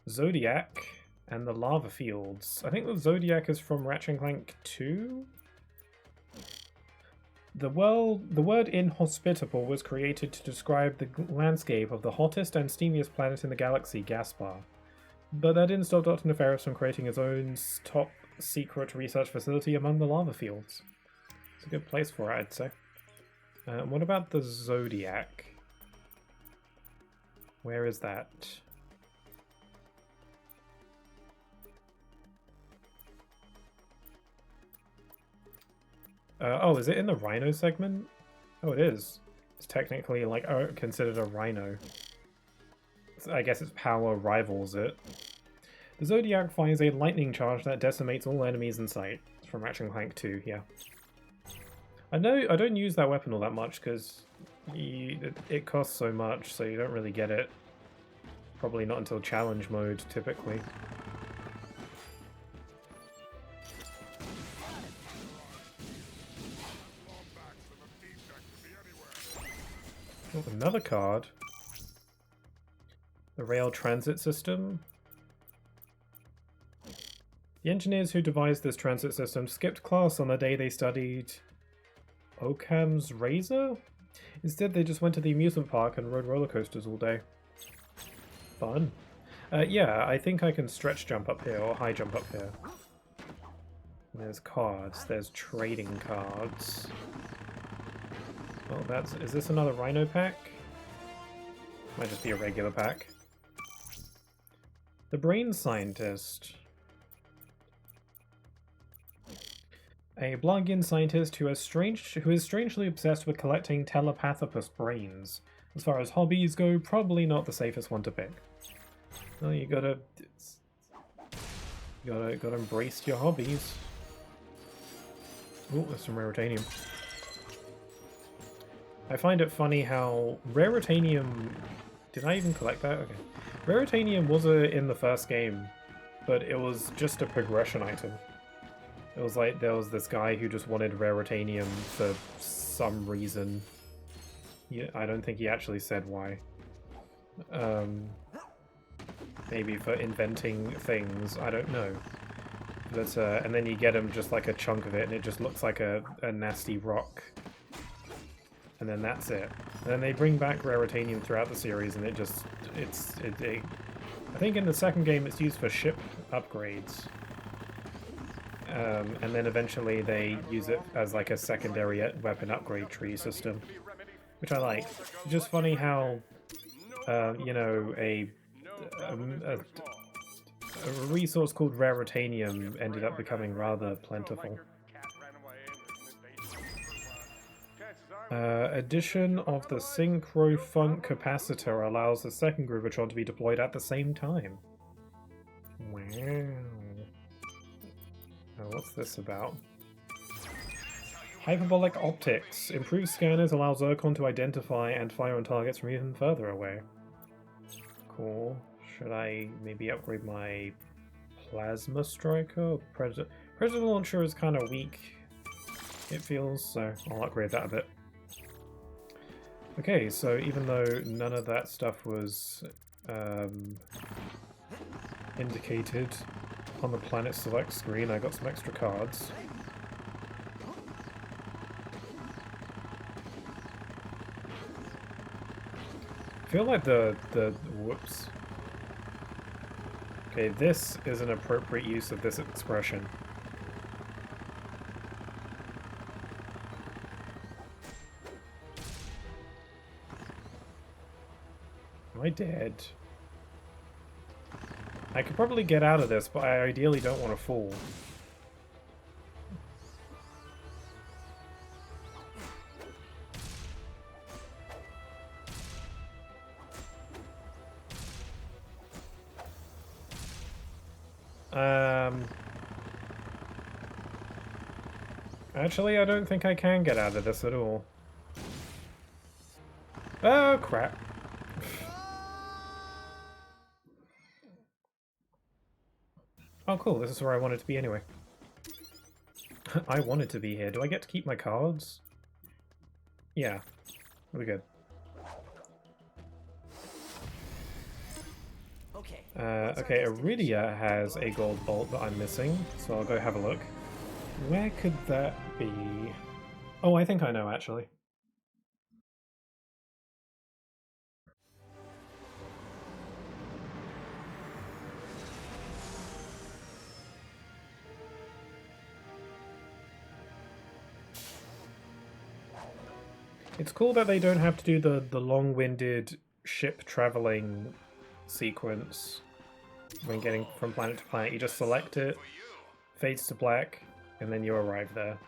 [SPEAKER 1] Zodiac and the lava fields. I think the Zodiac is from Ratchet & Clank 2? The word inhospitable was created to describe the landscape of the hottest and steamiest planet in the galaxy, Gaspar. But that didn't stop Dr. Nefarious from creating his own top secret research facility among the lava fields. It's a good place for it, I'd say. What about the Zodiac? Where is that? Oh, is it in the Rhino segment? Oh, it is. It's technically like considered a Rhino. So I guess its power rivals it. The Zodiac fires a lightning charge that decimates all enemies in sight. It's from Ratchet & Clank 2, yeah. I know I don't use that weapon all that much because it costs so much, so you don't really get it. Probably not until challenge mode, typically. Oh, another card. The rail transit system. The engineers who devised this transit system skipped class on the day they studied Occam's razor? Instead, they just went to the amusement park and rode roller coasters all day. Fun. Yeah, I think I can stretch jump up here, or high jump up here. There's cards. There's trading cards. Oh, that's... Is this another Rhino pack? Might just be a regular pack. The Brain Scientist. A Blargian scientist who is strangely obsessed with collecting telepathopus brains. As far as hobbies go, probably not the safest one to pick. Well, you gotta embrace your hobbies. Oh, there's some raritanium. I find it funny how raritanium... Did I even collect that? Okay. Raritanium was in the first game, but it was just a progression item. It was like there was this guy who just wanted raritanium for some reason. Yeah, I don't think he actually said why. Maybe for inventing things, I don't know. But, and then you get him just like a chunk of it and it just looks like a nasty rock. And then that's it. And then they bring back raritanium throughout the series and it just, I think in the second game it's used for ship upgrades. And then eventually they use it as like a secondary weapon upgrade tree system, which I like. It's just funny how, you know, a resource called raritanium ended up becoming rather plentiful. Addition of the Synchro-Funk capacitor allows the second Groovatron to be deployed at the same time. Wow. What's this about? Hyperbolic optics. Improved scanners allow Zircon to identify and fire on targets from even further away. Cool. Should I maybe upgrade my Plasma Striker? Predator Launcher is kind of weak, it feels, so I'll upgrade that a bit. Okay, so even though none of that stuff was indicated on the Planet Select screen, I got some extra cards. I feel like whoops. Okay, this is an appropriate use of this expression. Am I dead? I could probably get out of this, but I ideally don't want to fall. Actually, I don't think I can get out of this at all. Oh, crap. Oh, cool. This is where I wanted to be anyway. I wanted to be here. Do I get to keep my cards? Yeah. We're good. Okay, Iridia has a gold bolt that I'm missing, so I'll go have a look. Where could that be? Oh, I think I know, actually. It's cool that they don't have to do the long-winded ship traveling sequence when getting from planet to planet. You just select it, fades to black, and then you arrive there.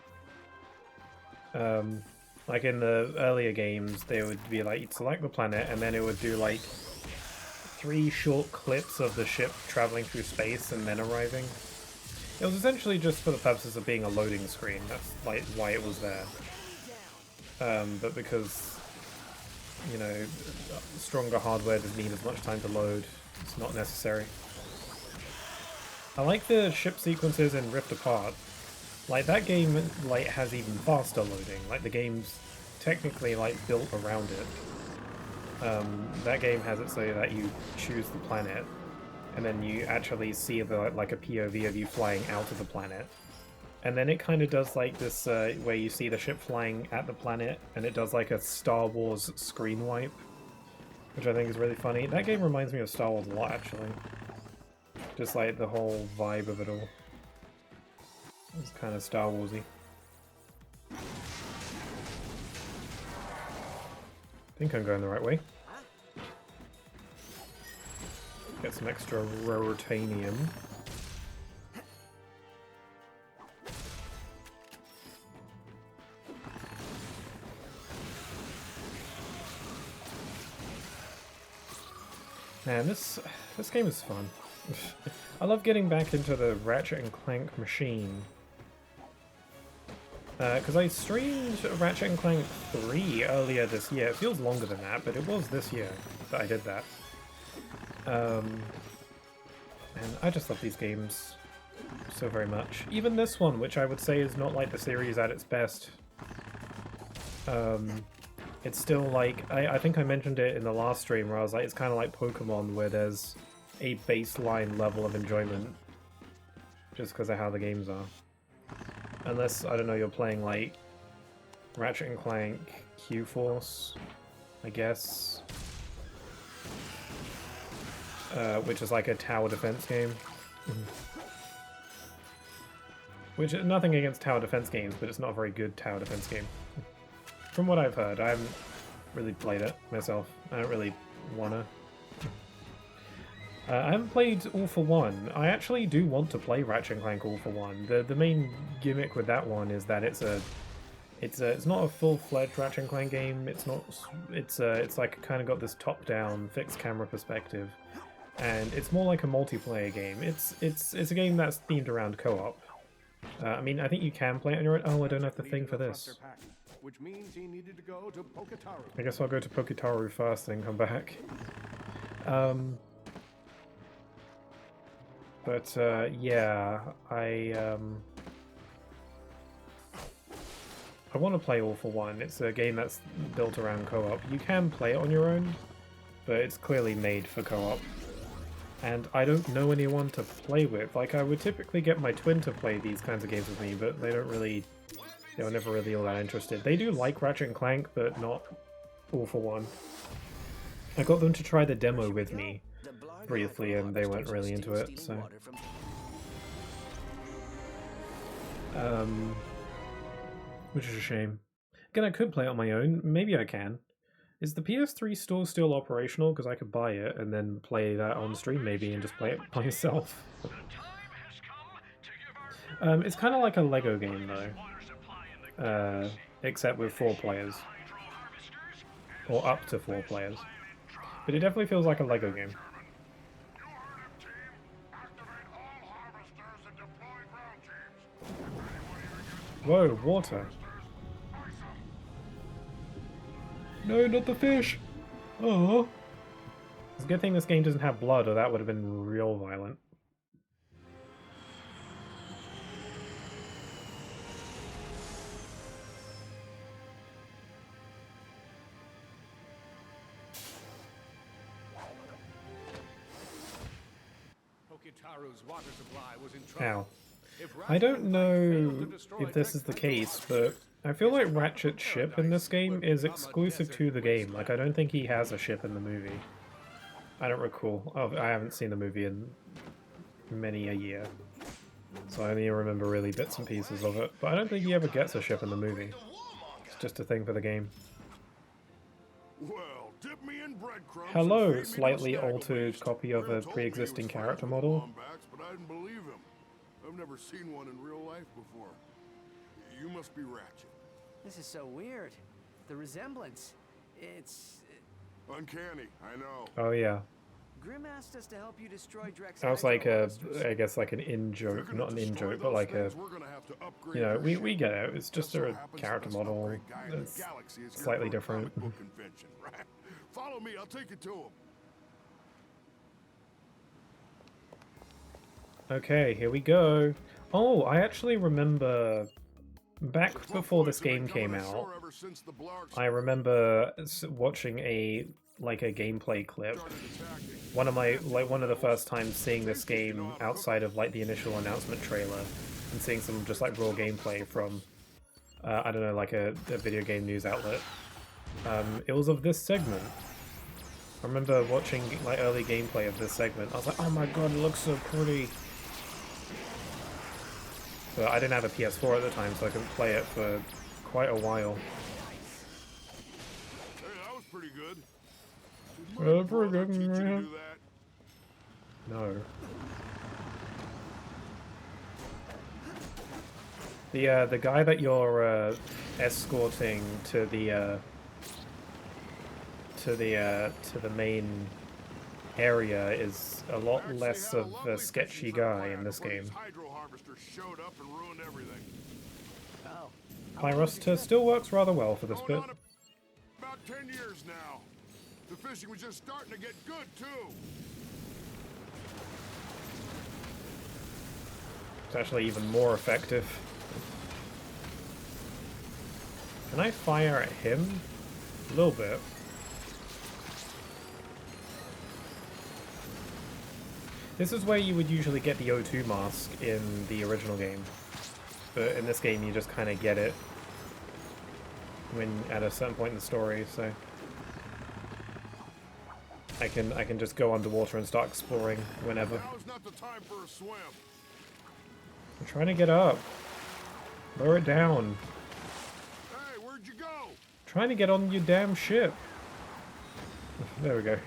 [SPEAKER 1] Like in the earlier games, they would be like, you'd select the planet, and then it would do like 3 short clips of the ship traveling through space and then arriving. It was essentially just for the purposes of being a loading screen. That's like why it was there. But because, you know, stronger hardware doesn't need as much time to load, it's not necessary. I like the ship sequences in Rift Apart. Like, that game, like, has even faster loading. Like, the game's technically, like, built around it. That game has it so that you choose the planet, and then you actually see the like a POV of you flying out of the planet. And then it kind of does like this, where you see the ship flying at the planet, and it does like a Star Wars screen wipe, which I think is really funny. That game reminds me of Star Wars a lot, actually. Just like the whole vibe of it all. It's kind of Star Warsy. I think I'm going the right way. Get some extra rotanium. Man, this game is fun. I love getting back into the Ratchet and Clank machine. Because I streamed Ratchet and Clank 3 earlier this year. It feels longer than that, but it was this year that I did that. And I just love these games so very much. Even this one, which I would say is not like the series at its best. It's still like, I think I mentioned it in the last stream where I was like, it's kind of like Pokemon where there's a baseline level of enjoyment just because of how the games are. Unless, I don't know, you're playing like Ratchet and Clank Q-Force, I guess. Which is like a tower defense game. Which, nothing against tower defense games, but it's not a very good tower defense game. From what I've heard, I haven't really played it myself. I don't really wanna. I haven't played All for One. I actually do want to play Ratchet and Clank All for One. The main gimmick with that one is that it's not a full-fledged Ratchet and Clank game. It's like kind of got this top-down fixed camera perspective, and it's more like a multiplayer game. It's a game that's themed around co-op. I mean, I think you can play it on your own. Oh, I don't have the thing for this.
[SPEAKER 4] Which means he needed to go to Poketaru.
[SPEAKER 1] I guess I'll go to Poketaru first, then come back. But yeah, I want to play All for One. It's a game that's built around co-op. You can play it on your own, but it's clearly made for co-op. And I don't know anyone to play with. Like, I would typically get my twin to play these kinds of games with me, but they were never really all that interested. They do like Ratchet and Clank, but not All for One. I got them to try the demo with me briefly, and they weren't really into it, so... which is a shame. Again, I could play it on my own. Maybe I can. Is the PS3 store still operational? Because I could buy it and then play that on stream maybe and just play it by myself. It's kind of like a Lego game though. Except with 4 players. Or up to 4 players. But it definitely feels like a Lego game. Whoa, water. No, not the fish! Oh. It's a good thing this game doesn't have blood, or that would have been real violent.
[SPEAKER 4] Poketaru's water supply was in trouble.
[SPEAKER 1] Ow. I don't know if this is the case, but I feel like Ratchet's ship in this game is exclusive to the game. Like, I don't think he has a ship in the movie. I don't recall. Oh, I haven't seen the movie in many a year. So I only remember really bits and pieces of it. But I don't think he ever gets a ship in the movie. It's just a thing for the game.
[SPEAKER 6] Well, dip me in breadcrumbs.
[SPEAKER 1] Hello, slightly altered copy of a pre-existing character model.
[SPEAKER 6] But I didn't believe him. I've never seen one in real life before. You must be Ratchet.
[SPEAKER 2] This is so weird. The resemblance. It's...
[SPEAKER 6] Uncanny, I know.
[SPEAKER 1] Oh yeah.
[SPEAKER 2] Grim asked us to help you destroy Drex's...
[SPEAKER 1] That was like a, I guess like an in-joke, not an in-joke, but like a, you know, we get it. It's just a character model. It's slightly different.
[SPEAKER 6] Follow me, I'll take you to him.
[SPEAKER 1] Okay, here we go. Oh, I actually remember back before this game came out, I remember watching a like a gameplay clip. One of the first times seeing this game outside of like the initial announcement trailer, and seeing some just like raw gameplay from I don't know, like a video game news outlet. It was of this segment. I remember watching like early gameplay of this segment. I was like, oh my god, it looks so pretty. But I didn't have a PS4 at the time, so I couldn't play it for quite a while.
[SPEAKER 6] Hey, that was pretty good.
[SPEAKER 1] Pretty good,
[SPEAKER 6] Teach you to
[SPEAKER 1] man.
[SPEAKER 6] do that?
[SPEAKER 1] No. The guy that you're escorting to the main area is a lot less of a sketchy guy in this game.
[SPEAKER 6] Hydro harvester showed up and ruined everything.
[SPEAKER 2] Oh.
[SPEAKER 1] Pyroster still works rather well for this bit.
[SPEAKER 6] Going on about 10 years now. The fishing was just starting to get good too.
[SPEAKER 1] It's actually even more effective. Can I fire at him? A little bit. This is where you would usually get the O2 mask in the original game. But in this game you just kind of get it when at a certain point in the story, so I can just go underwater and start exploring whenever.
[SPEAKER 6] Now's not the time for a swim.
[SPEAKER 1] I'm trying to get up. Lower it down.
[SPEAKER 6] Hey, where'd you go?
[SPEAKER 1] Trying to get on your damn ship. There we go.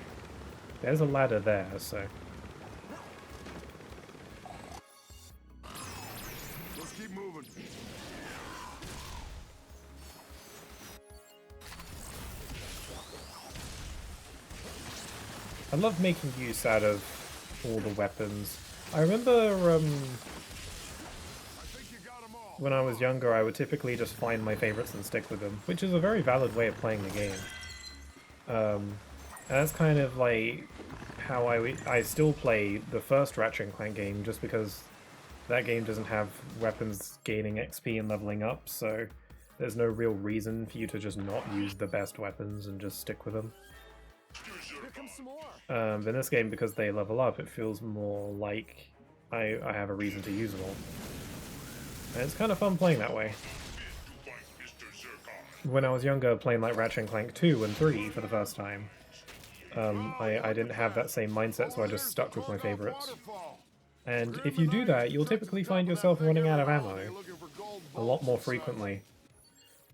[SPEAKER 1] There's a ladder there, so.
[SPEAKER 6] Let's keep moving.
[SPEAKER 1] I love making use out of all the weapons. I remember when I was younger I would typically just find my favorites and stick with them, which is a very valid way of playing the game. And that's kind of like how I still play the first Ratchet Clank game, just because that game doesn't have weapons gaining XP and leveling up, so there's no real reason for you to just not use the best weapons and just stick with them.
[SPEAKER 2] Here comes some more.
[SPEAKER 1] But in this game, because they level up, it feels more like I have a reason to use them all. And it's kind of fun playing that way. When I was younger, playing like Ratchet Clank 2 and 3 for the first time, I didn't have that same mindset, so I just stuck with my favorites. And if you do that, you'll typically find yourself running out of ammo a lot more frequently.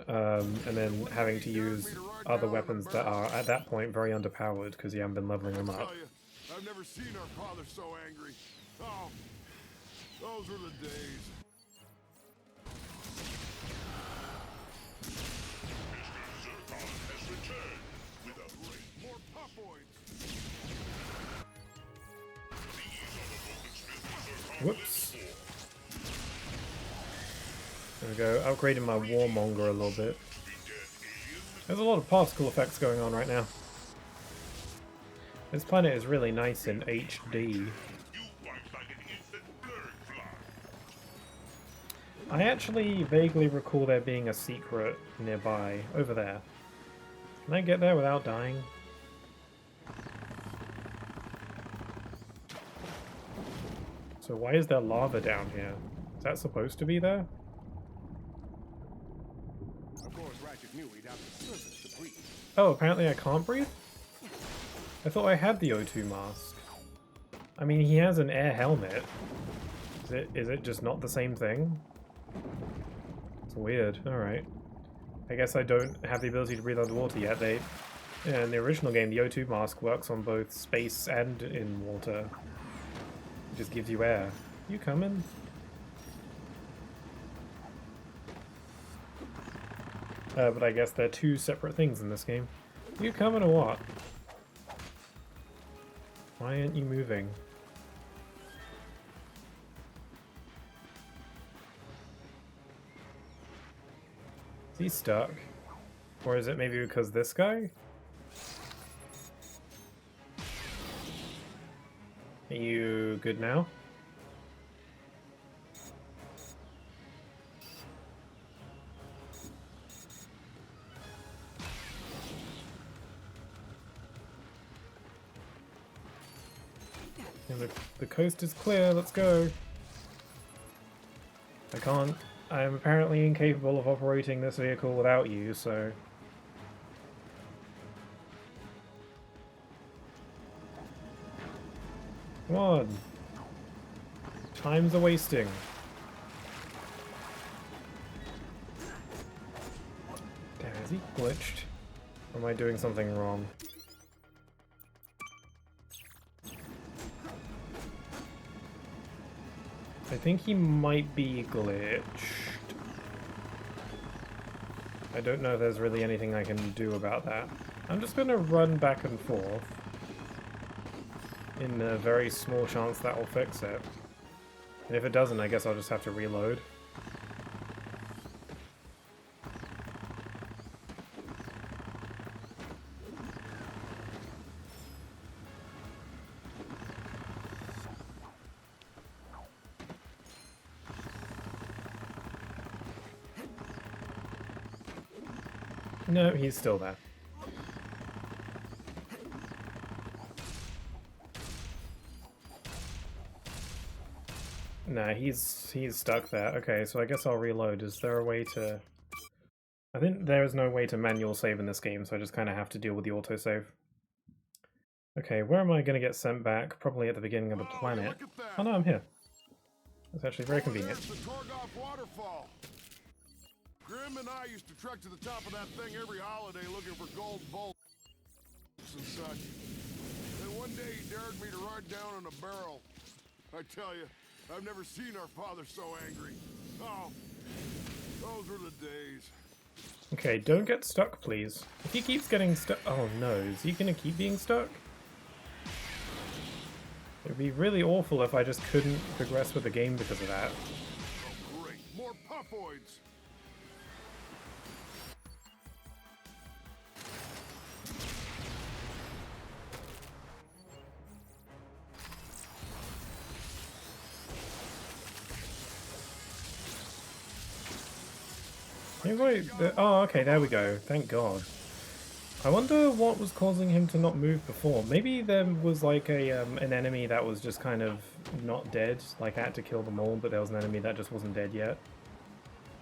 [SPEAKER 1] And then having to use other weapons that are, at that point, very underpowered because you haven't been leveling them up.
[SPEAKER 6] I've never seen our father so angry. Oh, those were the days. More pop points.
[SPEAKER 1] Whoops. There we go, upgrading my Warmonger a little bit. There's a lot of particle effects going on right now. This planet is really nice in HD. I actually vaguely recall there being a secret nearby, over there. Can I get there without dying? So why is there lava down here? Is that supposed to be there?
[SPEAKER 4] Of course, Ratchet knew he'd have the surface to breathe.
[SPEAKER 1] Oh, apparently I can't breathe? I thought I had the O2 mask. I mean, he has an air helmet. Is it just not the same thing? It's weird. Alright. I guess I don't have the ability to breathe underwater yet. In the original game, the O2 mask works on both space and in water. It just gives you air. You coming? But I guess they're two separate things in this game. You coming or what? Why aren't you moving? Is he stuck? Or is it maybe because this guy? Are you good now? And the coast is clear, let's go. I am apparently incapable of operating this vehicle without you, so... Come on. Time's a wasting. Damn, is he glitched? Or am I doing something wrong? I think he might be glitched. I don't know if there's really anything I can do about that. I'm just gonna run back and forth in a very small chance that will fix it. And if it doesn't, I guess I'll just have to reload. No, he's still there. Nah, he's stuck there. Okay, so I guess I'll reload. Is there a way to... I think there is no way to manual save in this game, so I just kind of have to deal with the autosave. Okay, where am I going to get sent back? Probably at the beginning of the planet. Oh no, I'm here. That's actually very convenient.
[SPEAKER 6] Grim and I used to trek to the top of that thing every holiday looking for gold bolts and such. Then one day he dared me to ride down on a barrel. I tell you, I've never seen our father so angry. Oh, those were the days.
[SPEAKER 1] Okay, don't get stuck, please. If he keeps getting stuck... Oh no, is he gonna keep being stuck? It would be really awful if I just couldn't progress with the game because of that.
[SPEAKER 6] Oh great, more puffoids!
[SPEAKER 1] Oh, okay, there we go. Thank God. I wonder what was causing him to not move before. Maybe there was like an enemy that was just kind of not dead. Like I had to kill them all, but there was an enemy that just wasn't dead yet.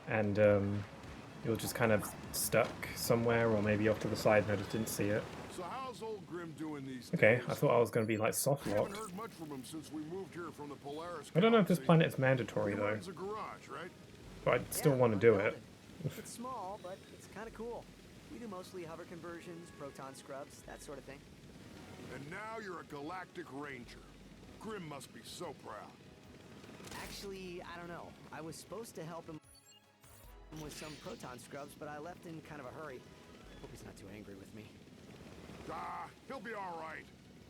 [SPEAKER 1] And it was just kind of stuck somewhere, or maybe off to the side and I just didn't see it.
[SPEAKER 6] So how's old Grim doing these
[SPEAKER 1] Okay,
[SPEAKER 6] days?
[SPEAKER 1] I thought I was going to be like soft locked.
[SPEAKER 6] Haven't heard much from him since we moved here from the Polaris.
[SPEAKER 1] I don't know if this
[SPEAKER 6] Galaxy.
[SPEAKER 1] planet is mandatory
[SPEAKER 6] He
[SPEAKER 1] though,
[SPEAKER 6] runs a garage, right?
[SPEAKER 1] but I'd still want to do it.
[SPEAKER 10] It's small, but it's kind of cool. We do mostly hover conversions, proton scrubs, that sort of thing.
[SPEAKER 6] And now you're a Galactic Ranger. Grim must be so proud.
[SPEAKER 10] Actually, I don't know. I was supposed to help him with some proton scrubs, but I left in kind of a hurry. Hope he's not too angry with me.
[SPEAKER 6] Ah, he'll be all right.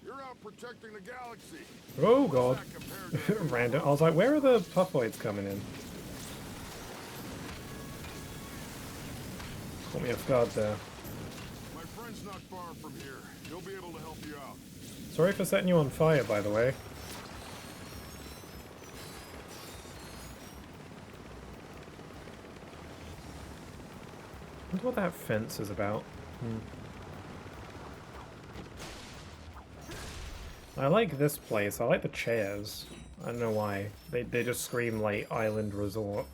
[SPEAKER 6] You're out protecting the galaxy.
[SPEAKER 1] Oh God.
[SPEAKER 6] What's that compared to
[SPEAKER 1] Random. I was like, where are the puffoids coming in? Caught me off guard there.
[SPEAKER 6] My friend's not far from here. He'll be able to help you out.
[SPEAKER 1] Sorry for setting you on fire, by the way. I wonder what that fence is about. I like this place. I like the chairs. I don't know why. They just scream like Island Resort.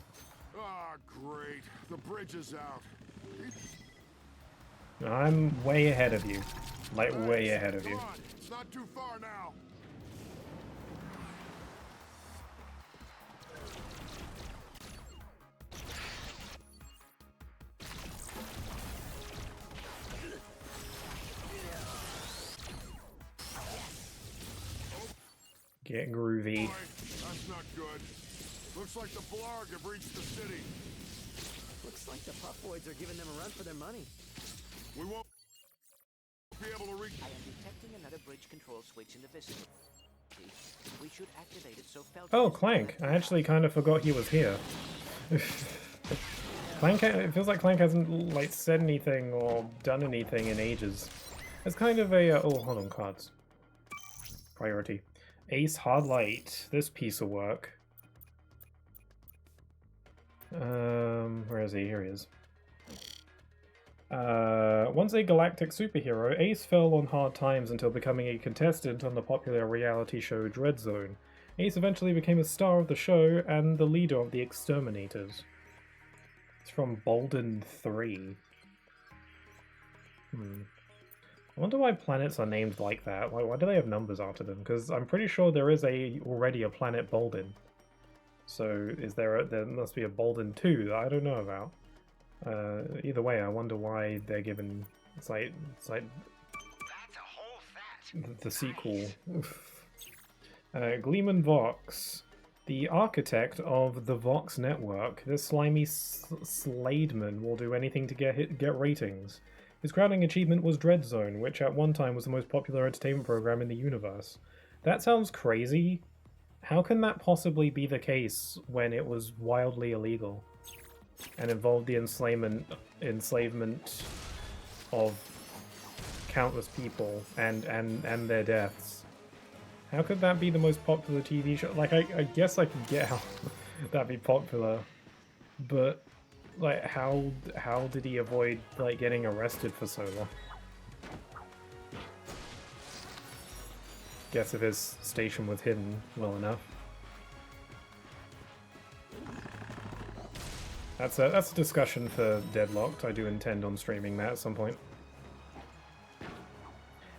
[SPEAKER 6] Ah, great. The bridge is out.
[SPEAKER 1] I'm way ahead of you. Like, way ahead of
[SPEAKER 6] Come
[SPEAKER 1] you.
[SPEAKER 6] on. It's not too far now.
[SPEAKER 1] Get groovy.
[SPEAKER 6] Boy, that's not good. Looks like the Blarg have reached the city.
[SPEAKER 10] Looks like the puffoids are giving them a run for their money.
[SPEAKER 6] We won't be able to reach.
[SPEAKER 2] I am detecting another bridge control switch in the vicinity. We should activate it so
[SPEAKER 1] Oh, Clank. I actually kind of forgot he was here. Clank, it feels like Clank hasn't like said anything or done anything in ages. It's kind of a oh, hold on, cards. Priority. Ace Hard Light. This piece of work. Where is he? Here he is. Once a galactic superhero, Ace fell on hard times until becoming a contestant on the popular reality show Dread Zone. Ace eventually became a star of the show and the leader of the Exterminators. It's from Bolden 3. I wonder why planets are named like that. Why do they have numbers after them? Because I'm pretty sure there is already a planet Bolden. So there must be a Bolden 2 that I don't know about. Either way, I wonder why they're given it's like
[SPEAKER 3] That's a whole fat.
[SPEAKER 1] the sequel. Gleeman Vox, the architect of the Vox network, this slimy Slademan will do anything to get ratings. His crowning achievement was Dread Zone, which at one time was the most popular entertainment program in the universe. That sounds crazy. How can that possibly be the case when it was wildly illegal and involved the enslavement of countless people and their deaths? How could that be the most popular TV show? Like, I guess I could get how that'd be popular, but like, how did he avoid like getting arrested for so long? Guess if his station was hidden well enough. That's a discussion for Deadlocked. I do intend on streaming that at some point.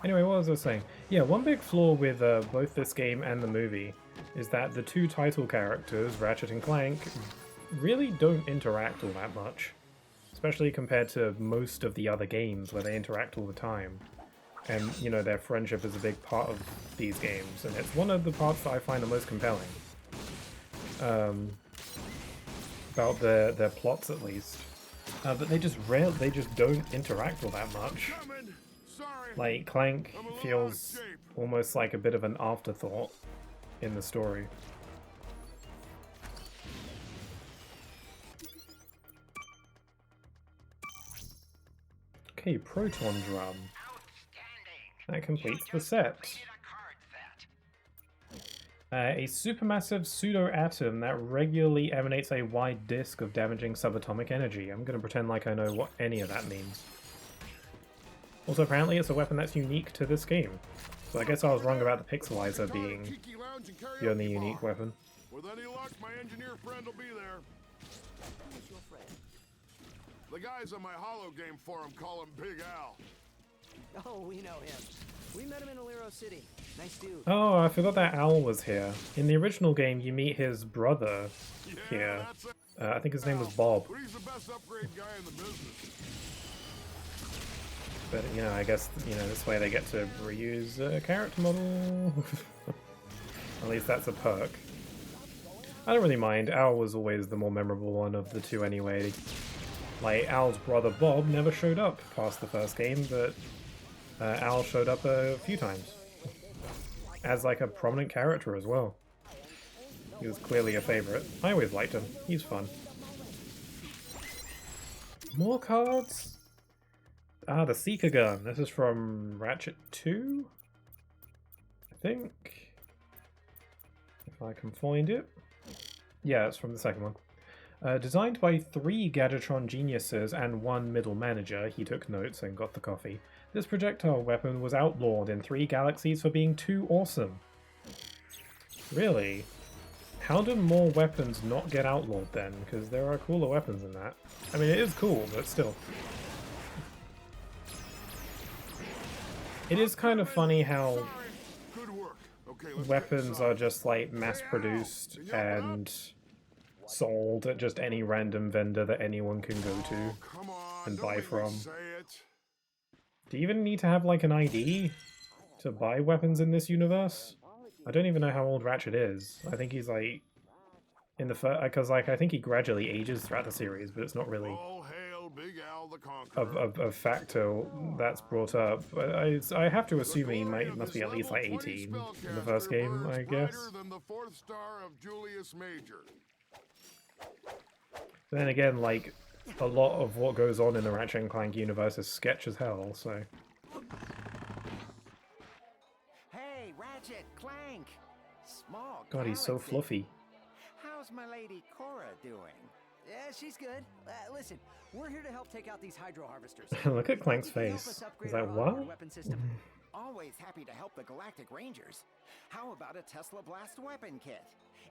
[SPEAKER 1] Anyway, what was I saying? Yeah, one big flaw with both this game and the movie is that the two title characters, Ratchet and Clank, really don't interact all that much. Especially compared to most of the other games where they interact all the time. And, you know, their friendship is a big part of these games, and it's one of the parts that I find the most compelling. About their plots, at least. But they just don't interact all that much. Like, Clank feels almost like a bit of an afterthought in the story. Okay, Proton Drum. That completes the set. A supermassive pseudo-atom that regularly emanates a wide disk of damaging subatomic energy. I'm going to pretend like I know what any of that means. Also, apparently it's a weapon that's unique to this game. So I guess I was wrong about the pixelizer being the only unique weapon.
[SPEAKER 6] With any luck, my engineer friend will be there. The guys on my Hollow Game forum call him Big Al.
[SPEAKER 10] Oh, we know him. We met him in Alero City. Nice dude.
[SPEAKER 1] Oh, I forgot that Al was here. In the original game, you meet his brother here. I think his name was Bob.
[SPEAKER 6] But he's the best upgrade guy in the business.
[SPEAKER 1] But, you know, I guess, you know, this way they get to reuse a character model. At least that's a perk. I don't really mind. Al was always the more memorable one of the two anyway. Like, Al's brother Bob never showed up past the first game, but Al showed up a few times. As, like, a prominent character as well. He was clearly a favorite. I always liked him. He's fun. More cards? Ah, the Seeker Gun. This is from Ratchet 2? I think. If I can find it. Yeah, it's from the second one. Designed by 3 Gadgetron geniuses and 1 middle manager, he took notes and got the coffee. This projectile weapon was outlawed in 3 galaxies for being too awesome. Really? How do more weapons not get outlawed then? Because there are cooler weapons than that. I mean, it is cool, but still. It is kind of funny how weapons are just like mass-produced and sold at just any random vendor that anyone can go to and buy from. Do you even need to have like an ID to buy weapons in this universe? I don't even know how old Ratchet is. I think he's like in the first, because like I think he gradually ages throughout the series, but it's not really a factor that's brought up. But I have to assume he must be at least like 18 in the first game, I guess. Then again, like, a lot of what goes on in the Ratchet and Clank universe is sketch as hell, so...
[SPEAKER 10] Hey, Ratchet, Clank! Small
[SPEAKER 1] God, he's so
[SPEAKER 10] galaxy.
[SPEAKER 1] fluffy.
[SPEAKER 10] How's my lady Cora doing? Yeah, she's good. Listen, We're here to help take out these hydro harvesters.
[SPEAKER 1] Look at Clank's
[SPEAKER 10] You can help
[SPEAKER 1] face.
[SPEAKER 10] us upgrade
[SPEAKER 1] He's like,
[SPEAKER 10] our onboard
[SPEAKER 1] what?
[SPEAKER 10] weapon system.
[SPEAKER 2] Always happy to help the Galactic Rangers. How about a Tesla Blast weapon kit?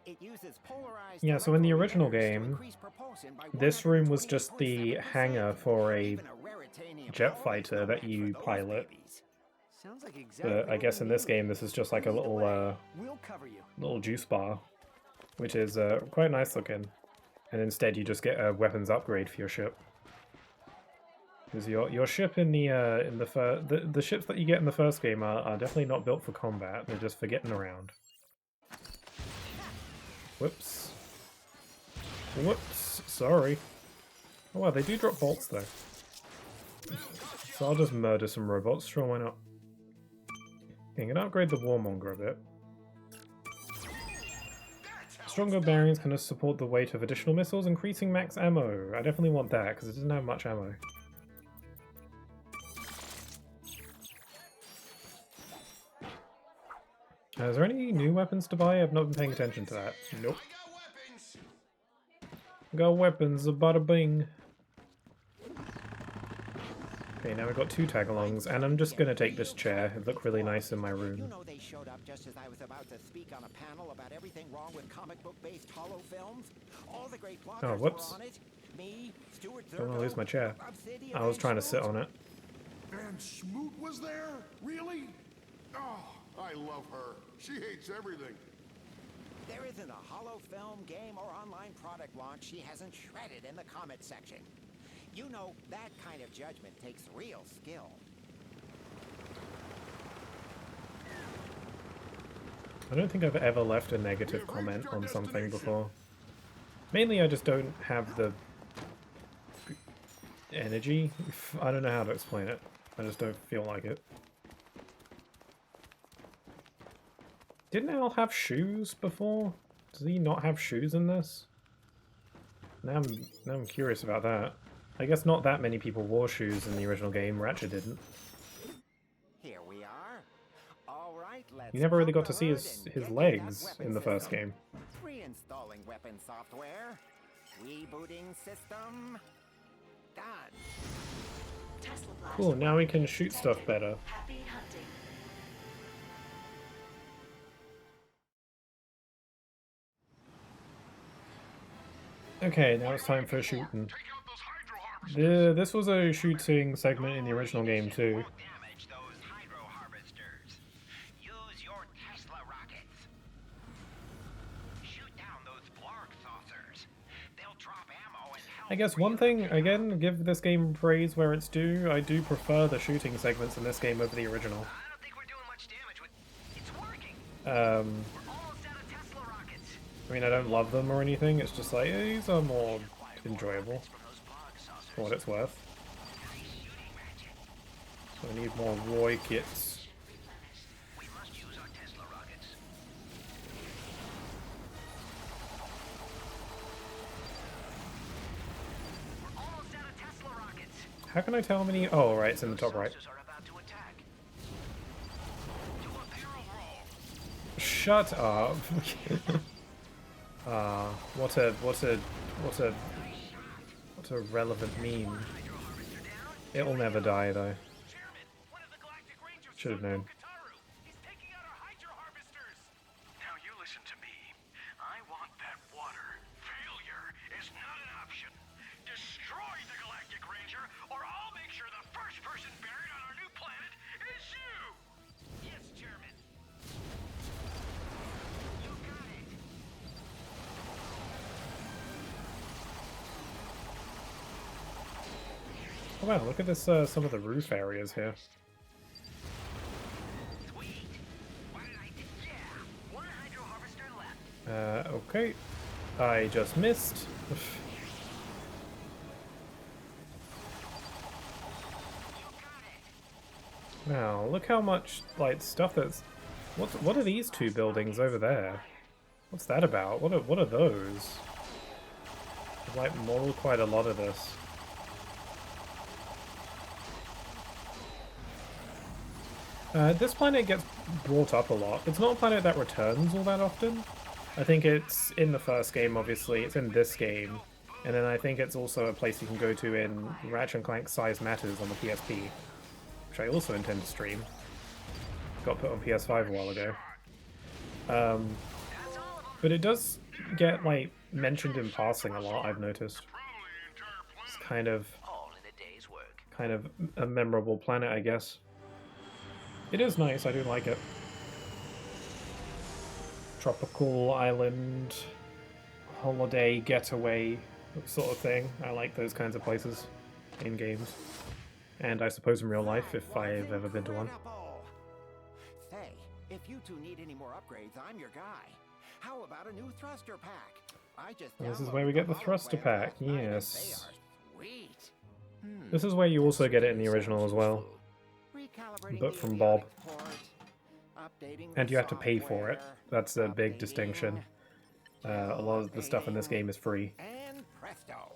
[SPEAKER 2] It uses polarized
[SPEAKER 1] Yeah, so in the original
[SPEAKER 2] electroemitters to
[SPEAKER 1] game,
[SPEAKER 2] increase propulsion by
[SPEAKER 1] this room was just the
[SPEAKER 2] 128.7%.
[SPEAKER 1] hangar for a
[SPEAKER 2] Even Raritanium
[SPEAKER 1] jet
[SPEAKER 2] always
[SPEAKER 1] fighter
[SPEAKER 2] no
[SPEAKER 1] that
[SPEAKER 2] match
[SPEAKER 1] you
[SPEAKER 2] for those
[SPEAKER 1] pilot.
[SPEAKER 2] babies.
[SPEAKER 10] Sounds like exactly
[SPEAKER 1] But I
[SPEAKER 10] what
[SPEAKER 1] guess
[SPEAKER 10] we
[SPEAKER 1] in this
[SPEAKER 10] need.
[SPEAKER 1] game, this is just like a
[SPEAKER 10] Lead the
[SPEAKER 1] little
[SPEAKER 10] way. We'll cover you.
[SPEAKER 1] little juice bar, which is quite nice looking. And instead, you just get a weapons upgrade for your ship. Because your ship in the ships that you get in the first game are definitely not built for combat. They're just for getting around. Whoops. Whoops. Sorry. Oh wow, they do drop bolts though. So I'll just murder some robots. Sure, why not? Okay, I'm gonna upgrade the Warmonger a bit. Stronger bearings can support the weight of additional missiles, increasing max ammo. I definitely want that because it doesn't have much ammo. Is there any new weapons to buy? I've not been paying attention to that. Nope. Got weapons, bada bing. Okay, now we've got 2 tagalongs, and I'm just gonna take this chair. It looked really nice in my
[SPEAKER 2] You
[SPEAKER 1] room.
[SPEAKER 2] know they showed up just as I was about to speak on a panel about everything wrong with comic book-based holo films. All the great bloggers
[SPEAKER 1] Oh, whoops.
[SPEAKER 2] were on it. Me, Stuart
[SPEAKER 1] Don't wanna
[SPEAKER 2] Zerko,
[SPEAKER 1] lose my chair.
[SPEAKER 2] Obsidian
[SPEAKER 1] I was trying to sit
[SPEAKER 2] Schultz.
[SPEAKER 1] on it.
[SPEAKER 6] And Smoot was there? Really? Oh, I love her. She hates everything.
[SPEAKER 2] There isn't a holo film, game, or online product launch she hasn't shredded in the comment section. You know, that kind of judgment takes real skill.
[SPEAKER 1] I don't think I've ever left a negative comment on something before. Mainly I just don't have the energy. I don't know how to explain it. I just don't feel like it. Didn't Al have shoes before? Does he not have shoes in this? Now I'm curious about that. I guess not that many people wore shoes in the original game. Ratchet didn't.
[SPEAKER 2] Here we are. All right, let's
[SPEAKER 1] You never really got to
[SPEAKER 2] pump
[SPEAKER 1] see
[SPEAKER 2] the
[SPEAKER 1] his
[SPEAKER 2] hood and get
[SPEAKER 1] legs
[SPEAKER 2] that weapon
[SPEAKER 1] in the first
[SPEAKER 2] system.
[SPEAKER 1] game.
[SPEAKER 2] Reinstalling weapon software. Rebooting system. Done.
[SPEAKER 7] Tesla Blast
[SPEAKER 1] Cool, now we can shoot stuff
[SPEAKER 7] detected.
[SPEAKER 1] better.
[SPEAKER 7] Happy hunting.
[SPEAKER 1] Okay, now it's time for shooting.
[SPEAKER 3] Take out those hydro harvesters.
[SPEAKER 1] This was a shooting segment in the original game too.
[SPEAKER 11] Won't damage those hydro harvesters. Use your Tesla rockets. Shoot down those Blark saucers. They'll drop ammo and help.
[SPEAKER 1] I guess one thing, again, give this game praise where it's due. I do prefer the shooting segments in this game over the original.
[SPEAKER 11] I don't think we're doing much damage with. It's working.
[SPEAKER 1] Um,
[SPEAKER 11] We're almost out of Tesla rockets.
[SPEAKER 1] I mean, I don't love them or anything. It's just like, these are more enjoyable for what it's worth. So I need more Roy kits.
[SPEAKER 11] We must use our Tesla rockets. We're almost out of Tesla rockets.
[SPEAKER 1] How can I tell how many? Oh, right, it's in the top right.
[SPEAKER 11] Saucers are about to attack. Do a barrel roll.
[SPEAKER 1] Shut up. What a relevant meme. It will never die though.
[SPEAKER 4] Chairman, one of the Galactic Rangers
[SPEAKER 1] Should have
[SPEAKER 4] is on
[SPEAKER 1] known.
[SPEAKER 4] Pocataru. He's taking out our hydro harvesters.
[SPEAKER 3] Now you listen to me. I want that water. Failure is not an option. Destroy the Galactic Ranger, or I'll make sure the first person buried on our new planet is you!
[SPEAKER 4] Yes, Chairman.
[SPEAKER 11] You got it.
[SPEAKER 1] Oh wow, look at this, some of the roof areas here.
[SPEAKER 11] Sweet. What did I do? Yeah. One hydro harvester left.
[SPEAKER 1] Okay. I just missed. Wow, look how much, like, stuff that's... What are these 2 buildings over there? What's that about? What are those? I've, like, modeled quite a lot of this. This planet gets brought up a lot. It's not a planet that returns all that often. I think it's in the first game, obviously. It's in this game. And then I think it's also a place you can go to in Ratchet & Clank Size Matters on the PSP, which I also intend to stream. Got put on PS5 a while ago. But it does get, like, mentioned in passing a lot, I've noticed. It's kind of a memorable planet, I guess. It is nice, I do like it. Tropical island, holiday getaway sort of thing. I like those kinds of places in games. And I suppose in real life, if I've ever been to one.
[SPEAKER 2] Say, if you two need any more upgrades, I'm your guy. How about a new thruster pack?
[SPEAKER 1] This is where we get the thruster pack, yes.
[SPEAKER 2] Sweet.
[SPEAKER 1] This is where you also get it in the original as well, but from Bob. And you have to pay for it. That's a big distinction. A lot of the stuff in this game is free.
[SPEAKER 2] And presto.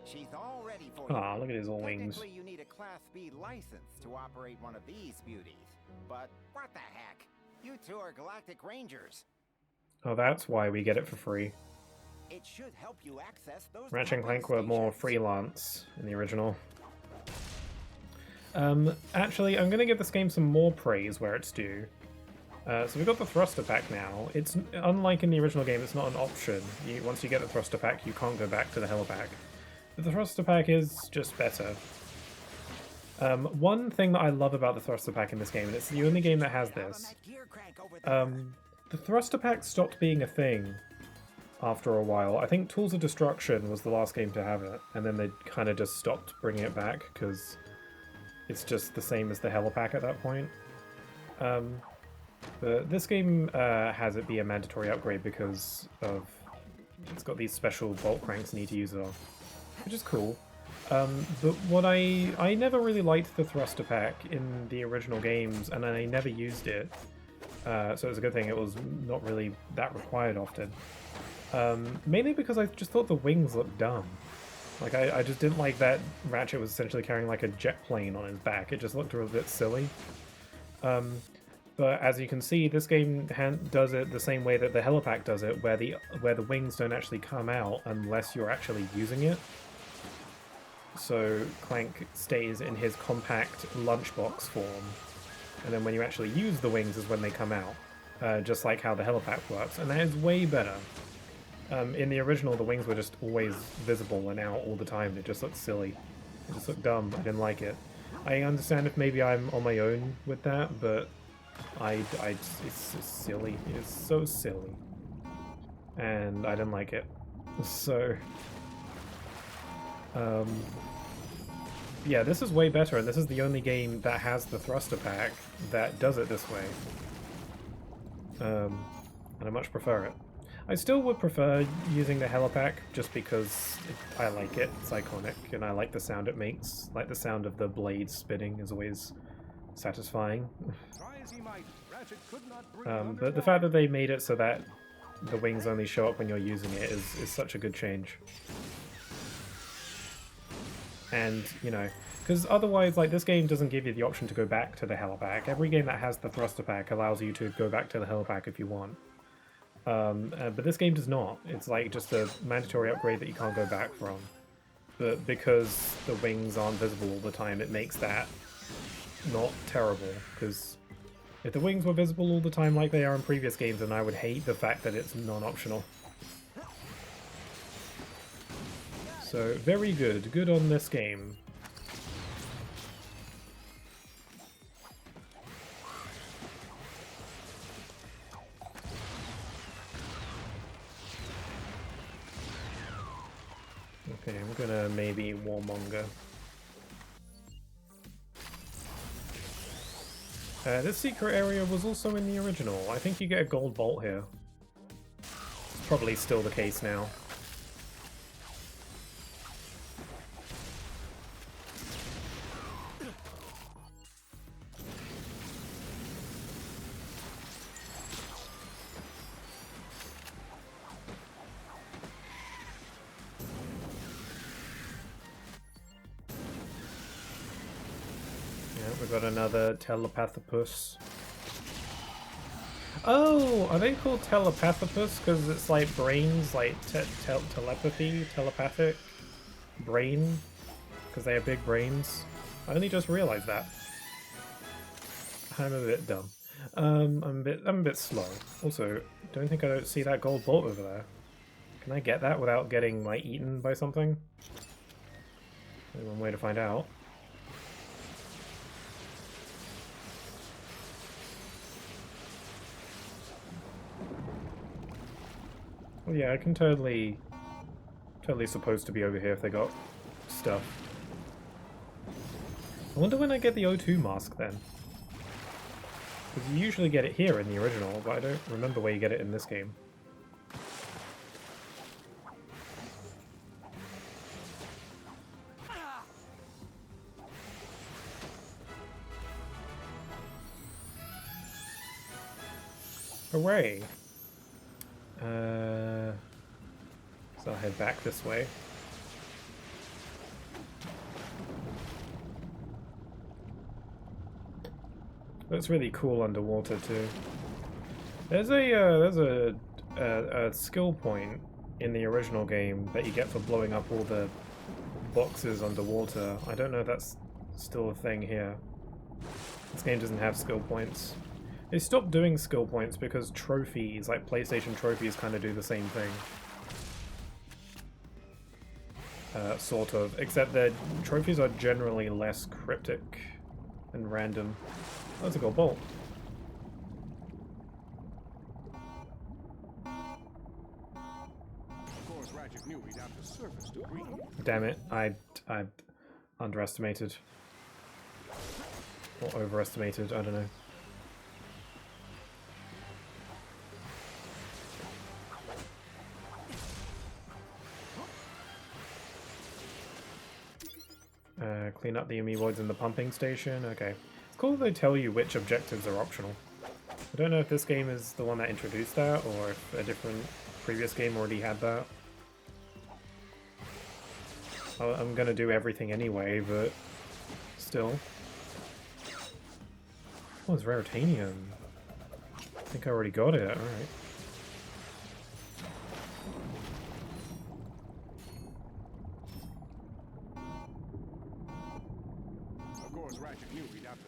[SPEAKER 2] She's all ready for
[SPEAKER 1] Ah, look at his little wings.
[SPEAKER 2] Technically, you need a Class B license to operate one of these beauties. But what the heck? You two are Galactic Rangers.
[SPEAKER 1] Oh, that's why we get it for free.
[SPEAKER 2] It should help you access those
[SPEAKER 1] Ratchet & Clank were more freelance in the original. Actually, I'm going to give this game some more praise where it's due. So we've got the thruster pack now. It's unlike in the original game, it's not an option. Once you get the thruster pack, you can't go back to the helipack. But the thruster pack is just better. One thing that I love about the thruster pack in this game, and it's the only game that has this, the thruster pack stopped being a thing after a while. I think Tools of Destruction was the last game to have it, and then they kind of just stopped bringing it back because it's just the same as the helipack at that point. But this game has it be a mandatory upgrade because of it's got these special bolt cranks you need to use it on, which is cool. But what I never really liked the thruster pack in the original games, and I never used it. So it's a good thing it was not really that required often. Mainly because I just thought the wings looked dumb. Like, I just didn't like that Ratchet was essentially carrying like a jet plane on his back. It just looked a bit silly. But as you can see, this game does it the same way that the helipack does it, where the wings don't actually come out unless you're actually using it. So Clank stays in his compact lunchbox form, and then when you actually use the wings is when they come out, just like how the helipack works, and that is way better. In the original, the wings were just always visible and out all the time. It just looked silly. It just looked dumb. I didn't like it. I understand if maybe I'm on my own with that, but it's just silly. It's so silly. And I didn't like it. So, yeah, this is way better, and this is the only game that has the thruster pack that does it this way. And I much prefer it. I still would prefer using the helipack just because I like it. It's iconic, and I like the sound it makes. Like the sound of the blades spinning is always satisfying. But the fact that they made it so that the wings only show up when you're using it is such a good change. And, you know, because otherwise, like, this game doesn't give you the option to go back to the helipack. Every game that has the thruster pack allows you to go back to the helipack if you want. But this game does not. It's like just a mandatory upgrade that you can't go back from. But because the wings aren't visible all the time, it makes that not terrible. Because if the wings were visible all the time like they are in previous games, then I would hate the fact that it's non-optional. So, very good. Good on this game. Okay, I'm gonna maybe warmonger. This secret area was also in the original. I think you get a gold bolt here. It's probably still the case now. We've got another telepathopus. Oh, are they called telepathopus because it's like brains, like telepathy, telepathic brain, because they have big brains? I only just realized that. I'm a bit dumb. I'm a bit slow. Also, don't see that gold bolt over there. Can I get that without getting like eaten by something? Only one way to find out. Well, yeah, I can totally supposed to be over here if they got stuff. I wonder when I get the O2 mask then. Because you usually get it here in the original, but I don't remember where you get it in this game. Hooray! So I'll head back this way. That's really cool underwater too. There's a skill point in the original game that you get for blowing up all the boxes underwater. I don't know if that's still a thing here. This game doesn't have skill points. They stopped doing skill points because trophies, like PlayStation trophies, kind of do the same thing. Sort of, except that trophies are generally less cryptic and random. Oh, that's a gold bolt.
[SPEAKER 4] Of course, Ratchet knew he'd have to surface to breathe.
[SPEAKER 1] Damn it, I underestimated. Or overestimated, I don't know. Clean up the amoeboids in the pumping station. Okay. It's cool that they tell you which objectives are optional. I don't know if this game is the one that introduced that, or if a different previous game already had that. I'm gonna do everything anyway, but still. Oh, it's Raritanium. I think I already got it, alright.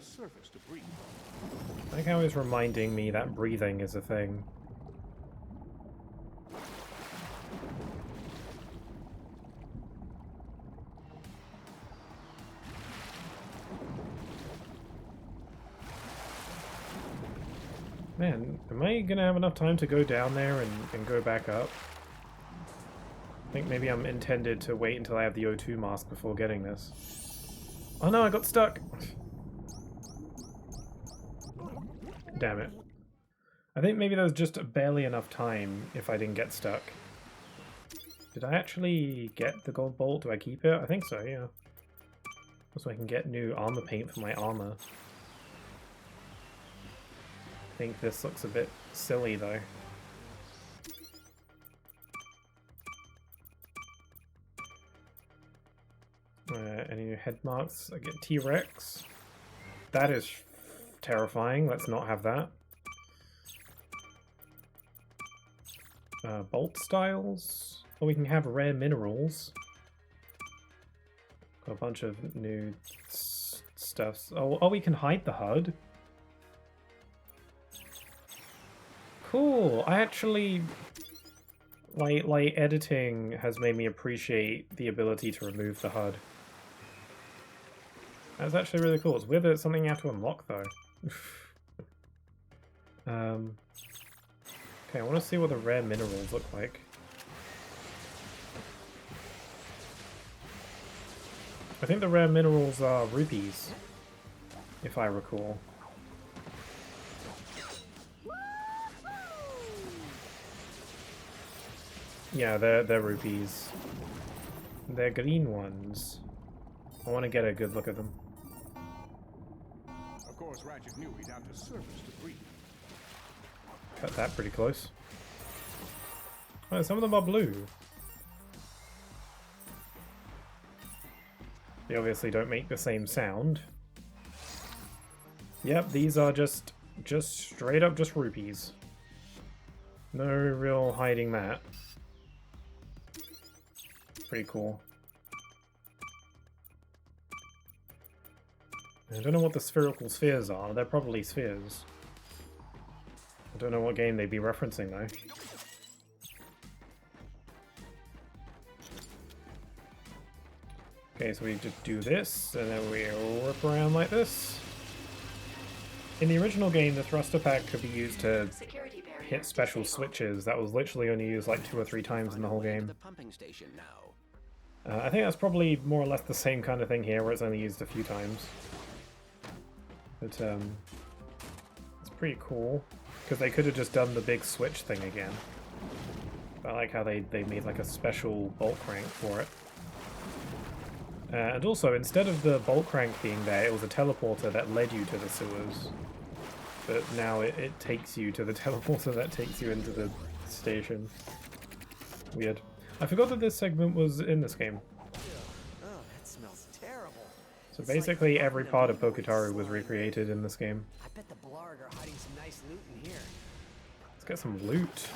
[SPEAKER 4] Surface to breathe.
[SPEAKER 1] I like how it's reminding me that breathing is a thing. Man, am I gonna have enough time to go down there and go back up? I think maybe I'm intended to wait until I have the O2 mask before getting this. Oh no, I got stuck! Damn it. I think maybe there was just barely enough time if I didn't get stuck. Did I actually get the gold bolt? Do I keep it? I think so, yeah. So I can get new armor paint for my armor. I think this looks a bit silly though. Any new head marks? I get T-Rex. That is terrifying. Let's not have that. Bolt styles. Oh, we can have rare minerals. Got a bunch of new stuffs. Oh, we can hide the HUD. Cool. I actually like editing has made me appreciate the ability to remove the HUD. That's actually really cool. It's weird that it's something you have to unlock though. Okay, I want to see what the rare minerals look like. I think the rare minerals are rupees, if I recall. Yeah, they're rupees. They're green ones. I want to get a good look at them.
[SPEAKER 4] Of course, Ratchet knew he'd have to surface to breathe.
[SPEAKER 1] Cut that pretty close. Oh, some of them are blue. They obviously don't make the same sound. Yep, these are just straight up just rupees. No real hiding that. Pretty cool. I don't know what the spherical spheres are. They're probably spheres. I don't know what game they'd be referencing though. Okay, so we just do this, and then we whip around like this. In the original game, the thruster pack could be used to hit special switches. That was literally only used like 2 or 3 times in the whole game. I think that's probably more or less the same kind of thing here, where it's only used a few times. But it's pretty cool, because they could have just done the big switch thing again. But I like how they made like a special bolt crank for it. And also, instead of the bolt crank being there, it was a teleporter that led you to the sewers. But now it takes you to the teleporter that takes you into the station. Weird. I forgot that this segment was in this game.
[SPEAKER 10] Oh, that smells terrible.
[SPEAKER 1] So basically every part of Poketaru was recreated in this game.
[SPEAKER 10] I bet the Blarg are hiding some nice loot in here.
[SPEAKER 1] Let's get some loot.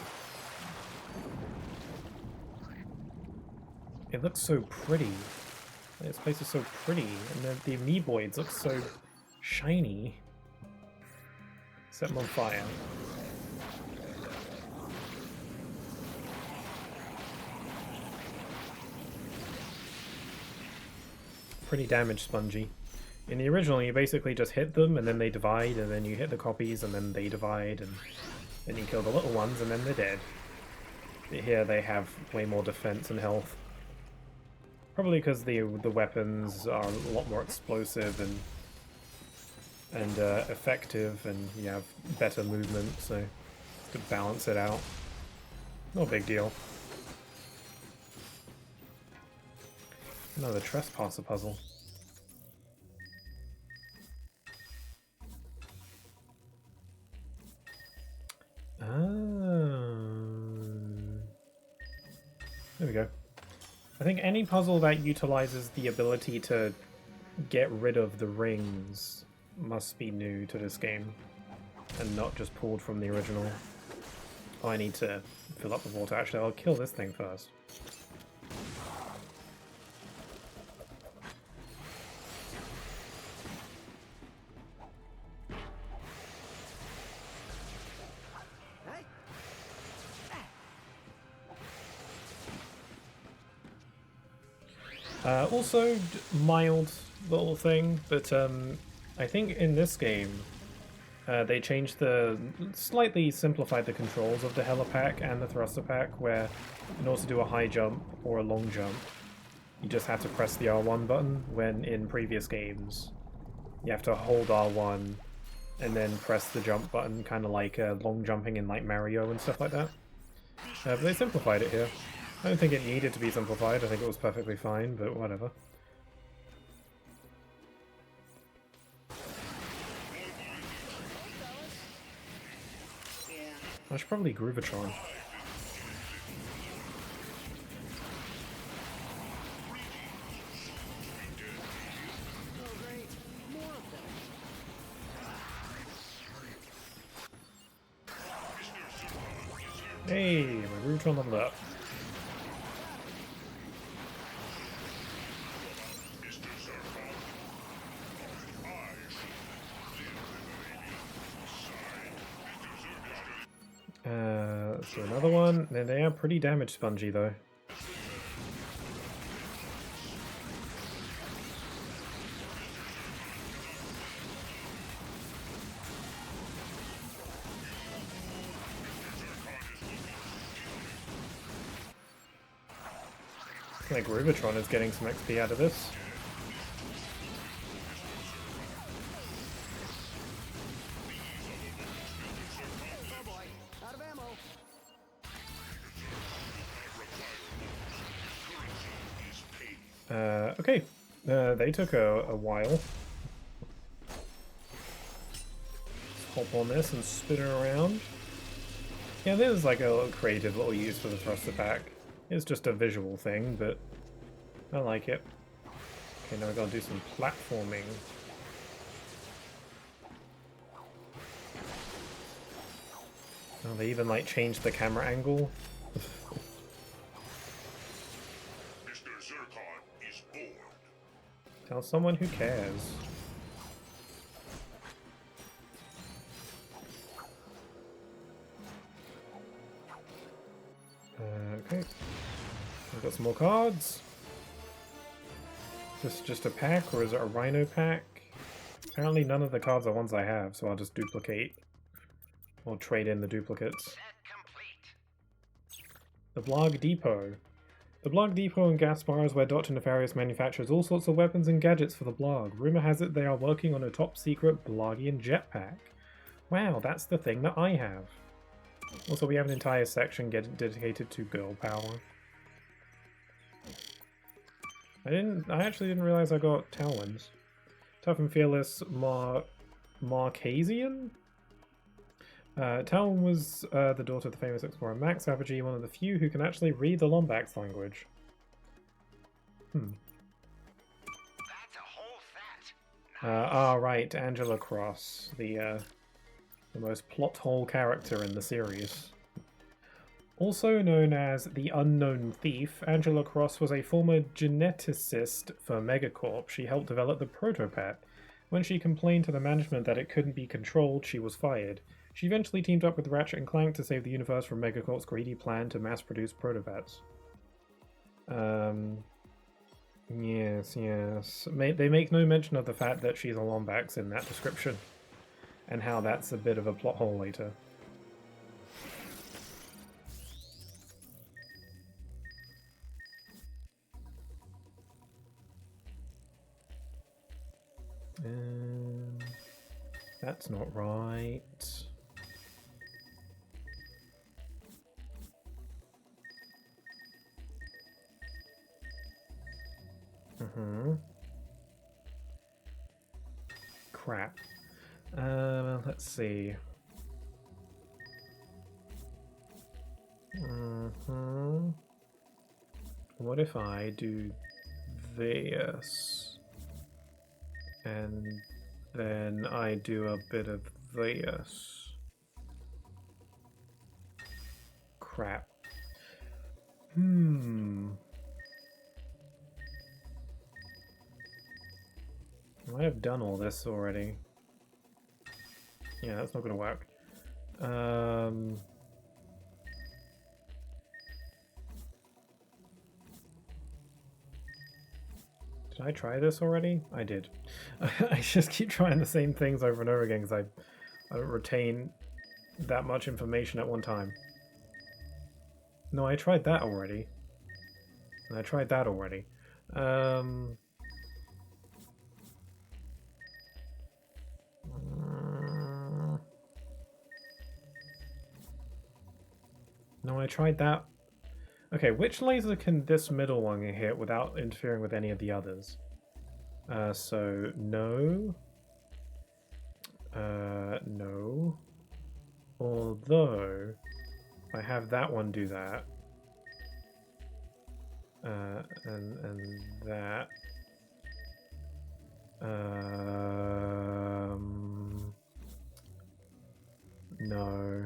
[SPEAKER 1] It looks so pretty. This place is so pretty, and the Amiiboids look so shiny. Set them on fire. Pretty damage spongy. In the original, you basically just hit them, and then they divide, and then you hit the copies, and then they divide, and then you kill the little ones, and then they're dead. Here they have way more defense and health. Probably because the weapons are a lot more explosive and effective, and you have better movement, so to balance it out. No big deal. Another trespasser puzzle. There we go. I think any puzzle that utilizes the ability to get rid of the rings must be new to this game, and not just pulled from the original. Oh, I need to fill up the water. Actually, I'll kill this thing first. Also, mild little thing, but I think in this game they changed slightly simplified the controls of the helipack and the thruster pack, where in order to do a high jump or a long jump, you just have to press the R1 button, when in previous games you have to hold R1 and then press the jump button, kind of like long jumping in like Mario and stuff like that. But they simplified it here. I don't think it needed to be simplified, I think it was perfectly fine, but whatever. I should probably Groovatron. Hey, my Groovatron leveled up. So another one. They are pretty damage spongy though. I think Groovatron is getting some XP out of this. Okay, they took a while. Let's hop on this and spin it around. Yeah, there's like a creative little use for the thruster pack. It's just a visual thing, but I like it. Okay, now we gotta do some platforming. Oh, they even like changed the camera angle.
[SPEAKER 6] Mr. Zircon is bored.
[SPEAKER 1] Tell someone who cares. Okay. We've got some more cards. Is this just a pack, or is it a Rhino pack? Apparently none of the cards are ones I have, so I'll just duplicate. Or trade in the duplicates.
[SPEAKER 11] Set complete.
[SPEAKER 1] The Blarg Depot. The Blarg Depot in Gaspar is where Dr. Nefarious manufactures all sorts of weapons and gadgets for the Blarg. Rumor has it they are working on a top-secret Blargian jetpack. Wow, that's the thing that I have. Also, we have an entire section dedicated to girl power. I actually didn't realize I got Talons. Tough and Fearless Marcasian? Talon was the daughter of the famous explorer Max Apogee, one of the few who can actually read the Lombax language.
[SPEAKER 11] That's a whole set.
[SPEAKER 1] Right, Angela Cross, the most plot hole character in the series. Also known as the Unknown Thief, Angela Cross was a former geneticist for Megacorp. She helped develop the Protopet. When she complained to the management that it couldn't be controlled, she was fired. She eventually teamed up with Ratchet and Clank to save the universe from Megacorp's greedy plan to mass-produce Protopets. Yes. They make no mention of the fact that she's a Lombax in that description, and how that's a bit of a plot hole later. That's not right. Crap. Let's see. What if I do this? And then I do a bit of this. Crap. I might have done all this already. Yeah, that's not gonna work. Did I try this already? I did. I just keep trying the same things over and over again because I don't retain that much information at one time. No, I tried that already. And I tried that already. No, I tried that. Okay, which laser can this middle one hit without interfering with any of the others? So, no. No. Although, I have that one do that. And that. No.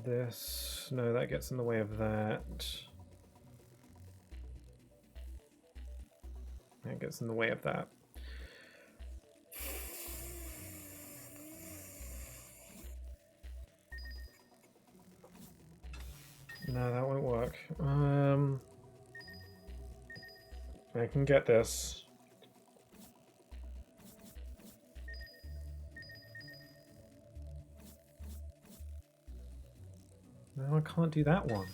[SPEAKER 1] This, no, that gets in the way of that. That gets in the way of that. No, that won't work. I can get this. No, I can't do that one.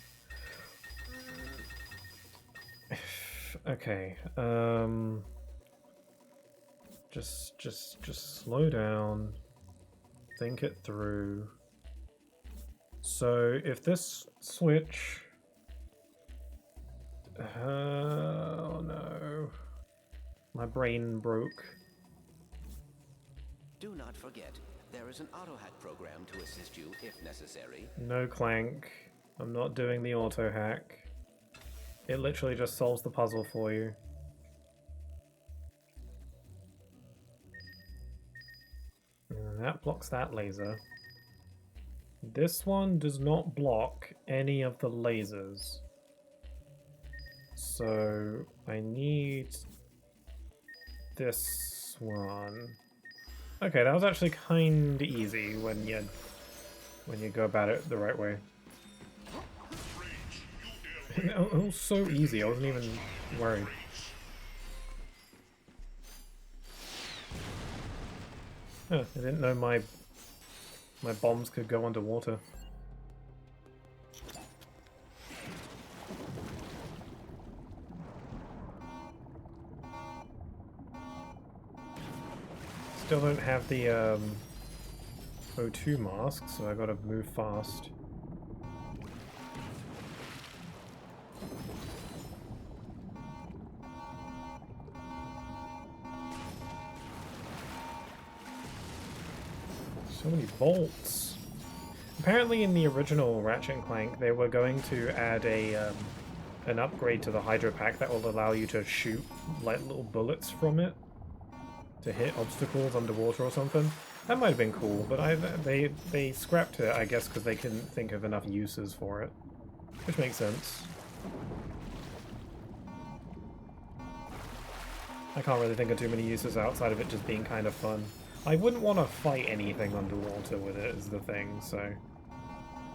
[SPEAKER 1] Okay, just slow down. Think it through. So, if this switch... Oh no. My brain broke.
[SPEAKER 12] Do not forget, there is an auto-hack program to assist you if necessary.
[SPEAKER 1] No, Clank. I'm not doing the auto-hack. It literally just solves the puzzle for you. And that blocks that laser. This one does not block any of the lasers. So I need this one. Okay, that was actually kind of easy when you go about it the right way. It was so easy, I wasn't even worried. Huh, I didn't know my bombs could go underwater. Still don't have the O2 mask, so I gotta move fast. So many bolts. Apparently in the original Ratchet Clank they were going to add an upgrade to the Hydro Pack that will allow you to shoot like little bullets from it to hit obstacles underwater or something. That might have been cool, but they scrapped it, I guess, because they couldn't think of enough uses for it. Which makes sense. I can't really think of too many uses outside of it just being kind of fun. I wouldn't want to fight anything underwater with it, is the thing, so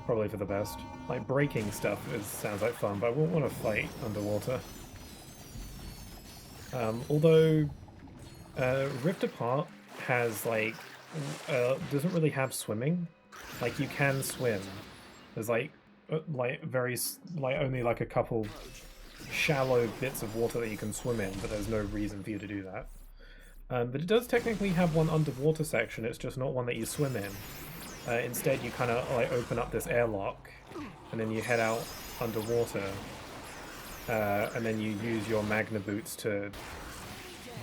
[SPEAKER 1] probably for the best. Like, breaking stuff sounds like fun, but I wouldn't want to fight underwater. Although Rift Apart has, like, doesn't really have swimming. Like, you can swim. There's, like only, like, a couple shallow bits of water that you can swim in, but there's no reason for you to do that. But it does technically have one underwater section, it's just not one that you swim in. Instead, you kind of, like, open up this airlock, and then you head out underwater, and then you use your Magna boots to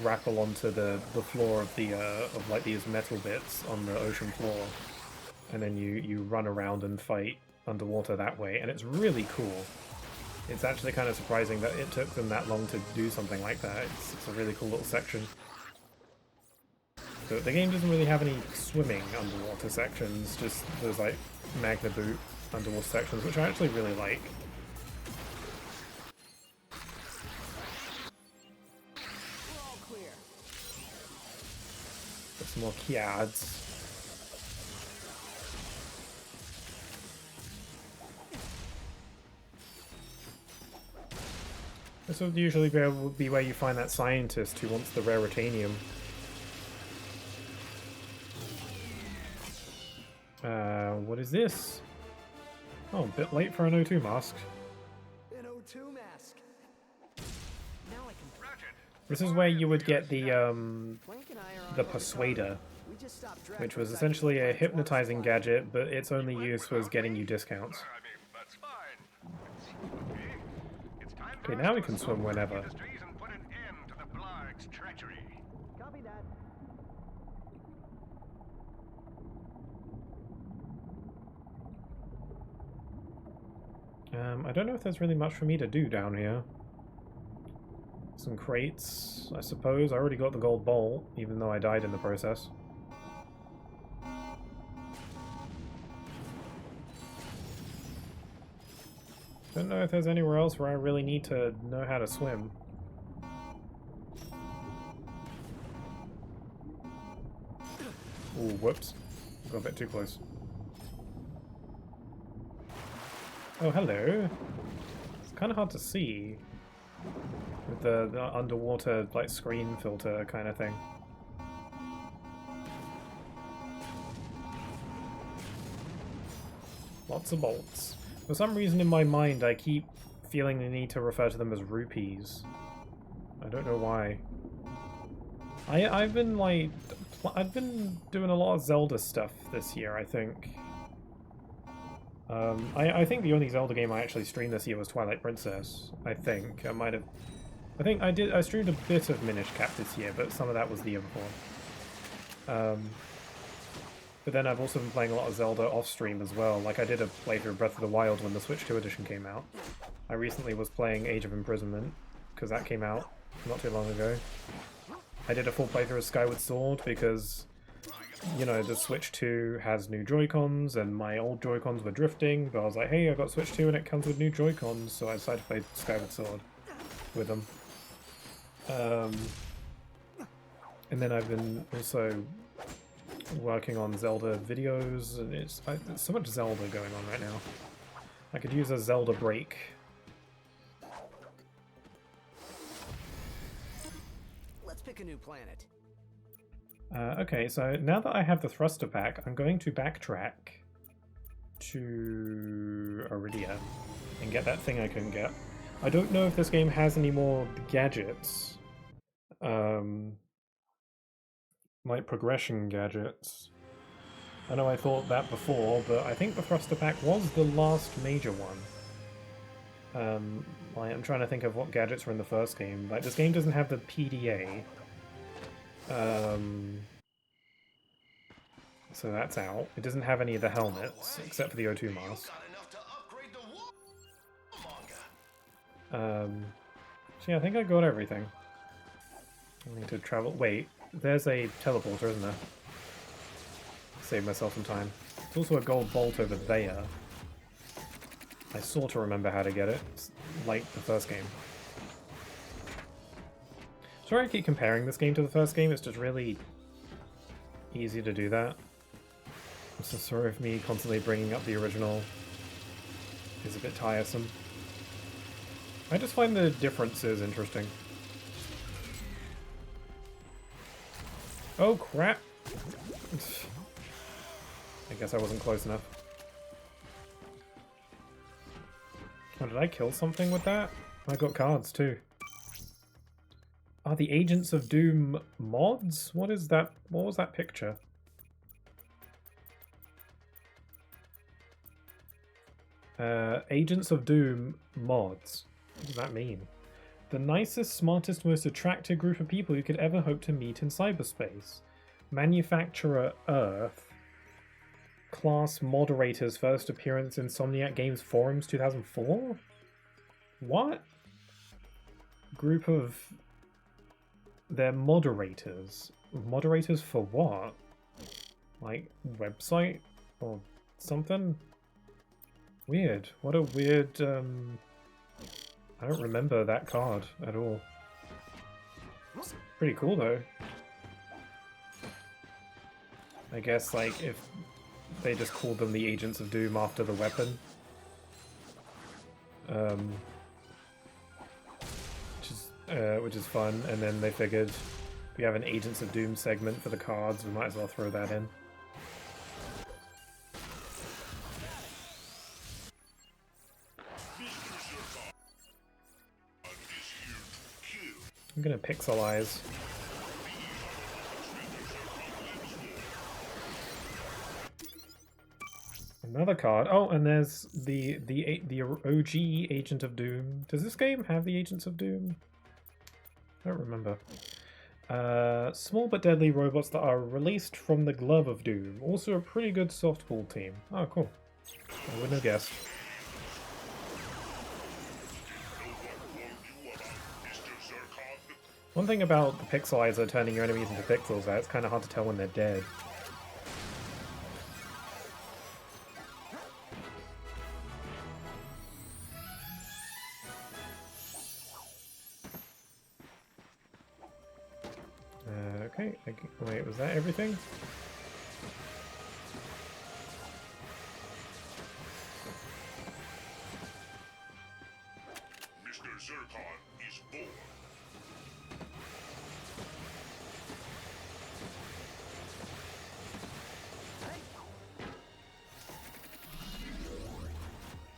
[SPEAKER 1] grapple onto the floor of the like these metal bits on the ocean floor, and then you run around and fight underwater that way, and it's really cool. It's actually kind of surprising that it took them that long to do something like that. It's a really cool little section. So the game doesn't really have any swimming underwater sections, just those like Magna boot underwater sections, which I actually really like. Some more kiads. This would usually be where you find that scientist who wants the raritanium. What is this? Oh, a bit late for an O2 mask.
[SPEAKER 10] An O2 mask. Now I can.
[SPEAKER 1] This is where you would get the Persuader, which was essentially a hypnotizing gadget, but its only use was getting you discounts. Okay, now we can swim whenever.
[SPEAKER 10] Copy that.
[SPEAKER 1] I don't know if there's really much for me to do down here. Some crates, I suppose. I already got the gold bolt, even though I died in the process. Don't know if there's anywhere else where I really need to know how to swim. Ooh, whoops. Got a bit too close. Oh, hello. It's kind of hard to see with the underwater, like, screen filter kind of thing. Lots of bolts. For some reason in my mind I keep feeling the need to refer to them as rupees. I don't know why. I've been doing a lot of Zelda stuff this year, I think. I think the only Zelda game I actually streamed this year was Twilight Princess. I think. I streamed a bit of Minish Cap this year, but some of that was the year before. But then I've also been playing a lot of Zelda off-stream as well. Like, I did a playthrough of Breath of the Wild when the Switch 2 edition came out. I recently was playing Age of Imprisonment, because that came out not too long ago. I did a full playthrough of Skyward Sword, because you know, the Switch 2 has new Joy-Cons, and my old Joy-Cons were drifting, but I was like, hey, I got Switch 2 and it comes with new Joy-Cons, so I decided to play Skyward Sword with them. And then I've been also working on Zelda videos, and there's so much Zelda going on right now. I could use a Zelda break.
[SPEAKER 10] Let's pick a new planet.
[SPEAKER 1] Okay, so now that I have the thruster pack, I'm going to backtrack to Iridia and get that thing I couldn't get. I don't know if this game has any more gadgets. Like progression gadgets. I know I thought that before, but I think the thruster pack was the last major one. I'm trying to think of what gadgets were in the first game. Like, this game doesn't have the PDA. So that's out. It doesn't have any of the helmets, except for the O2 mask. So yeah, I think I got everything. I need to travel. Wait, there's a teleporter, isn't there? Save myself some time. There's also a gold bolt over there. I sort of remember how to get it. It's like the first game. Sorry I keep comparing this game to the first game, it's just really easy to do that. So sorry if me constantly bringing up the original is a bit tiresome. I just find the differences interesting. Oh crap! I guess I wasn't close enough. Oh, did I kill something with that? I got cards too. Are the Agents of Doom mods? What is that? What was that picture? Agents of Doom mods. What does that mean? The nicest, smartest, most attractive group of people you could ever hope to meet in cyberspace. Manufacturer Earth. Class moderators. First appearance in Insomniac Games Forums 2004? What? Group of... They're moderators. Moderators for what? Like, website? Or something? Weird. What a weird, I don't remember that card at all. Pretty cool, though. I guess, like, if they just called them the Agents of Doom after the weapon. Which is fun, and then they figured we have an Agents of Doom segment for the cards, we might as well throw that in. I'm gonna pixelize. Another card. Oh, and there's the OG Agent of Doom. Does this game have the Agents of Doom? I don't remember. Small but deadly robots that are released from the glove of Doom. Also a pretty good softball team. Oh, cool. I wouldn't have guessed. One thing about the pixelizer turning your enemies into pixels, it's kind of hard to tell when they're dead. Okay, wait, was that everything?
[SPEAKER 6] Mr. Zircon is born.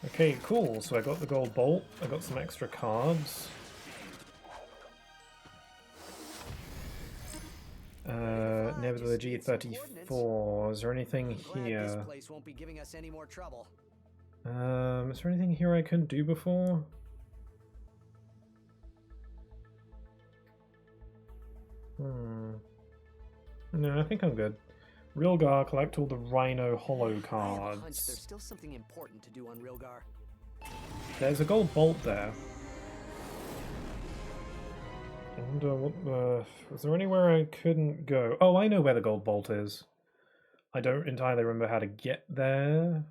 [SPEAKER 1] Okay, cool. So I got the gold bolt. I got some extra cards. Nebula G34. Is there anything here?
[SPEAKER 10] This place won't be giving us any more trouble.
[SPEAKER 1] Is there anything here I couldn't do before? No, I think I'm good. Rilgar, collect all the Rhino Hollow cards.
[SPEAKER 10] There's still something important to do on Rilgar.
[SPEAKER 1] There's a gold bolt there. I wonder what the... Was there anywhere I couldn't go? Oh, I know where the gold bolt is. I don't entirely remember how to get there,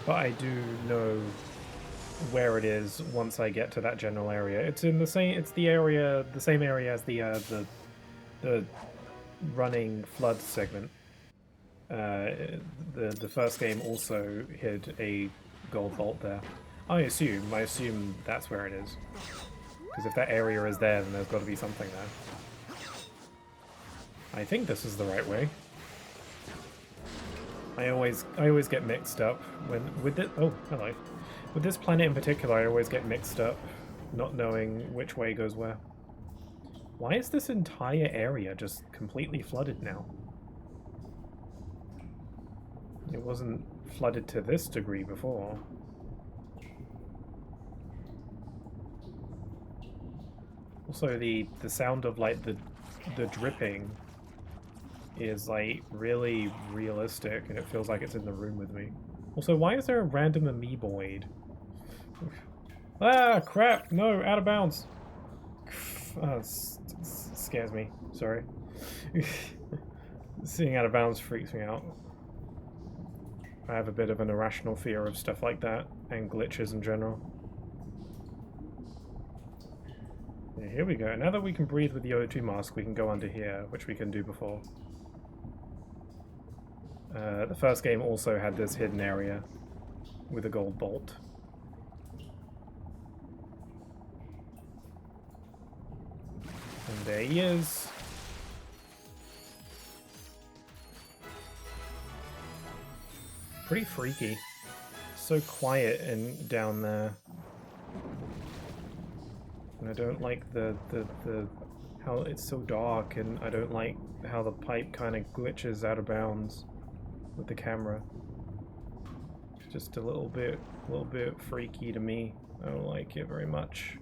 [SPEAKER 1] but I do know where it is once I get to that general area. It's in the same. It's the area, the same area as the running flood segment. The first game also hid a gold vault there. I assume that's where it is. Because if that area is there, then there's got to be something there. I think this is the right way. I always get mixed up with it. Oh, hello. With this planet in particular, I always get mixed up, not knowing which way goes where. Why is this entire area just completely flooded now? It wasn't flooded to this degree before. Also, the sound of like the dripping is like really realistic, and it feels like it's in the room with me. Also, why is there a random amoeboid? Ah, crap! No, out of bounds. Scares me. Sorry. Seeing out of bounds freaks me out. I have a bit of an irrational fear of stuff like that, and glitches in general. Yeah, here we go. Now that we can breathe with the O2 mask, we can go under here, which we can do before. The first game also had this hidden area with a gold bolt. And there he is. Pretty freaky. So quiet and down there. And I don't like the how it's so dark, and I don't like how the pipe kind of glitches out of bounds with the camera. It's just a little bit freaky to me. I don't like it very much.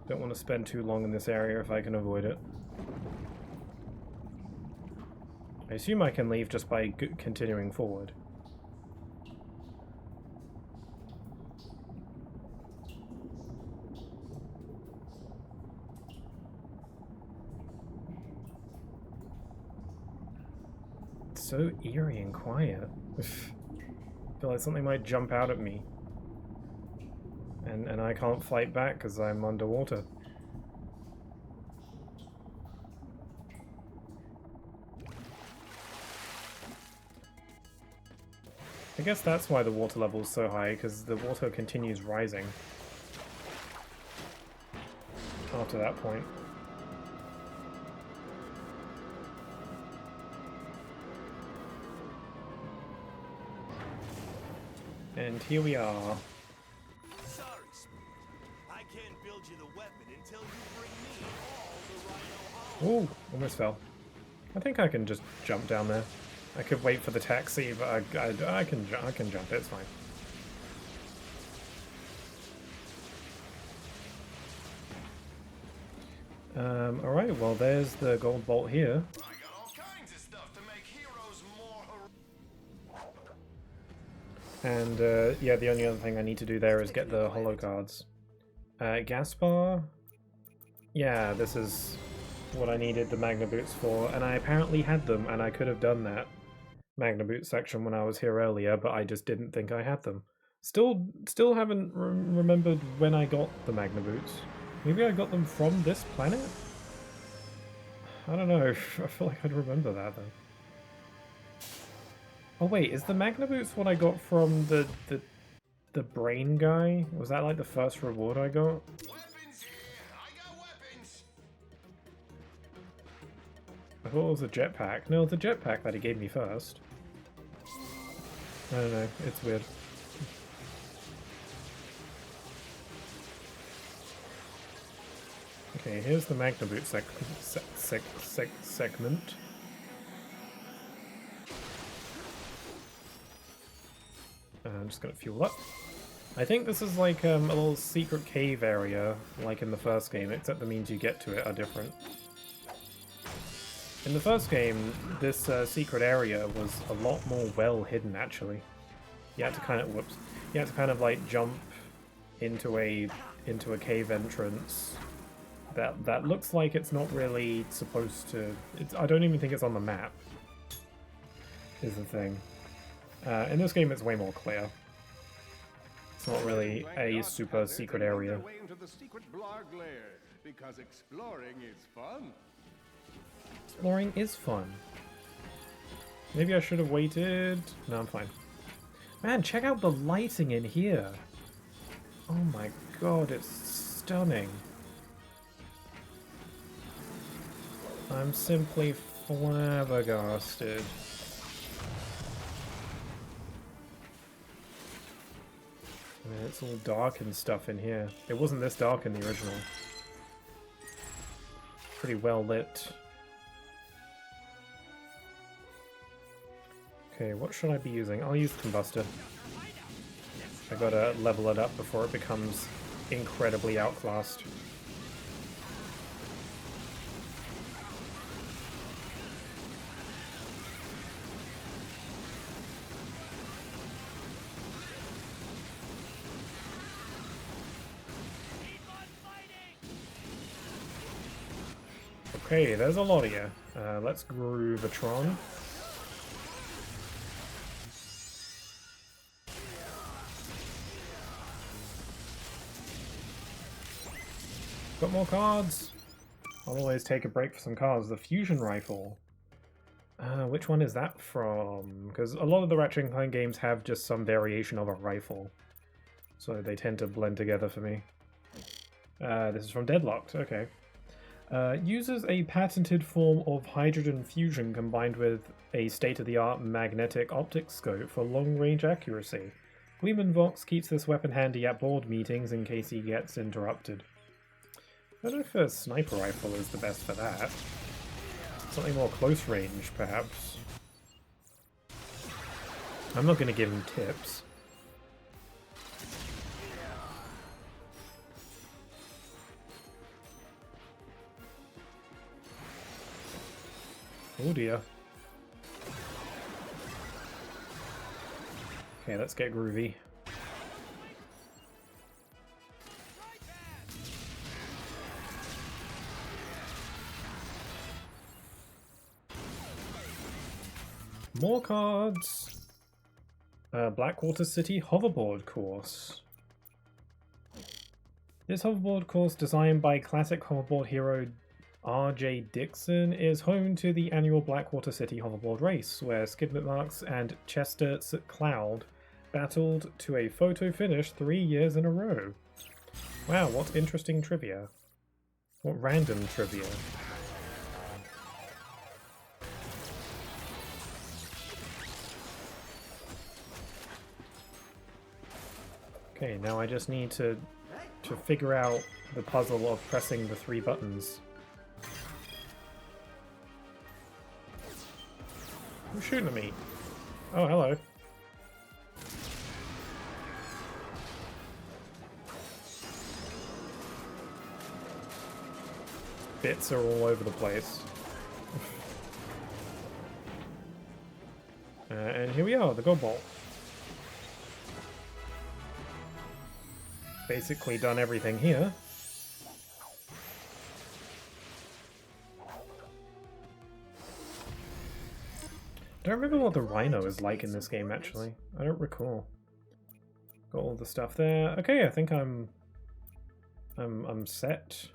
[SPEAKER 1] Don't want to spend too long in this area if I can avoid it. I assume I can leave just by continuing forward. It's so eerie and quiet. I feel like something might jump out at me. And I can't fight back because I'm underwater. I guess that's why the water level is so high, because the water continues rising after that point. And here we are.
[SPEAKER 13] Sorry, Smith. I can't build you the weapon until you bring me all the Rhino.
[SPEAKER 1] Ooh, almost fell. I think I can just jump down there. I could wait for the taxi, but I can jump. It's fine. All right. Well, there's the gold bolt here.
[SPEAKER 6] I got all kinds of stuff to make heroes more.
[SPEAKER 1] And yeah, the only other thing I need to do there is get the holo cards. Gas bar. Yeah, this is what I needed the Magna Boots for, and I apparently had them, and I could have done that Magna Boot section when I was here earlier, but I just didn't think I had them. Still haven't remembered when I got the Magna Boots. Maybe I got them from this planet? I don't know. I feel like I'd remember that though. Oh wait, is the Magna Boots what I got from the brain guy? Was that like the first reward I got?
[SPEAKER 6] Weapons here! I got weapons!
[SPEAKER 1] I thought it was a jetpack. No, it's a jetpack that he gave me first. I don't know, it's weird. Okay, here's the Magna Boot segment. I'm just gonna fuel up. I think this is like a little secret cave area, like in the first game, except the means you get to it are different. In the first game, this secret area was a lot more well hidden, actually. You had to kind of, you had to kind of like jump into a cave entrance That looks like it's not really supposed to... I don't even think it's on the map, is the thing. In this game it's way more clear. It's not really a super secret area.
[SPEAKER 14] Because exploring is fun.
[SPEAKER 1] Exploring is fun. Maybe I should have waited. No, I'm fine. Man, check out the lighting in here. Oh my god, it's stunning. I'm simply flabbergasted. I mean, it's all dark and stuff in here. It wasn't this dark in the original. Pretty well lit. Okay, what should I be using? I'll use Combustor. I gotta level it up before it becomes incredibly outclassed. Okay, there's a lot of you. Let's groove a Tron. Got more cards! I'll always take a break for some cards. The Fusion Rifle. Which one is that from? Because a lot of the Ratchet Clank games have just some variation of a rifle. So they tend to blend together for me. This is from Deadlocked, okay. Uses a patented form of hydrogen fusion combined with a state-of-the-art magnetic optics scope for long-range accuracy. Gleeman Vox keeps this weapon handy at board meetings in case he gets interrupted. I don't know if a sniper rifle is the best for that. Something more close range, perhaps. I'm not going to give him tips. Oh dear. Okay, let's get groovy. More cards! Blackwater City hoverboard course. This hoverboard course, designed by classic hoverboard hero R.J. Dixon, is home to the annual Blackwater City hoverboard race, where Skid McMarks and Chester Cloud battled to a photo finish 3 years in a row. Wow, what interesting trivia. What random trivia. Okay, now I just need to figure out the puzzle of pressing the 3 buttons. Who's shooting at me? Oh, hello. Bits are all over the place. And here we are, the gold bolt. Basically done everything here. I don't remember what the Rhino is like in this game, actually. I don't recall. Got all the stuff there. Okay, I think I'm set.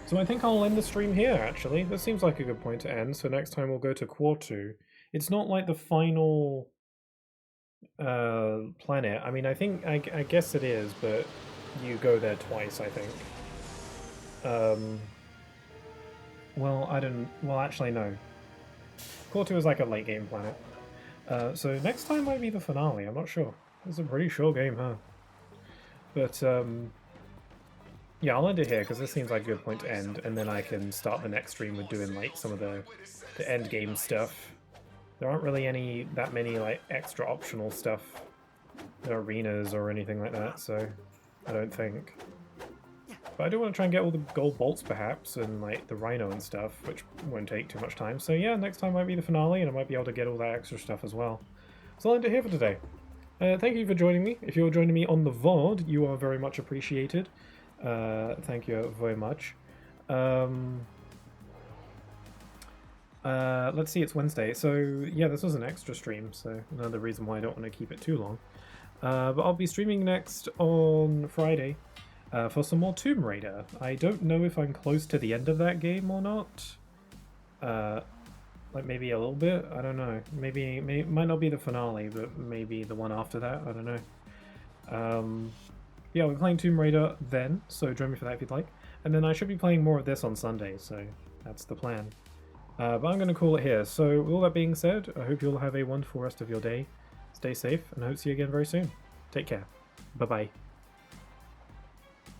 [SPEAKER 1] So I think I'll end the stream here, actually. This seems like a good point to end, so next time we'll go to Quartu. It's not like the final planet. I mean, I guess it is, but you go there twice, I think. Well, actually, no. Quartu is like a late game planet. So next time might be the finale, I'm not sure. It's a pretty short game, huh? But, yeah, I'll end it here, because this seems like a good point to end, and then I can start the next stream with doing, like, some of the end game stuff. There aren't really that many, like, extra optional stuff, arenas or anything like that, so I don't think. But I do want to try and get all the gold bolts, perhaps, and, like, the Rhino and stuff, which won't take too much time. So yeah, next time might be the finale, and I might be able to get all that extra stuff as well. So I'll end it here for today. Thank you for joining me. If you're joining me on the VOD, you are very much appreciated. Thank you very much. Let's see, it's Wednesday. So, yeah, this was an extra stream, so another reason why I don't want to keep it too long. But I'll be streaming next on Friday for some more Tomb Raider. I don't know if I'm close to the end of that game or not. Like maybe a little bit, I don't know. Maybe might not be the finale, but maybe the one after that, I don't know. Yeah, we're playing Tomb Raider then, so join me for that if you'd like. And then I should be playing more of this on Sunday, so that's the plan. But I'm going to call it here. So with all that being said, I hope you'll have a wonderful rest of your day. Stay safe, and I hope to see you again very soon. Take care. Bye-bye.